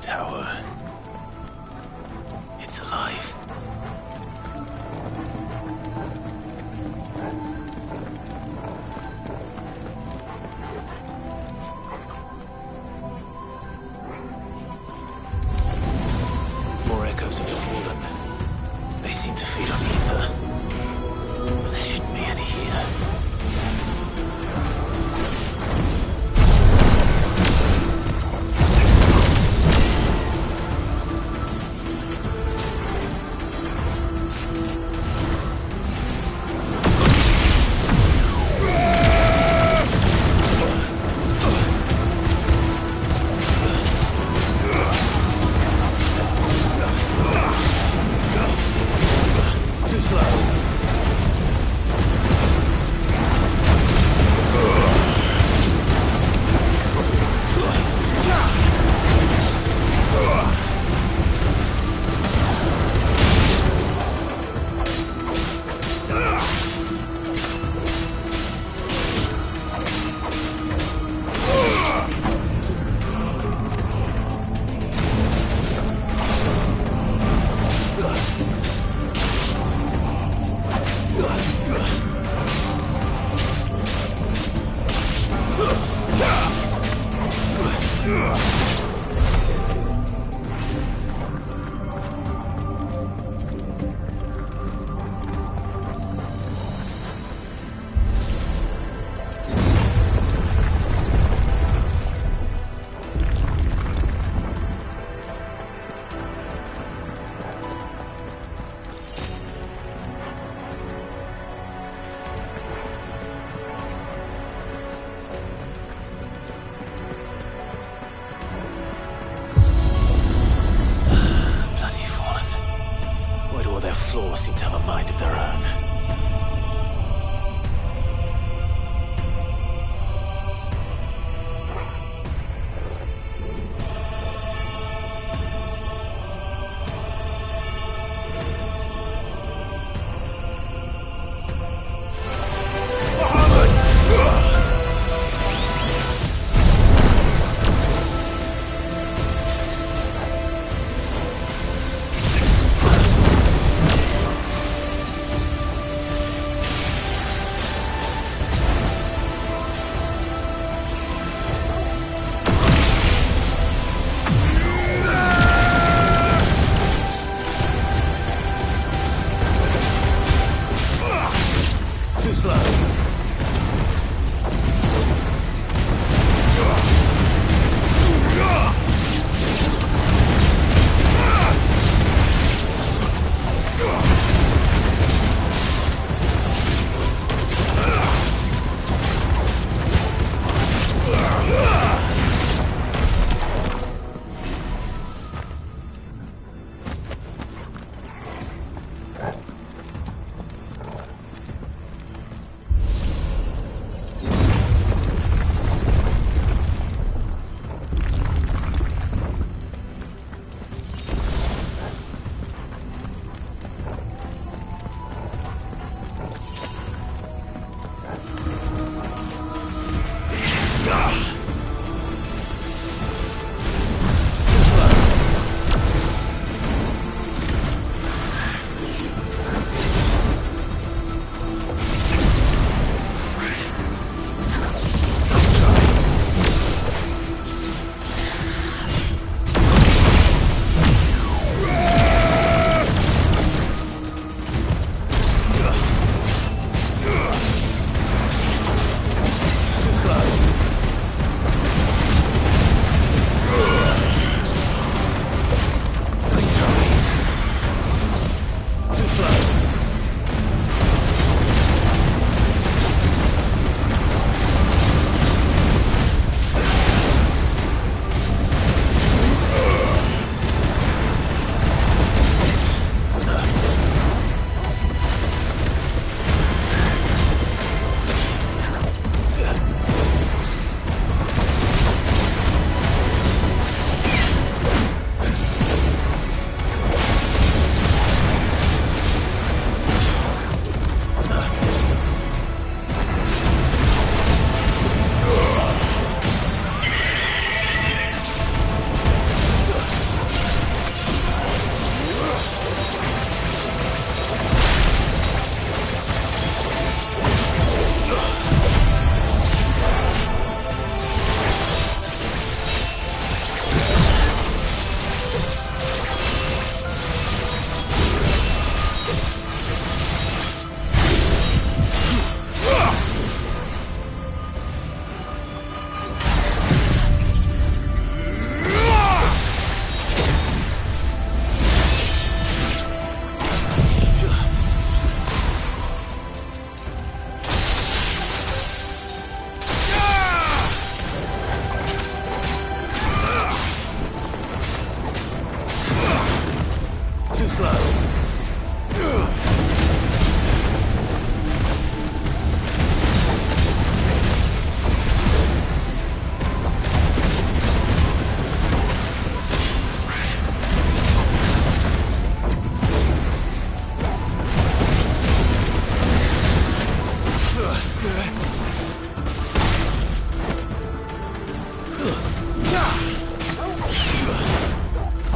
Speaker 2: Tower. It's alive. More echoes of the fallen. They seem to feed on ether. But there shouldn't be any here.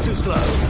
Speaker 2: Too slow.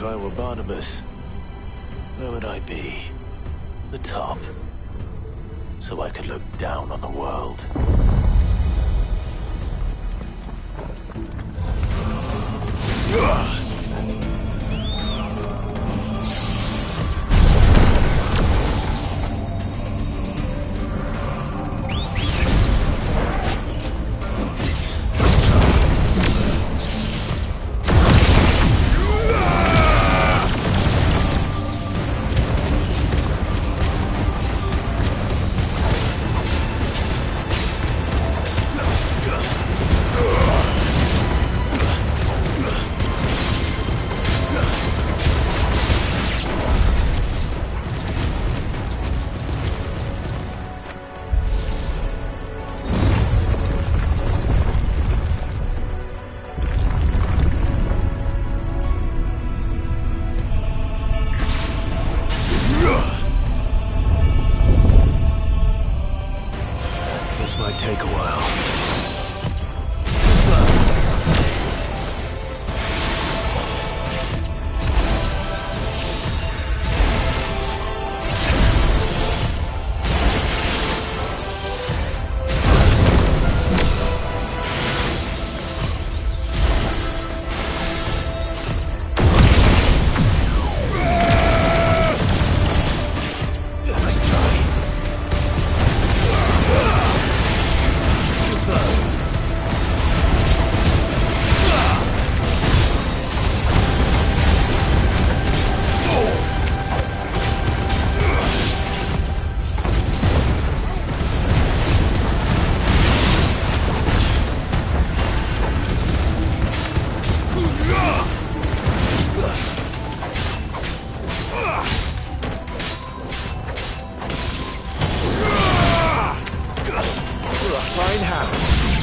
Speaker 2: If I were Barnabas, where would I be? The top. So I could look down on the world. This might take a while.
Speaker 18: Fine hand.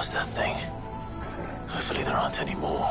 Speaker 2: was that thing? Hopefully there aren't any more.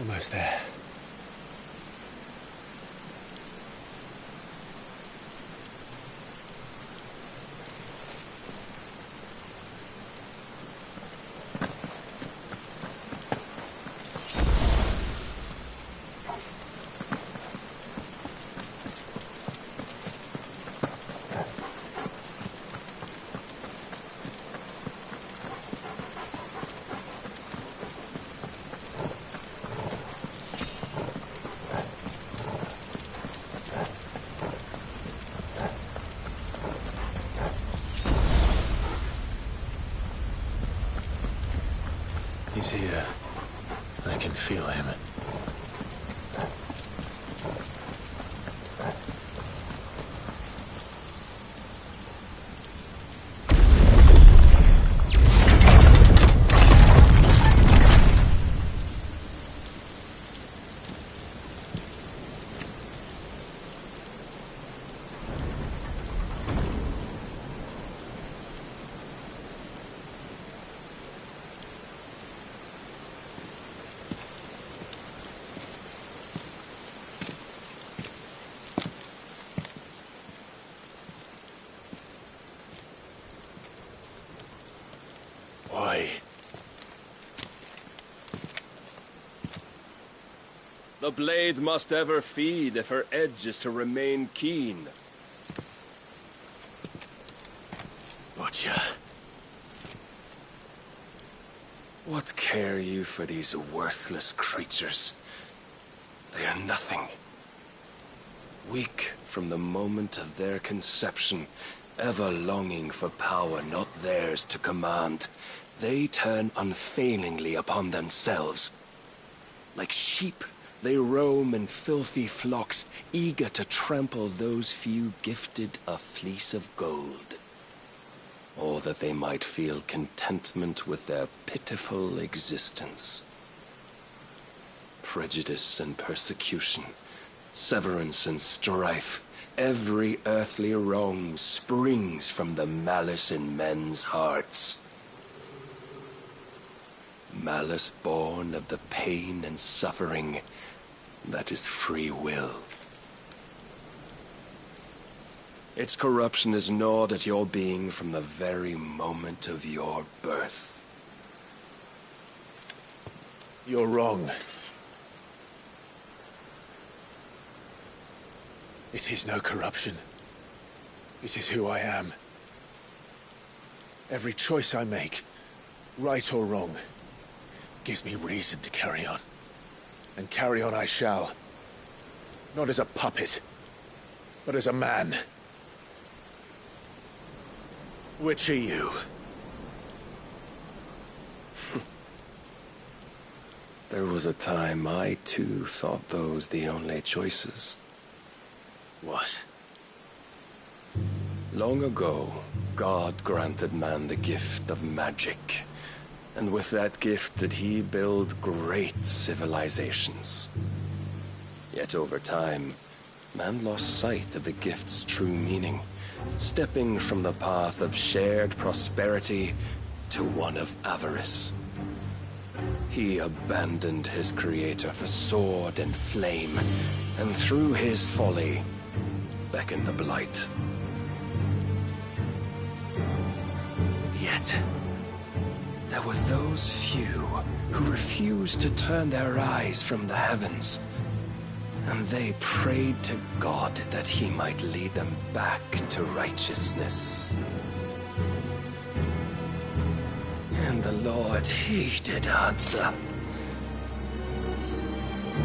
Speaker 2: Almost there. He's here. I can feel him.
Speaker 17: The blade must ever feed if her edge is to remain keen.
Speaker 2: Butcher.
Speaker 17: What care you for these worthless creatures? They are nothing. Weak from the moment of their conception, ever longing for power not theirs to command, they turn unfailingly upon themselves. Like sheep, they roam in filthy flocks, eager to trample those few gifted a fleece of gold. Or that they might feel contentment with their pitiful existence. Prejudice and persecution, severance and strife, every earthly wrong springs from the malice in men's hearts. Malice born of the pain and suffering that is free will. Its corruption is gnawed at your being from the very moment of your birth.
Speaker 2: You're wrong. It is no corruption. It is who I am. Every choice I make, right or wrong, gives me reason to carry on. And carry on I shall. Not as a puppet, but as a man. Which are you?
Speaker 17: There was a time I too thought those the only choices.
Speaker 2: What?
Speaker 17: Long ago, God granted man the gift of magic. And with that gift did he build great civilizations. Yet over time, man lost sight of the gift's true meaning, stepping from the path of shared prosperity to one of avarice. He abandoned his creator for sword and flame, and through his folly, beckoned the blight. Yet, there were those few who refused to turn their eyes from the heavens, and they prayed to God that he might lead them back to righteousness. And the Lord, he did answer.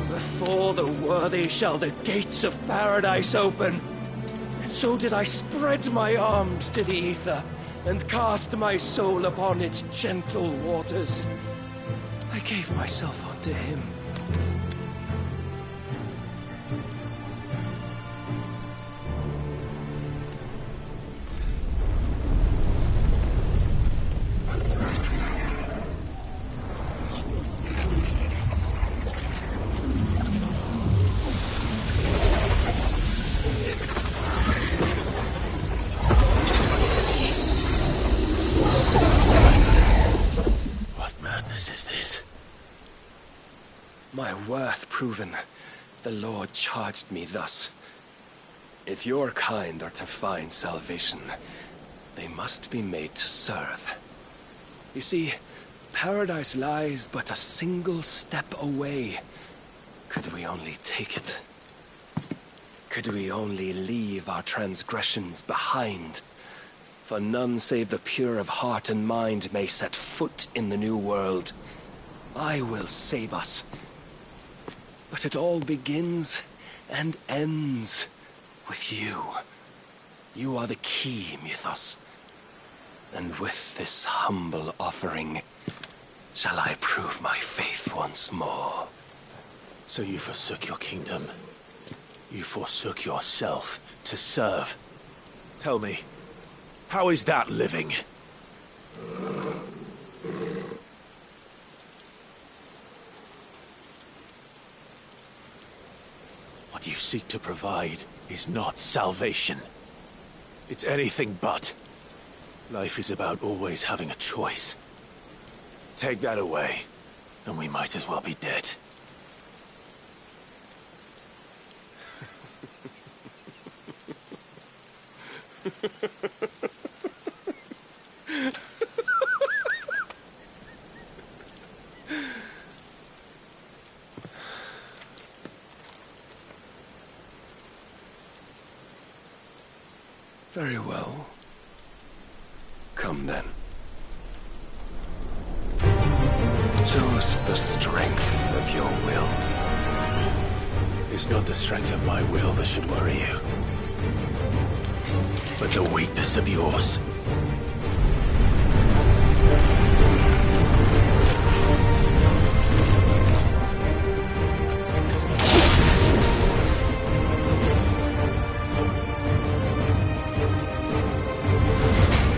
Speaker 17: Before the worthy shall the gates of paradise open. And so did I spread my arms to the ether, and cast my soul upon its gentle waters. I gave myself unto him. worth proving, the Lord charged me thus. If your kind are to find salvation, they must be made to serve. You see, paradise lies but a single step away. Could we only take it? Could we only leave our transgressions behind? For none save the pure of heart and mind may set foot in the new world. I will save us. But it all begins and ends with you. You are the key, Mythos. And with this humble offering, shall I prove my faith once more.
Speaker 2: So you forsook your kingdom. You forsook yourself to serve. Tell me, how is that living? What you seek to provide is not salvation. It's anything but. Life is about always having a choice. Take that away, and we might as well be dead.
Speaker 17: Very well. Come then. Show us the strength of your will.
Speaker 2: It's not the strength of my will that should worry you, but the weakness of yours.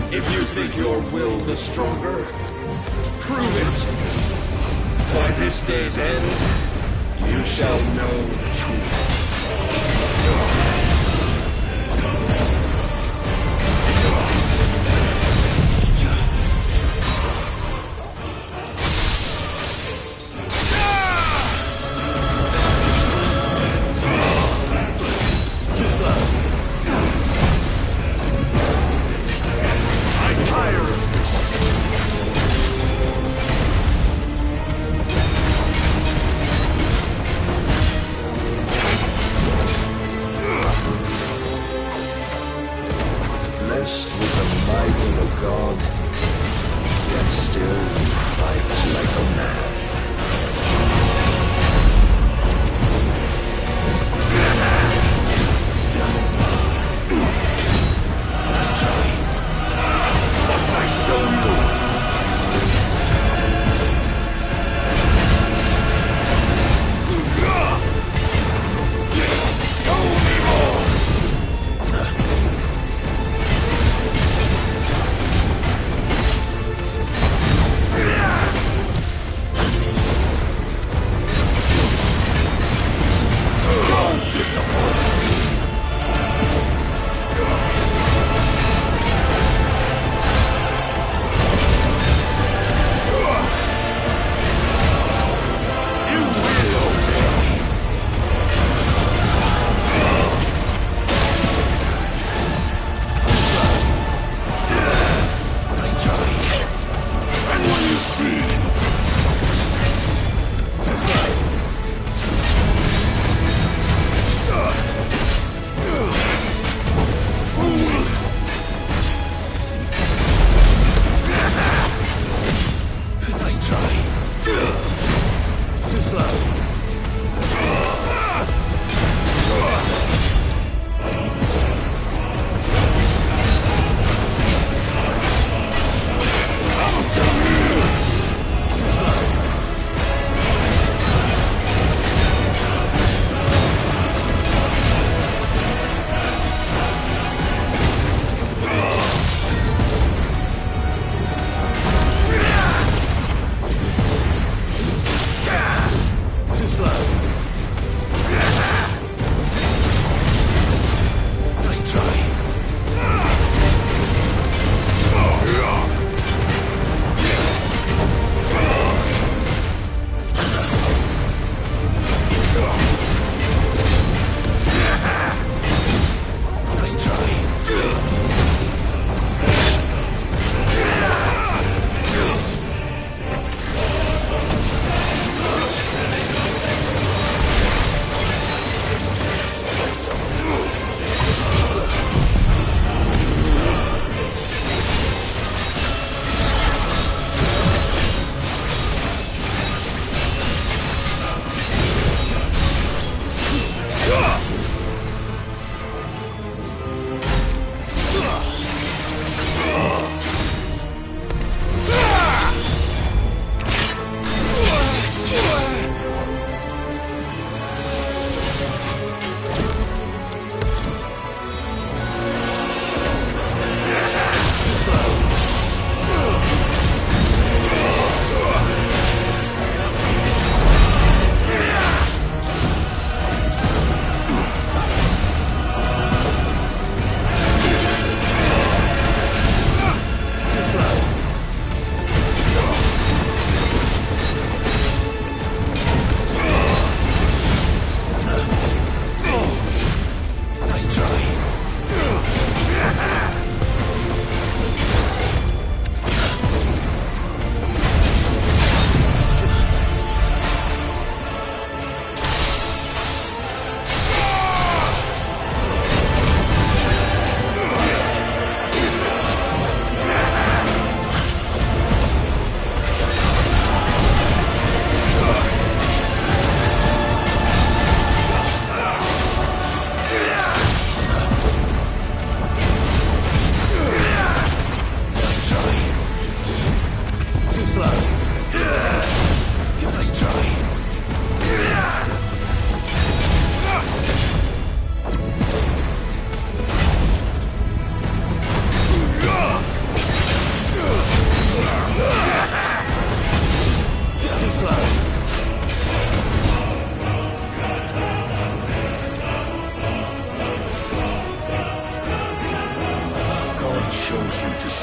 Speaker 18: If you think your will the stronger, prove it. By this day's end, you shall know the truth.
Speaker 2: Too slow. I'm tired of this.
Speaker 18: Blessed with the might of a god, yet still fight like a man. Let's try. Must I show you? Show me more!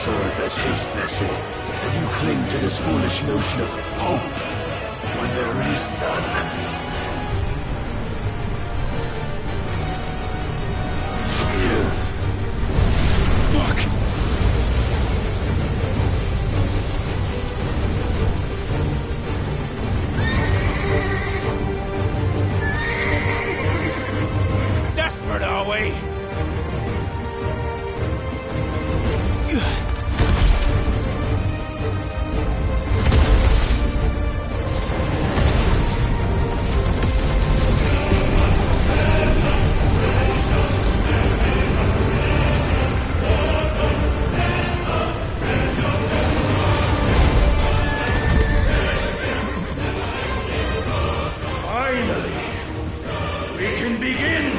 Speaker 18: serve as his vessel, and you cling to this foolish notion of hope when there is none. Fuck!
Speaker 13: Desperate, are we?
Speaker 18: Finally, we can begin!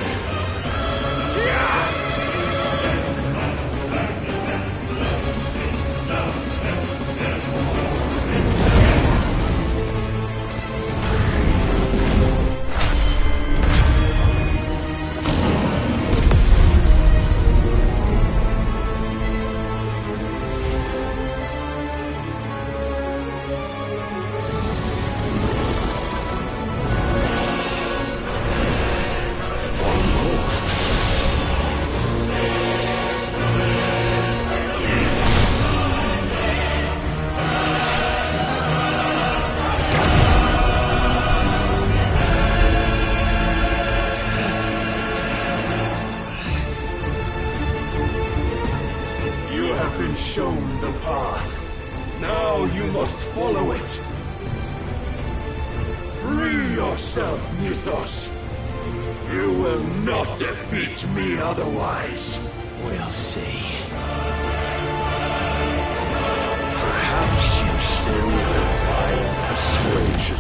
Speaker 18: You have been shown the path. Now you must follow it. Free yourself, Mythos. You will not defeat me otherwise. We'll see. Perhaps you still require persuasion.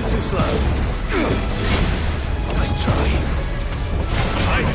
Speaker 18: Too slow. Nice try. I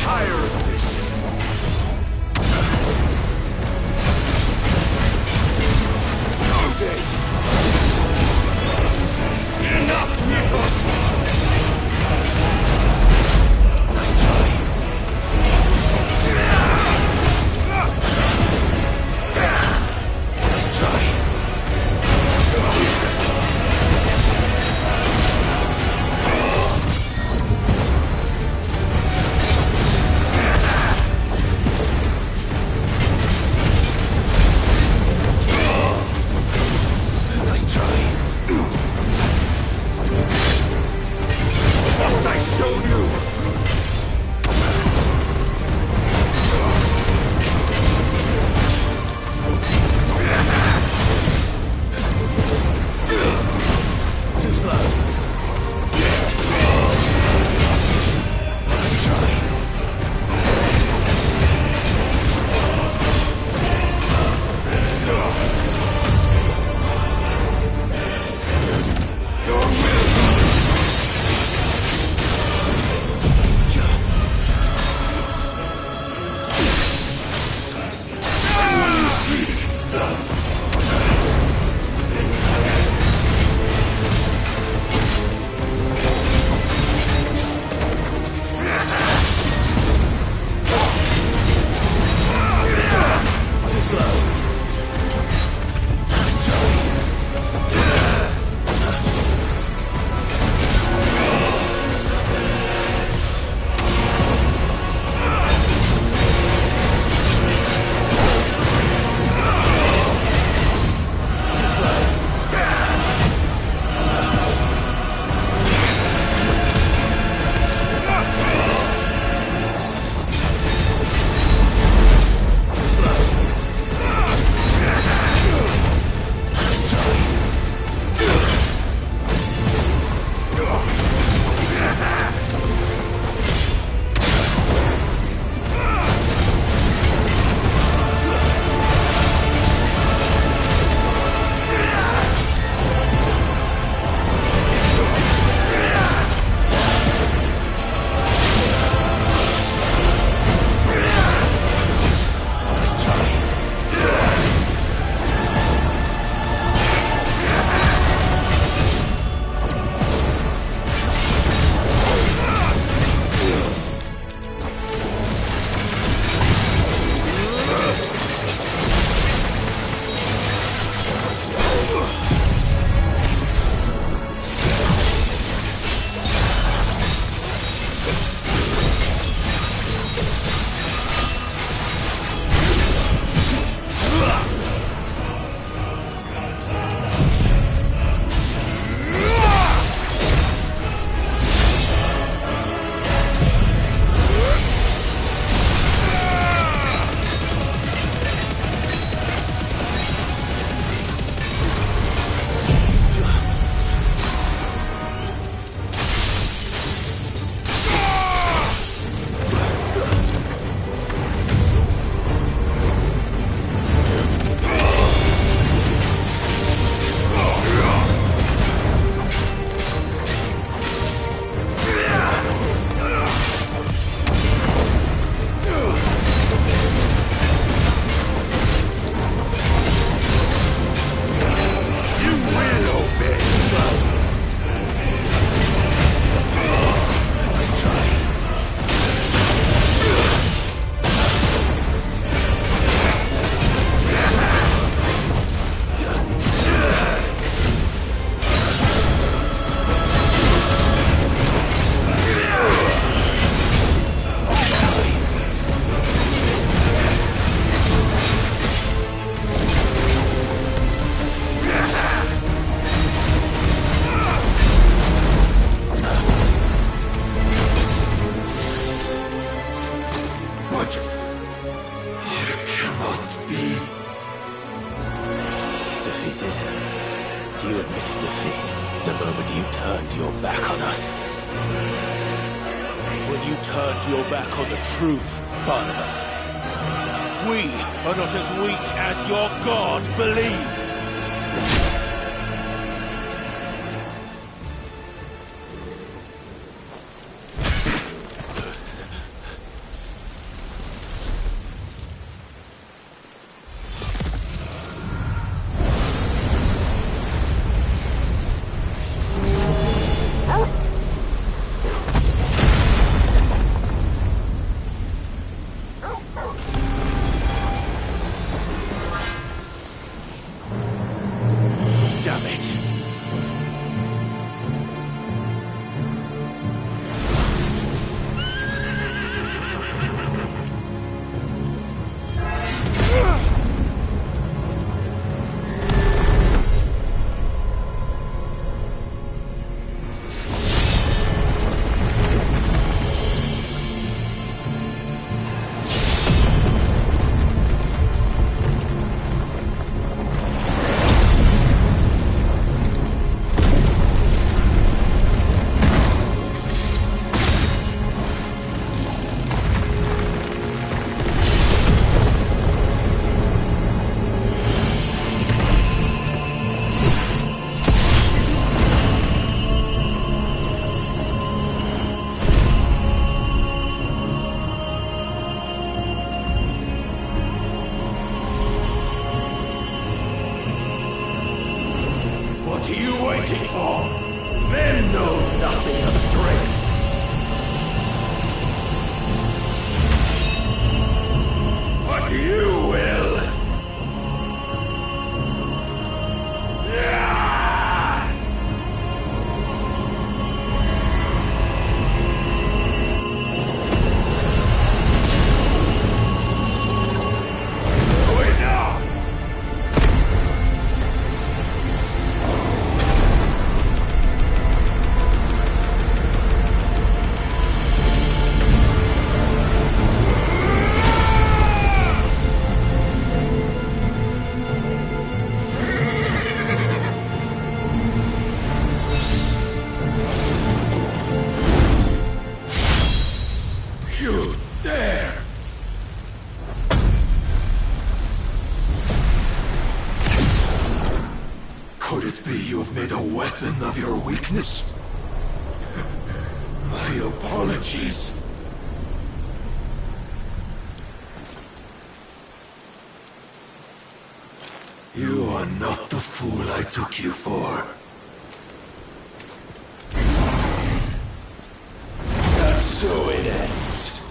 Speaker 2: defeated. You admitted defeat the moment you turned your back on us. When you turned your back on the truth, Barnabas. We are not as weak as your God believes.
Speaker 18: Men know nothing of strength. But you will. Could it be you have made a weapon of your weakness? My apologies. You are not the fool I took you for. And so it ends.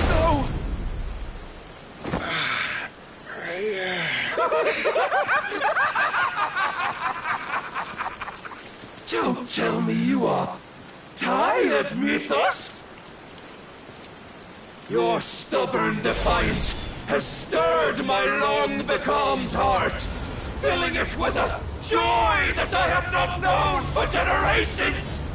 Speaker 6: No!
Speaker 18: Don't tell me you are tired, Mythos! Your stubborn defiance has stirred my long-becalmed heart, filling it with a joy that I have not known for generations!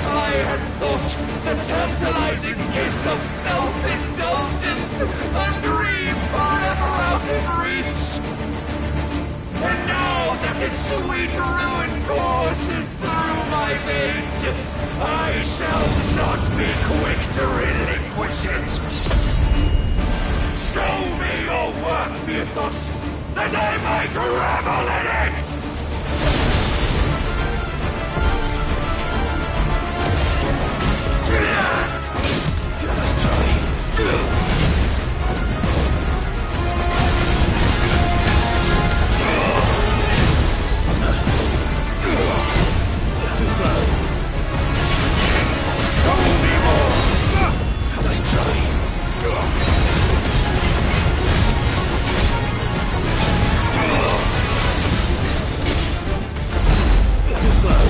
Speaker 18: I had thought the tantalizing kiss of self-indulgence a dream forever out of reach. And now that its sweet ruin courses through my veins, I shall not be quick to relinquish it. Show me your work, Mythos, that I might revel in it! Just try.
Speaker 2: Too slow.
Speaker 18: Show me more!
Speaker 2: Nice try. Too slow.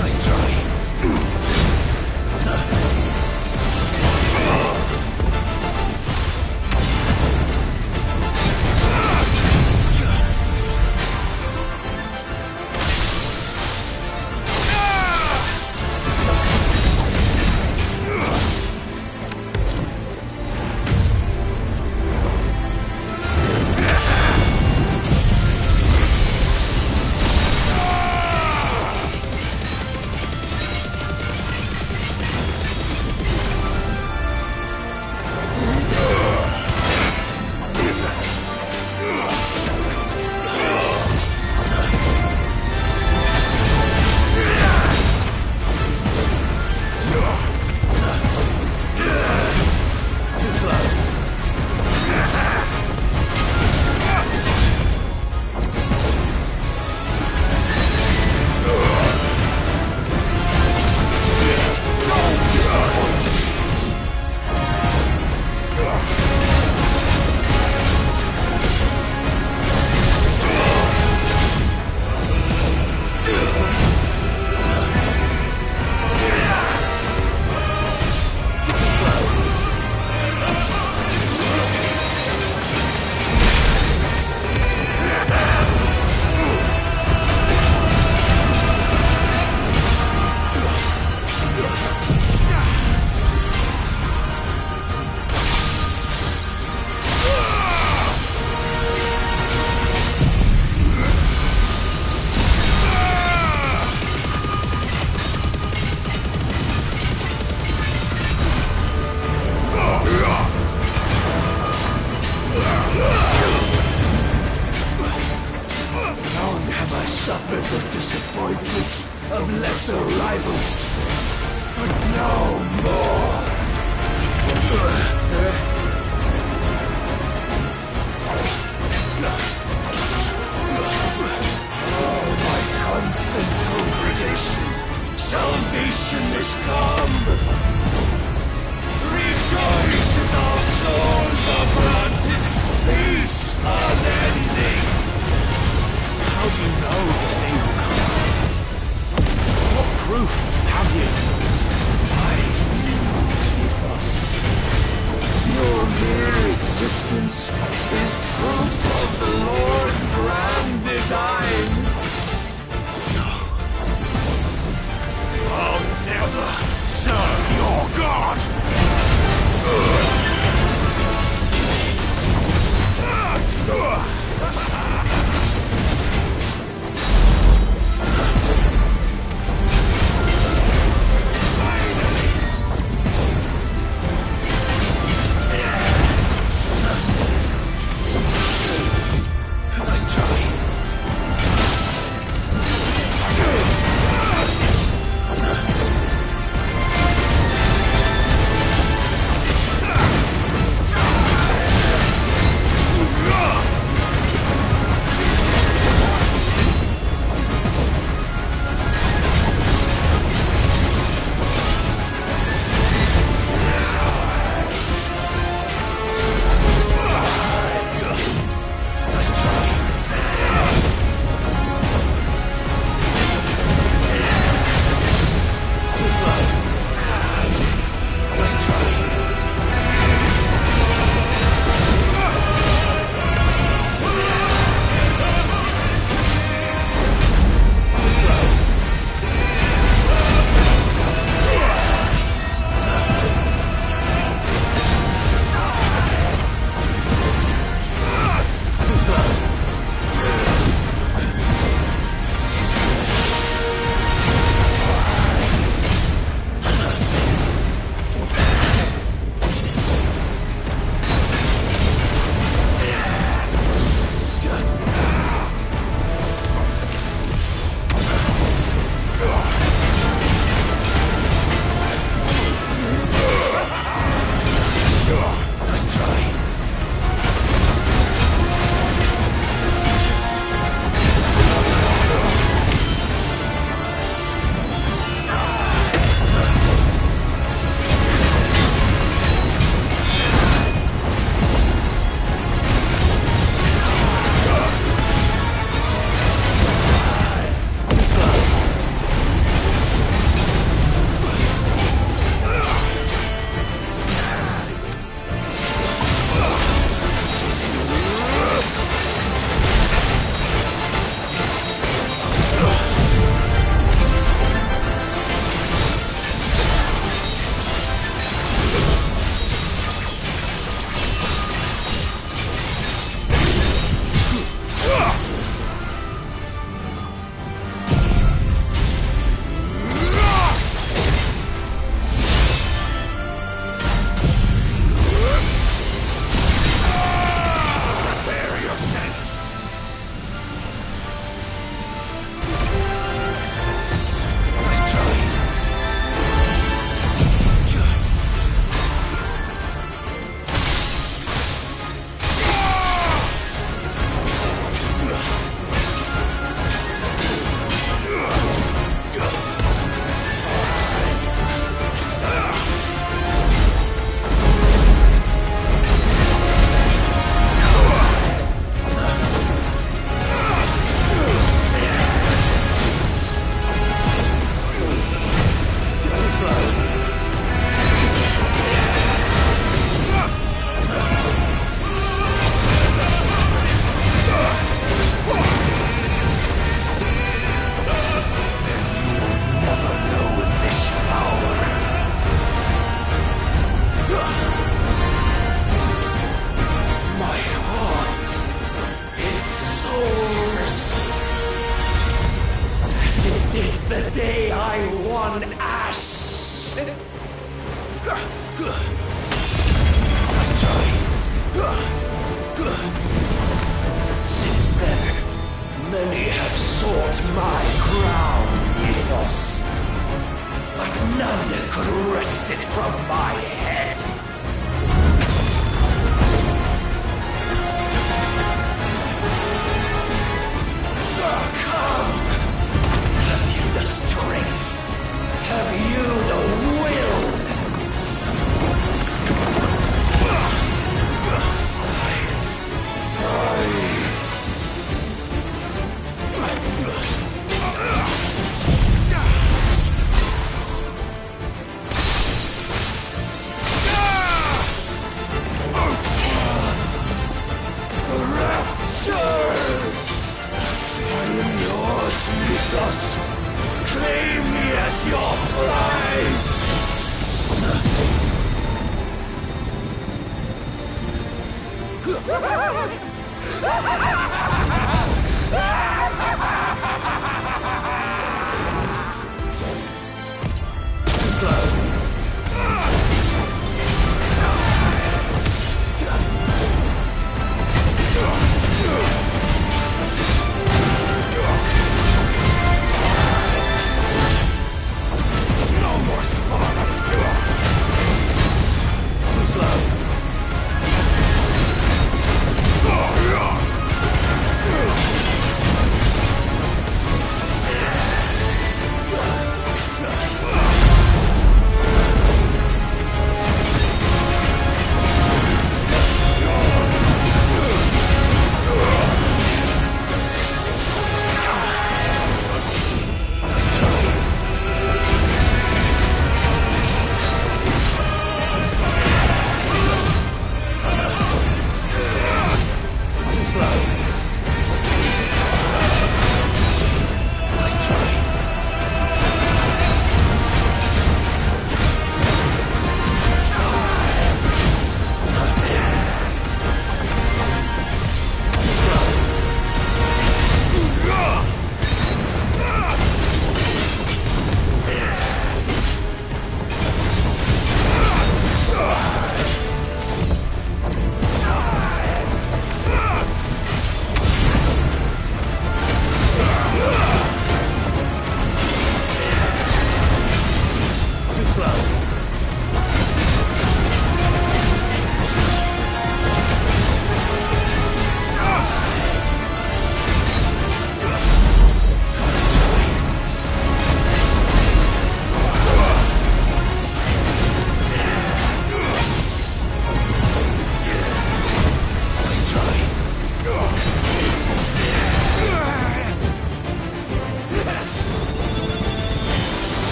Speaker 2: Nice try.
Speaker 18: my crown, Minos. But none could wrest it from my head. Come! Have you the strength? Have you the will?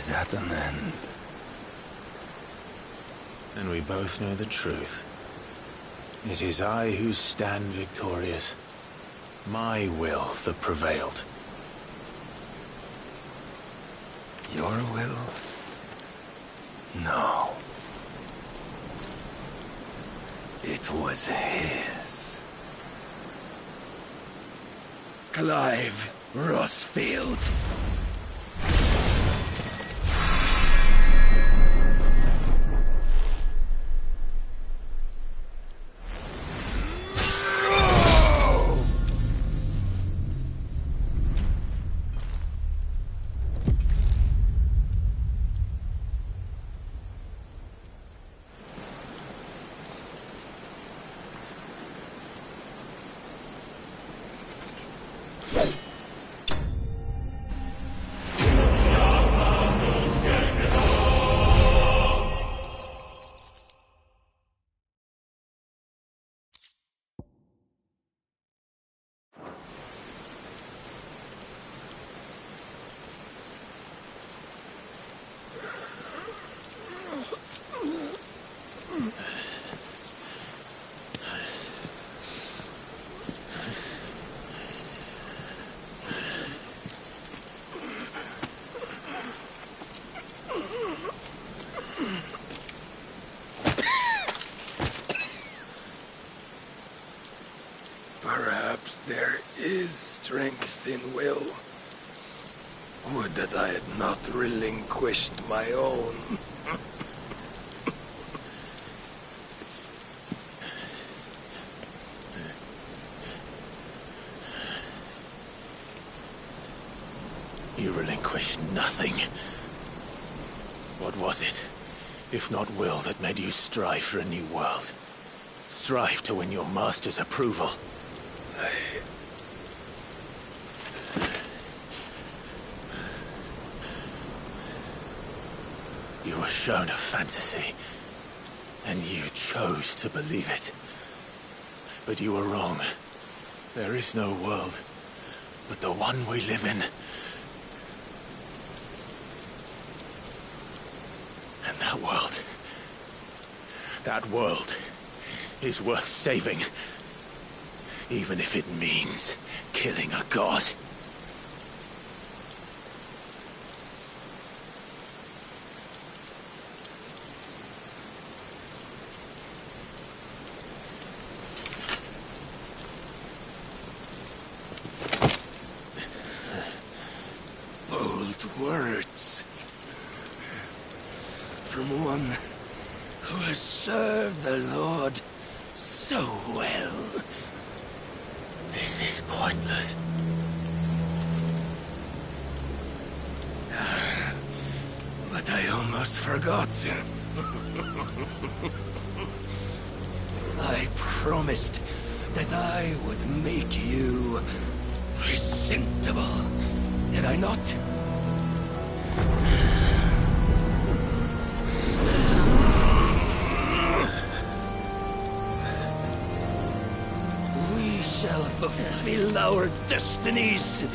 Speaker 23: is at an end.
Speaker 2: And we both know the truth. It is I who stand victorious. My will that prevailed.
Speaker 23: Your will? No. It was his. Clive Rossfield. Perhaps there is strength in will. Would that I had not relinquished my own.
Speaker 2: You relinquished nothing. What was it, if not will, that made you strive for a new world? Strive to win your master's approval? You were shown a fantasy, and you chose to believe it. But you were wrong. There is no world but the one we live in. And that world is worth saving, even if it means killing a god.
Speaker 23: Bold words from one who has served the Lord so well.
Speaker 2: This is pointless.
Speaker 23: But I almost forgot. I promised that I would make you presentable. Did I not? We shall fulfill our destinies,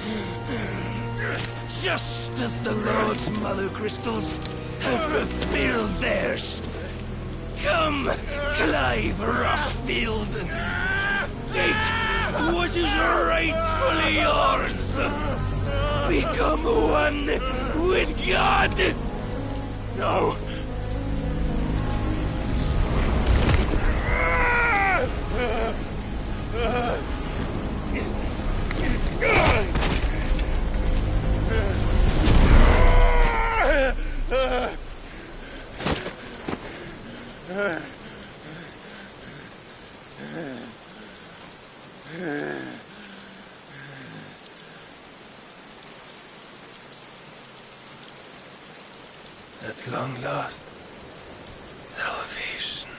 Speaker 23: just as the Lord's Mother Crystals have fulfilled theirs. Come, Clive Rossfield. Take what is rightfully yours. Become one with God.
Speaker 2: No.
Speaker 23: At long last, salvation.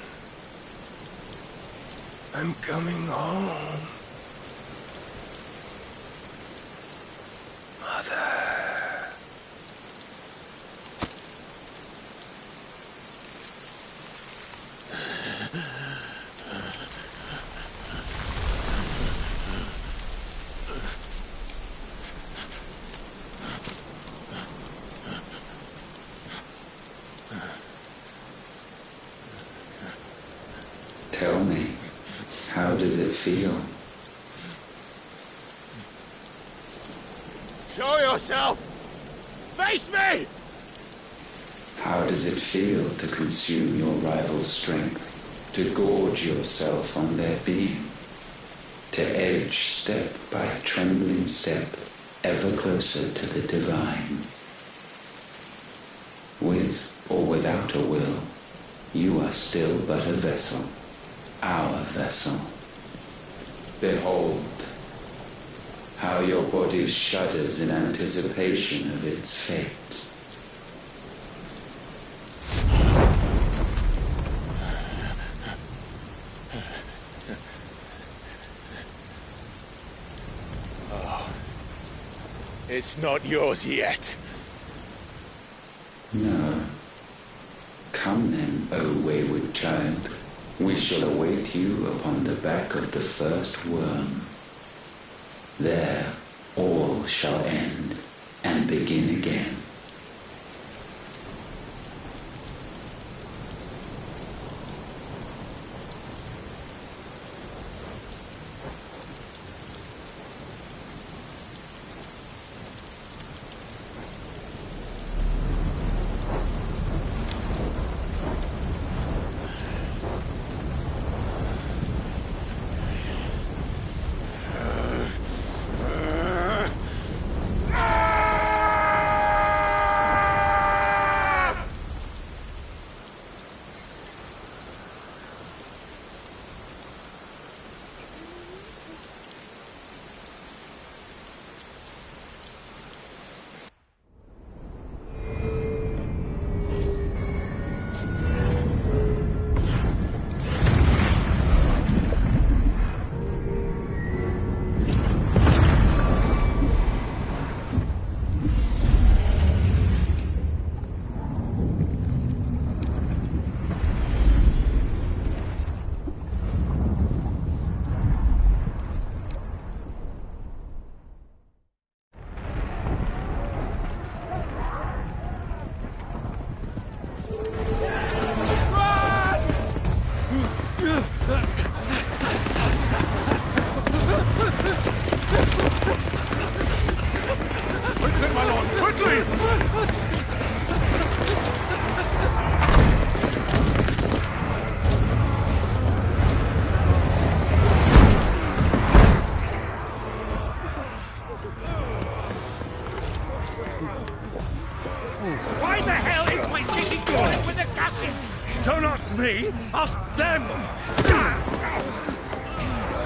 Speaker 23: I'm coming home. Mother.
Speaker 11: Tell me, how does it feel?
Speaker 13: Show yourself! Face me!
Speaker 11: How does it feel to consume your rival's strength, to gorge yourself on their being, to edge step by trembling step ever closer to the divine? With or without a will, you are still but a vessel, our vessel. Behold, how your body shudders in anticipation of its fate.
Speaker 13: It's not yours yet.
Speaker 11: No. Come then, O wayward child. We shall await you upon the back of the first worm. There all shall end and begin again.
Speaker 13: Why the hell is my city going with the captain? Don't ask me, ask them!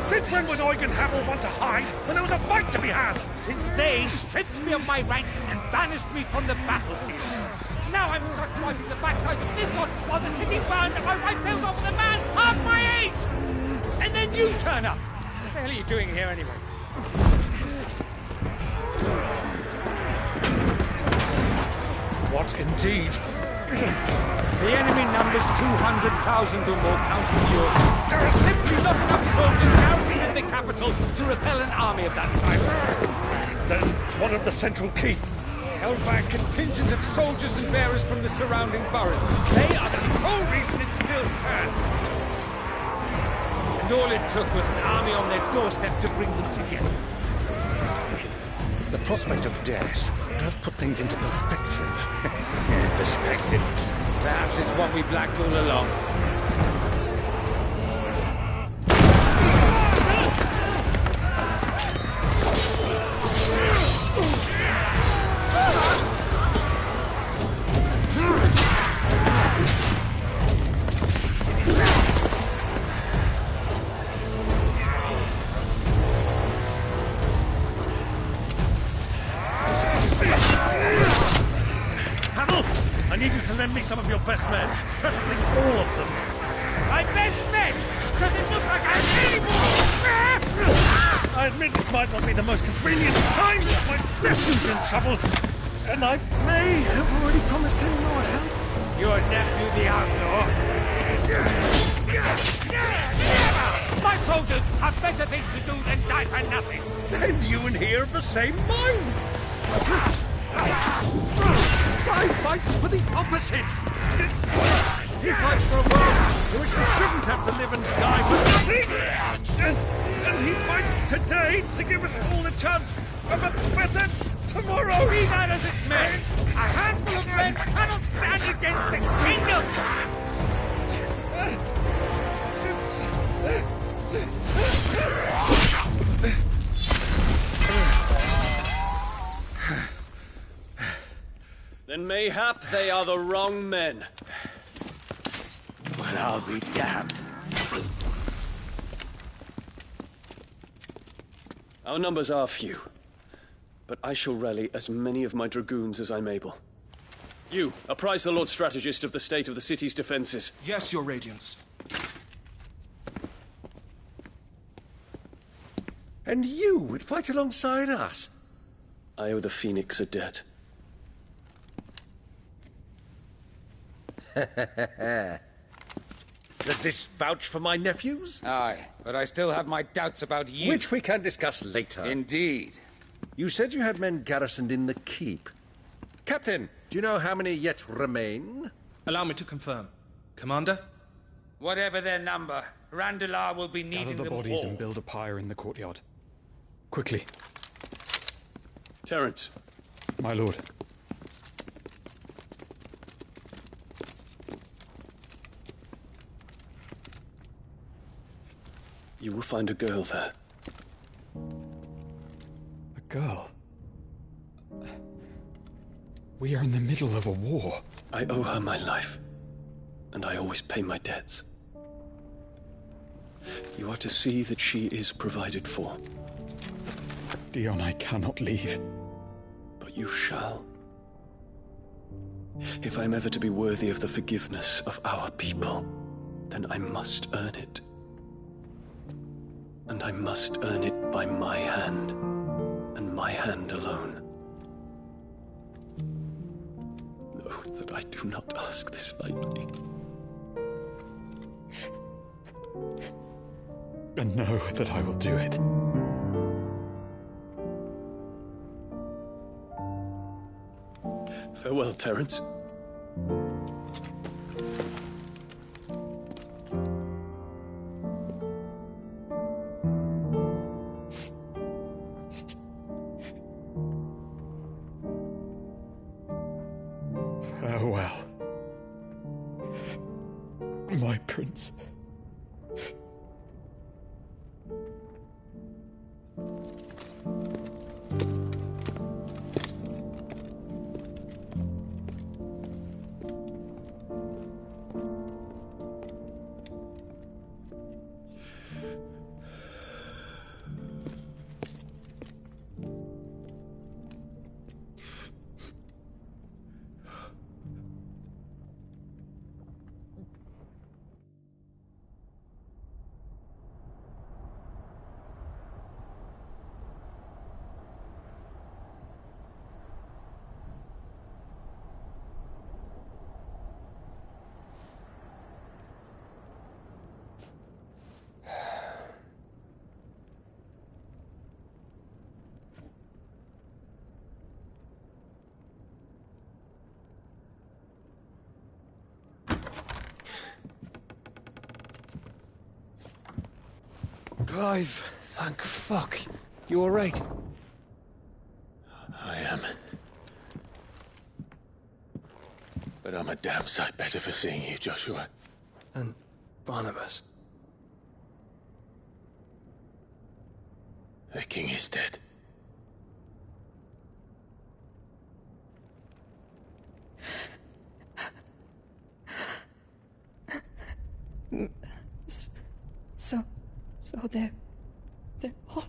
Speaker 13: Since when was Eugen Hamel one to hide when there was a fight to be had? Since they stripped me of my rank and banished me from the battlefield. Now I'm stuck wiping the backsides of this one while the city burns and my right tails off with a man half my age! And then you turn up! What the hell are you doing here anyway? What indeed? The enemy numbers 200,000 or more, counting yours. There are simply not enough soldiers garrisoned in the capital to repel an army of that size. Then what of the central keep? Held by a contingent of soldiers and bearers from the surrounding boroughs. They are the sole reason it still stands. And all it took was an army on their doorstep to bring them together. The prospect of death does put things into perspective. Perspective? Perhaps it's what we've lacked all along. I need you to lend me some of your best men. Preferably all of them. My best men? Does it look like I have any more? I admit this might not be the most convenient time, but my nephew's in trouble. And I may have already promised him your help. Your nephew, the outlaw? My soldiers have better things to do than die for nothing. And you and he are of the same mind. I fight for the opposite! He fights for a world in which we shouldn't have
Speaker 18: have to live and die for nothing! And he fights today to give us all a chance of a better tomorrow!
Speaker 16: Be that as it may, a handful of men cannot stand against the kingdom!
Speaker 7: Then mayhap they are the wrong men.
Speaker 4: Well, I'll be damned.
Speaker 7: Our numbers are few, but I shall rally as many of my dragoons as I'm able. You, apprise the Lord Strategist of the state of the city's defenses.
Speaker 19: Yes, Your Radiance.
Speaker 21: And you would fight alongside us?
Speaker 7: I owe the Phoenix a debt.
Speaker 21: Does this vouch for my nephews?
Speaker 24: Aye, but I still have my doubts about you.
Speaker 21: Which we can discuss later.
Speaker 24: Indeed.
Speaker 21: You said you had men garrisoned in the keep. Captain, do you know how many yet remain?
Speaker 19: Allow me to confirm. Commander?
Speaker 16: Whatever their number, Randalar will be
Speaker 25: Gather
Speaker 16: needing
Speaker 25: the
Speaker 16: them
Speaker 25: bodies
Speaker 16: all.
Speaker 25: and build a pyre in the courtyard. Quickly.
Speaker 7: Terence.
Speaker 25: My lord.
Speaker 7: You will find a girl there.
Speaker 25: A girl? We are in the middle of a war.
Speaker 7: I owe her my life, and I always pay my debts. You are to see that she is provided for.
Speaker 25: Dion, I cannot leave.
Speaker 7: But you shall. If I'm ever to be worthy of the forgiveness of our people, then I must earn it. And I must earn it by my hand, and my hand alone. Know that I do not ask this lightly.
Speaker 25: And know that I will do it.
Speaker 7: Farewell, Terence.
Speaker 25: Farewell, my prince.
Speaker 12: Clive!
Speaker 16: Thank fuck. You alright?
Speaker 2: I am. But I'm a damn sight better for seeing you, Joshua.
Speaker 12: And Barnabas.
Speaker 2: The king is dead.
Speaker 3: So they're all...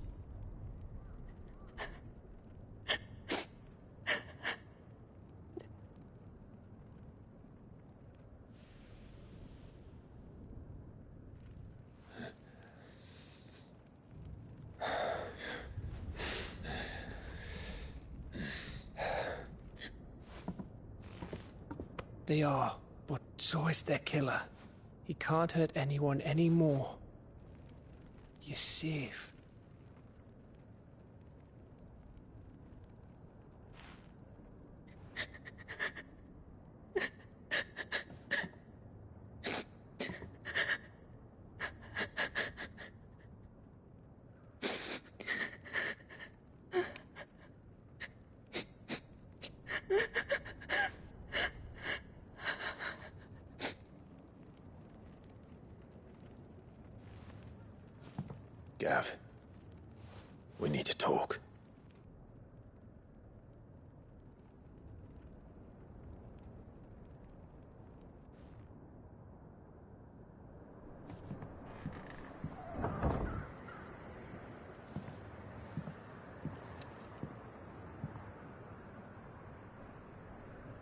Speaker 16: They are, but so is their killer. He can't hurt anyone anymore. You're safe.
Speaker 2: Gav, we need to talk.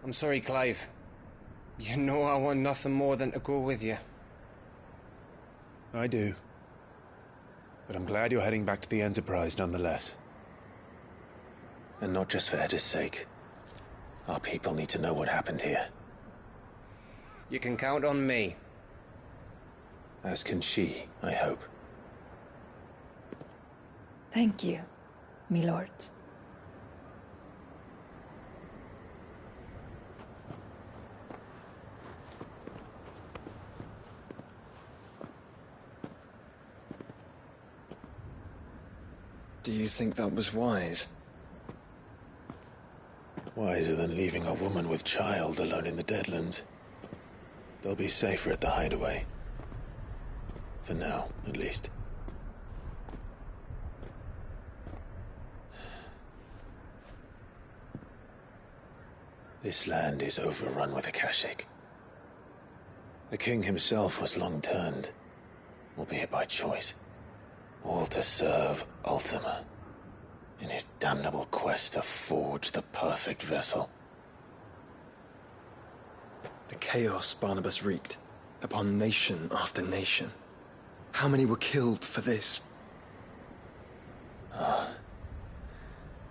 Speaker 16: I'm sorry, Clive. You know I want nothing more than to go with you.
Speaker 2: I do. But I'm glad you're heading back to the Enterprise nonetheless. And not just for Edda's sake. Our people need to know what happened here.
Speaker 16: You can count on me.
Speaker 2: As can she, I hope.
Speaker 5: Thank you, my lords.
Speaker 12: Do you think that was wise?
Speaker 2: Wiser than leaving a woman with child alone in the Deadlands. They'll be safer at the hideaway. For now, at least. This land is overrun with Akashic. The king himself was long turned, albeit by choice. All to serve Ultima, in his damnable quest to forge the perfect vessel.
Speaker 12: The chaos Barnabas wreaked upon nation after nation. How many were killed for this?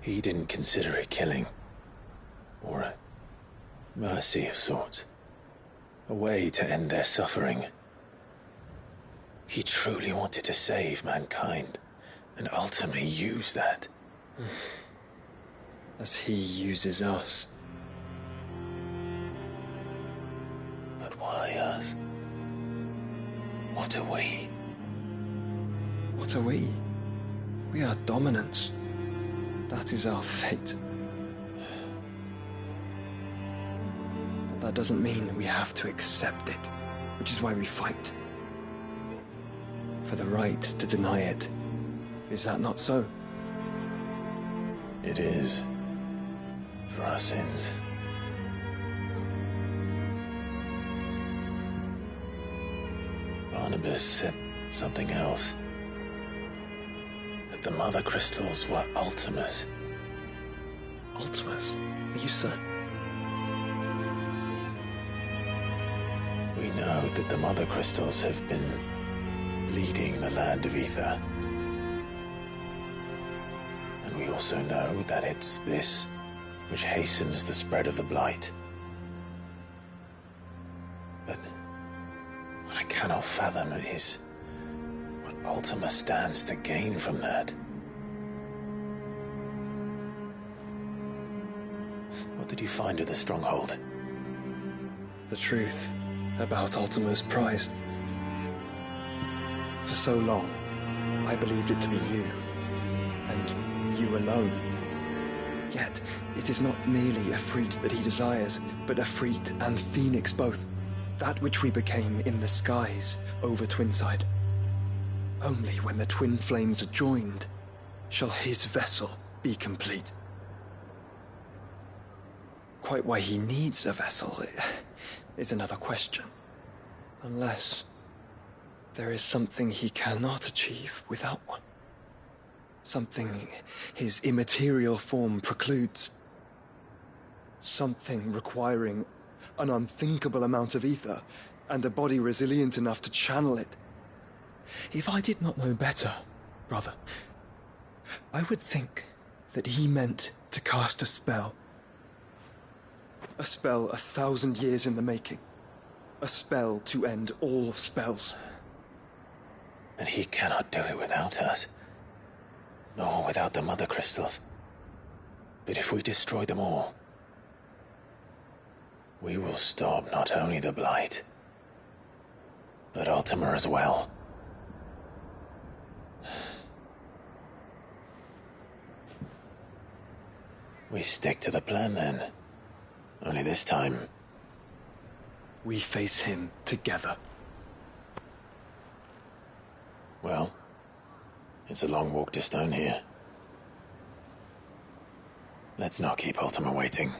Speaker 2: He didn't consider it killing. Or a mercy of sorts. A way to end their suffering. He truly wanted to save mankind, and ultimately use that.
Speaker 12: As he uses us.
Speaker 2: But why us? What are we?
Speaker 12: What are we? We are dominance. That is our fate. But that doesn't mean we have to accept it, which is why we fight. For the right to deny it. Is that not so?
Speaker 2: It is. For our sins. Barnabas said something else. That the Mother Crystals were Ultimas.
Speaker 12: Ultimas? Are you certain?
Speaker 2: We know that the Mother Crystals have been leading the land of Ether. And we also know that it's this which hastens the spread of the Blight. But what I cannot fathom is what Ultima stands to gain from that. What did you find at the Stronghold?
Speaker 12: The truth about Ultima's prize. For so long, I believed it to be you, and you alone. Yet, it is not merely a Freed that he desires, but a Freed and Phoenix both. That which we became in the skies over Twinside. Only when the twin flames are joined, shall his vessel be complete. Quite why he needs a vessel is another question. Unless there is something he cannot achieve without one. Something his immaterial form precludes. Something requiring an unthinkable amount of ether and a body resilient enough to channel it. If I did not know better, brother, I would think that he meant to cast a spell. A spell 1,000 years in the making. A spell to end all spells.
Speaker 2: And he cannot do it without us. Nor without the Mother Crystals. But if we destroy them all, we will stop not only the Blight, but Ultima as well. We stick to the plan then. Only this time,
Speaker 12: we face him together.
Speaker 2: Well, It's a long walk to Stone here. Let's not keep Ultima waiting.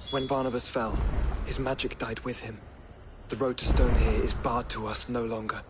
Speaker 12: When Barnabas fell, his magic died with him. The road to Stone here is barred to us no longer.